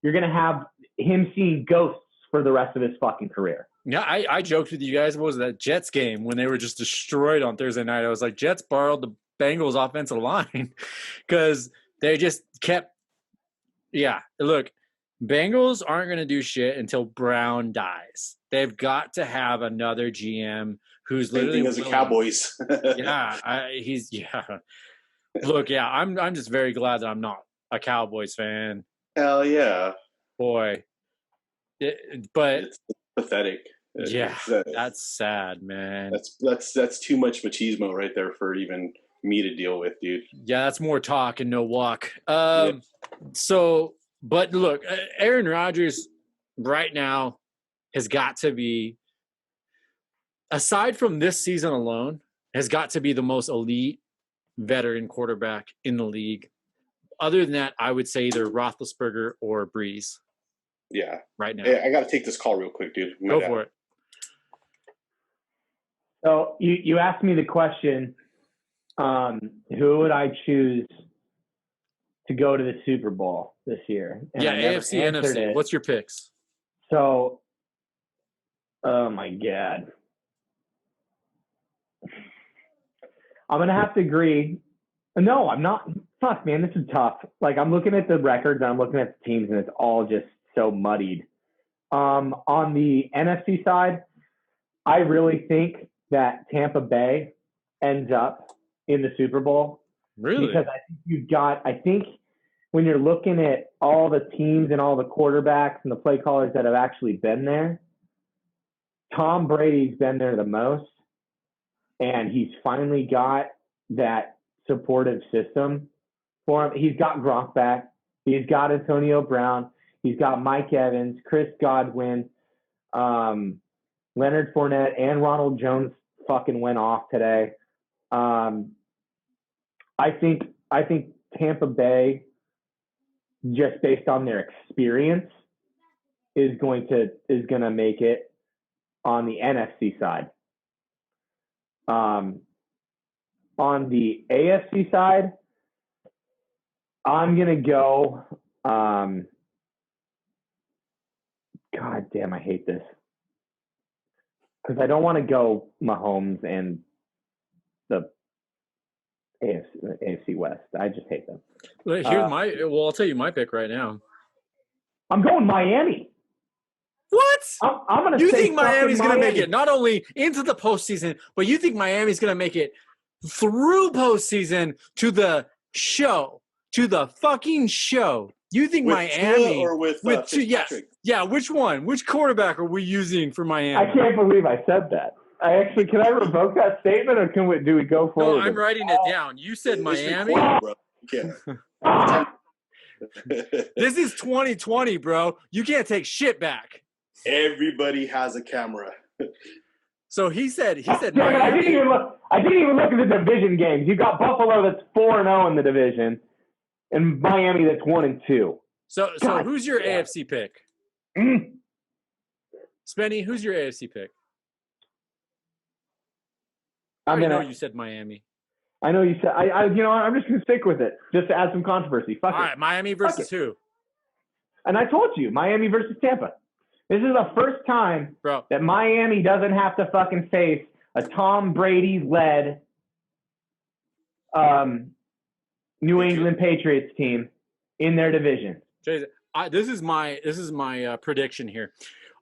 You're going to have him seeing ghosts for the rest of his fucking career. Yeah, I joked with you guys. What was that Jets game when they were just destroyed on Thursday night? I was like, Jets borrowed the Bengals offensive line because they just kept. Yeah, look, Bengals aren't going to do shit until Brown dies. They've got to have another GM who's literally as the Cowboys. Look, I'm just very glad that I'm not a Cowboys fan. Hell yeah, boy. But it's pathetic. That's sad, man. That's too much machismo right there for even me to deal with, dude. Yeah, that's more talk and no walk. So, but look, Aaron Rodgers right now has got to be, aside from this season alone, has got to be the most elite veteran quarterback in the league. Other than that, I would say either Roethlisberger or Breeze. Yeah. Right now. Hey, I got to take this call real quick, dude. Go for it. So you asked me the question, who would I choose to go to the Super Bowl this year? And AFC, NFC. What's your picks? So Oh my God. I'm going to have to agree. No, I'm not. Fuck, man, this is tough. Like, I'm looking at the records and I'm looking at the teams, and it's all just so muddied. On the NFC side, I really think that Tampa Bay ends up in the Super Bowl. Really? Because I think when you're looking at all the teams and all the quarterbacks and the play callers that have actually been there, Tom Brady's been there the most, and he's finally got that supportive system for him. He's got Gronk back. He's got Antonio Brown. He's got Mike Evans, Chris Godwin, Leonard Fournette, and Ronald Jones fucking went off today. I think Tampa Bay, just based on their experience, is gonna make it on the NFC side. On the AFC side, I'm gonna go. God damn, I hate this because I don't want to go Mahomes and the AFC West. I just hate them. I'll tell you my pick right now. I'm going Miami. What? I'm gonna. You think Miami's going to make it not only into the postseason, but you think Miami's going to make it through postseason to the show, to the fucking show? You think with Miami Tua or with Tua? Yes. Yeah. Which one? Which quarterback are we using for Miami? I can't believe I said that. Can I revoke that statement, or do we go forward? No, I'm writing it down. You said Miami. Bro. Yeah. This is 2020, bro. You can't take shit back. Everybody has a camera. So he said Miami. Miami. I didn't even look at the division games. You got Buffalo that's 4-0 in the division, and Miami that's 1-2. So who's your AFC pick? Spenny, who's your AFC pick? I know you said Miami. I know you said. I'm just gonna stick with it, just to add some controversy. Fuck it. All right, Miami versus who? And I told you, Miami versus Tampa. This is the first time that Miami doesn't have to fucking face a Tom Brady-led New England Patriots team in their division. This is my prediction here.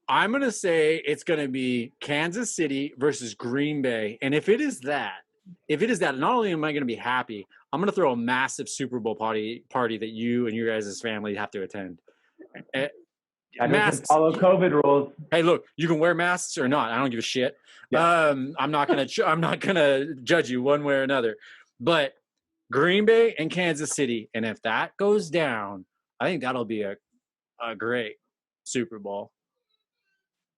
I'm gonna say it's gonna be Kansas City versus Green Bay, and if it is that, not only am I gonna be happy, I'm gonna throw a massive Super Bowl party that you and your guys' family have to attend. Masks. Follow COVID rules. Hey, look, you can wear masks or not. I don't give a shit. Yeah. I'm not gonna judge you one way or another. But Green Bay and Kansas City, and if that goes down, I think that'll be a great Super Bowl.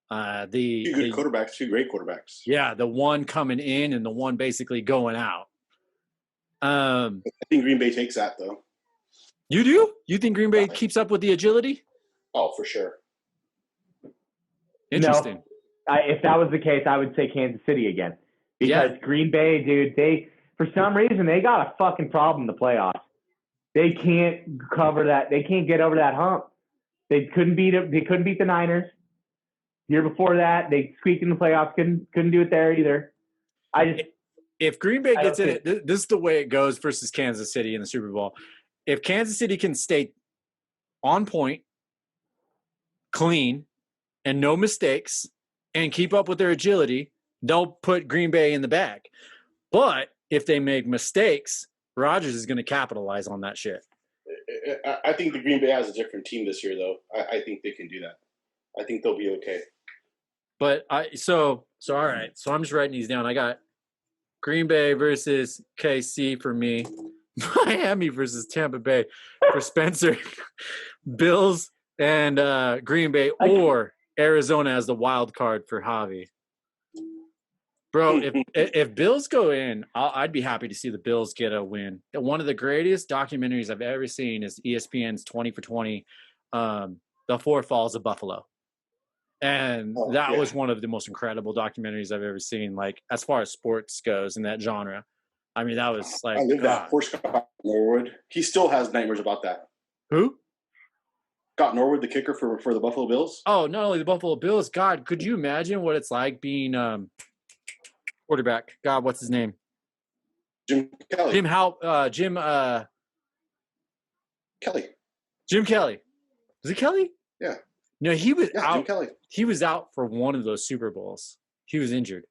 Two great quarterbacks. Yeah, the one coming in and the one basically going out. I think Green Bay takes that though. You do? You think Green Bay keeps up with the agility? Oh, for sure. Interesting. No, if that was the case, I would say Kansas City again. Because Green Bay, dude, for some reason they got a fucking problem in the playoffs. They can't cover that. They can't get over that hump. They couldn't beat the Niners. Year before that, they squeaked in the playoffs. Couldn't do it there either. If Green Bay gets in it, this is the way it goes versus Kansas City in the Super Bowl. If Kansas City can stay on point, clean, and no mistakes, and keep up with their agility, they'll put Green Bay in the bag. But if they make mistakes, Rodgers is going to capitalize on that shit. I think the Green Bay has a different team this year, though. I think they can do that. I think they'll be okay. But all right. So I'm just writing these down. I got Green Bay versus KC for me, Miami versus Tampa Bay for Spencer, Bills and Green Bay, or Arizona as the wild card for Javi. Bro, if Bills go in, I'd be happy to see the Bills get a win. One of the greatest documentaries I've ever seen is ESPN's 20 for 20, The Four Falls of Buffalo. And that was one of the most incredible documentaries I've ever seen, like, as far as sports goes in that genre. I mean, that was like, I live that. Poor Scott Norwood. He still has nightmares about that. Who? Scott Norwood, the kicker for the Buffalo Bills. Oh, not only the Buffalo Bills. God, could you imagine what it's like being quarterback? God, what's his name? Jim Kelly. Kelly. Jim Kelly. Was it Kelly? Yeah. No, he was out. Jim Kelly. He was out for one of those Super Bowls. He was injured.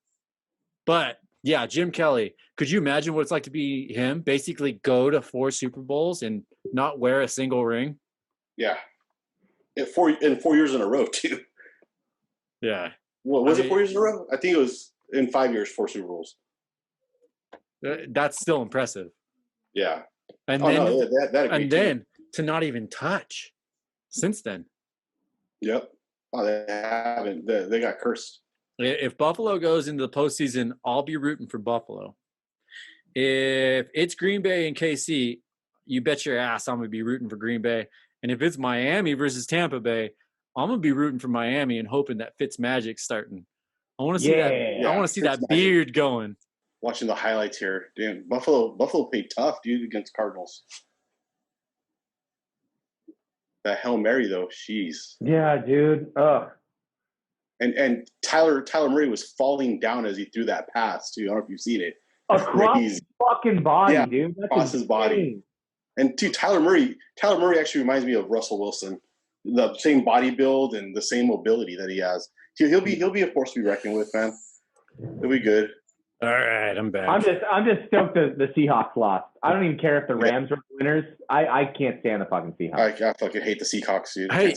But yeah, Jim Kelly. Could you imagine what it's like to be him? Basically go to 4 Super Bowls and not wear a single ring? Yeah. In 4 years in a row, too. Yeah. What was it 4 years in a row? I think it was in 5 years, 4 Super Bowls. That's still impressive. Yeah. And then to not even touch since then. Yep. Oh, they haven't. They got cursed. If Buffalo goes into the postseason, I'll be rooting for Buffalo. If it's Green Bay and KC, you bet your ass I'm going to be rooting for Green Bay. And if it's Miami versus Tampa Bay, I'm going to be rooting for Miami and hoping that Fitzmagic's starting. I want to see that. I want to see that beard going. Watching the highlights here, dude. Buffalo played tough, dude, against Cardinals. That Hail Mary though, jeez. Yeah, dude. Ugh. And Tyler Murray was falling down as he threw that pass too. I don't know if you've seen it. Across his fucking body, dude. That's across his body. And dude, Tyler Murray actually reminds me of Russell Wilson. The same body build and the same mobility that he has. He'll be a force to be reckoned with, man. He'll be good. All right, I'm back. I'm just stoked that the Seahawks lost. I don't even care if the Rams are winners. I can't stand the fucking Seahawks. I fucking hate the Seahawks, dude. Hey,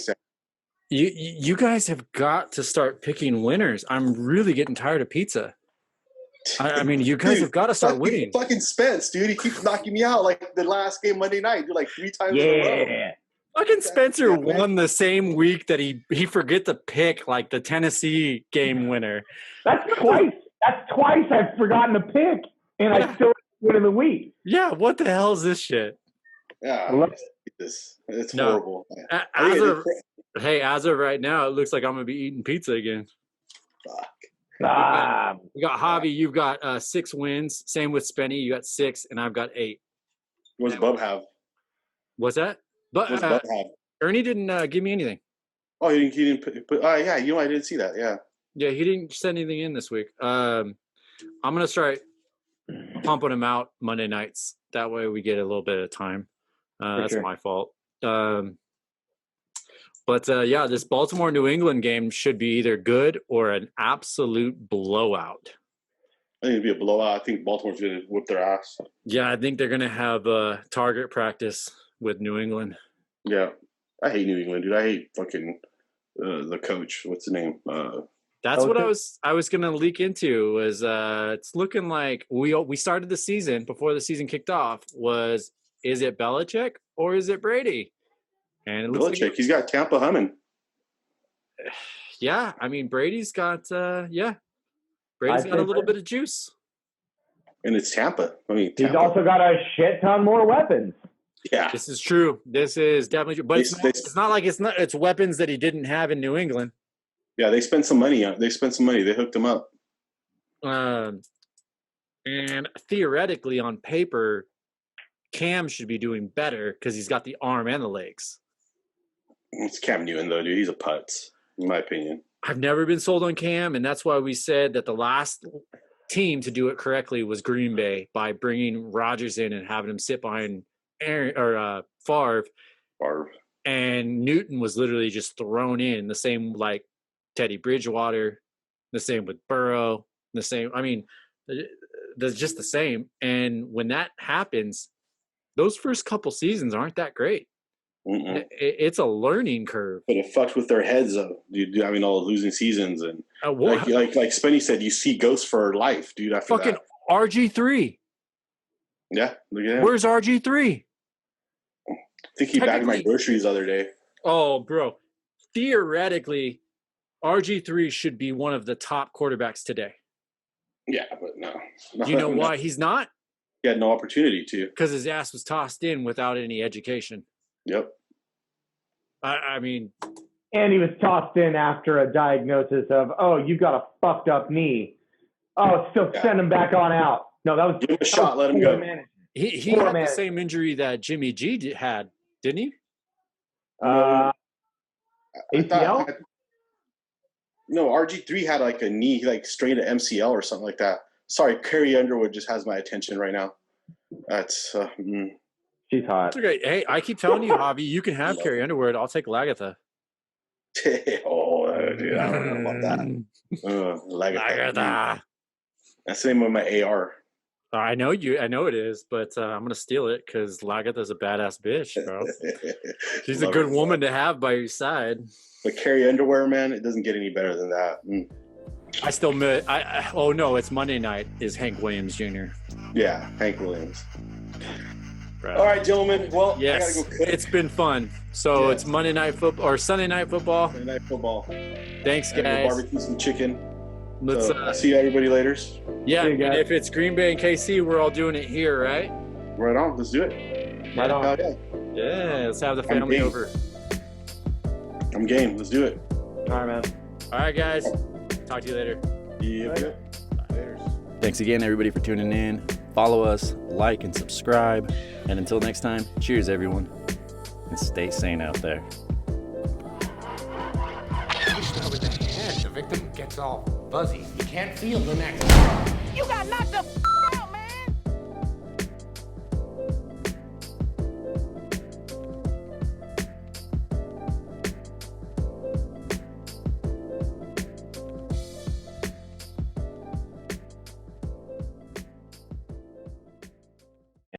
you guys have got to start picking winners. I'm really getting tired of pizza. I mean, you guys have got to start winning. Fucking Spence, dude. He keeps knocking me out like the last game Monday night, dude, like 3 times in a row. Fucking Spencer won the same week that he forget to pick like the Tennessee game winner. That's twice. That's twice I've forgotten to pick, and I still win in the week. Yeah, what the hell is this shit? Yeah, it's horrible. As of right now, it looks like I'm gonna be eating pizza again. Fuck. We got Javi. You've got 6 wins. Same with Spenny. You got 6, and I've got 8. What does Bub have? What's that? But Bub have? Ernie didn't give me anything. Oh, he didn't put. Yeah, I didn't see that. Yeah. Yeah, he didn't send anything in this week. I'm gonna start pumping him out Monday nights. That way we get a little bit of time. That's my fault. But this Baltimore New England game should be either good or an absolute blowout. I think it'd be a blowout. I think Baltimore's gonna whip their ass. Yeah, I think they're gonna have target practice with New England. Yeah, I hate New England, dude. I hate fucking the coach. What's the name? That's what I was gonna leak into. Was it's looking like we started the season before the season kicked off. Is it Belichick or is it Brady? And it looks Belichick. He's got Tampa humming. Yeah, I mean Brady's got Brady's got a little bit of juice. And it's Tampa. I mean, he's also got a shit ton more weapons. Yeah, this is true. This is definitely true. But it's not like it's weapons that he didn't have in New England. Yeah, they spent some money. They hooked him up. And theoretically, on paper, Cam should be doing better because he's got the arm and the legs. It's Cam Newton, though, dude. He's a putz, in my opinion. I've never been sold on Cam, and that's why we said that the last team to do it correctly was Green Bay by bringing Rodgers in and having him sit behind Favre. And Newton was literally just thrown in the same like Teddy Bridgewater, the same with Burrow, the same. I mean, they're just the same. And when that happens, those first couple seasons aren't that great. It's a learning curve. But it fucks with their heads, though. Dude, I mean, all the losing seasons and like Spenny said, you see ghosts for life, dude. After fucking that. RG3. Yeah, look at him. Where's RG3? I think he bagged my groceries the other day. Oh, bro. Theoretically, RG3 should be one of the top quarterbacks today. Yeah, but no. Do you know why he's not? He had no opportunity to. Because his ass was tossed in without any education. Yep. I mean. And he was tossed in after a diagnosis of, you got a fucked up knee. Send him back on out. No, that was. Give him a shot, let him go. He had the same injury that Jimmy G had, didn't he? ACL? No, RG3 had like a knee, like strained an MCL or something like that. Sorry, Carrie Underwood just has my attention right now. That's she's hot. It's okay. Hey, I keep telling you, Javi, you can have Carrie Underwood. I'll take Lagatha. Dude, I don't know about that. Lagatha. That's the name of my AR. I know it is, but I'm gonna steal it because Lagatha's a badass bitch, bro. She's a good woman to have by your side. But Carrie Underwear, man, it doesn't get any better than that. I still miss. Oh no, it's Monday night. Is Hank Williams Jr. Yeah, Hank Williams. Right. All right, gentlemen. Well, yes, I gotta go cook. It's been fun. So it's Monday night football or Sunday night football. Sunday night football. Thanks, Go guys. barbecue some chicken. Let's see everybody later. Yeah, and if it's Green Bay and KC, we're all doing it here, right? Right on. Let's do it. Right on. Yeah. Yeah, let's have the family over. I'm game. Let's do it. All right, man. All right, guys. Talk to you later. Yeah. Thanks again, everybody, for tuning in. Follow us, like, and subscribe. And until next time, cheers, everyone. And stay sane out there. You start with the head. The victim gets all fuzzy. You can't feel the neck. You got knocked the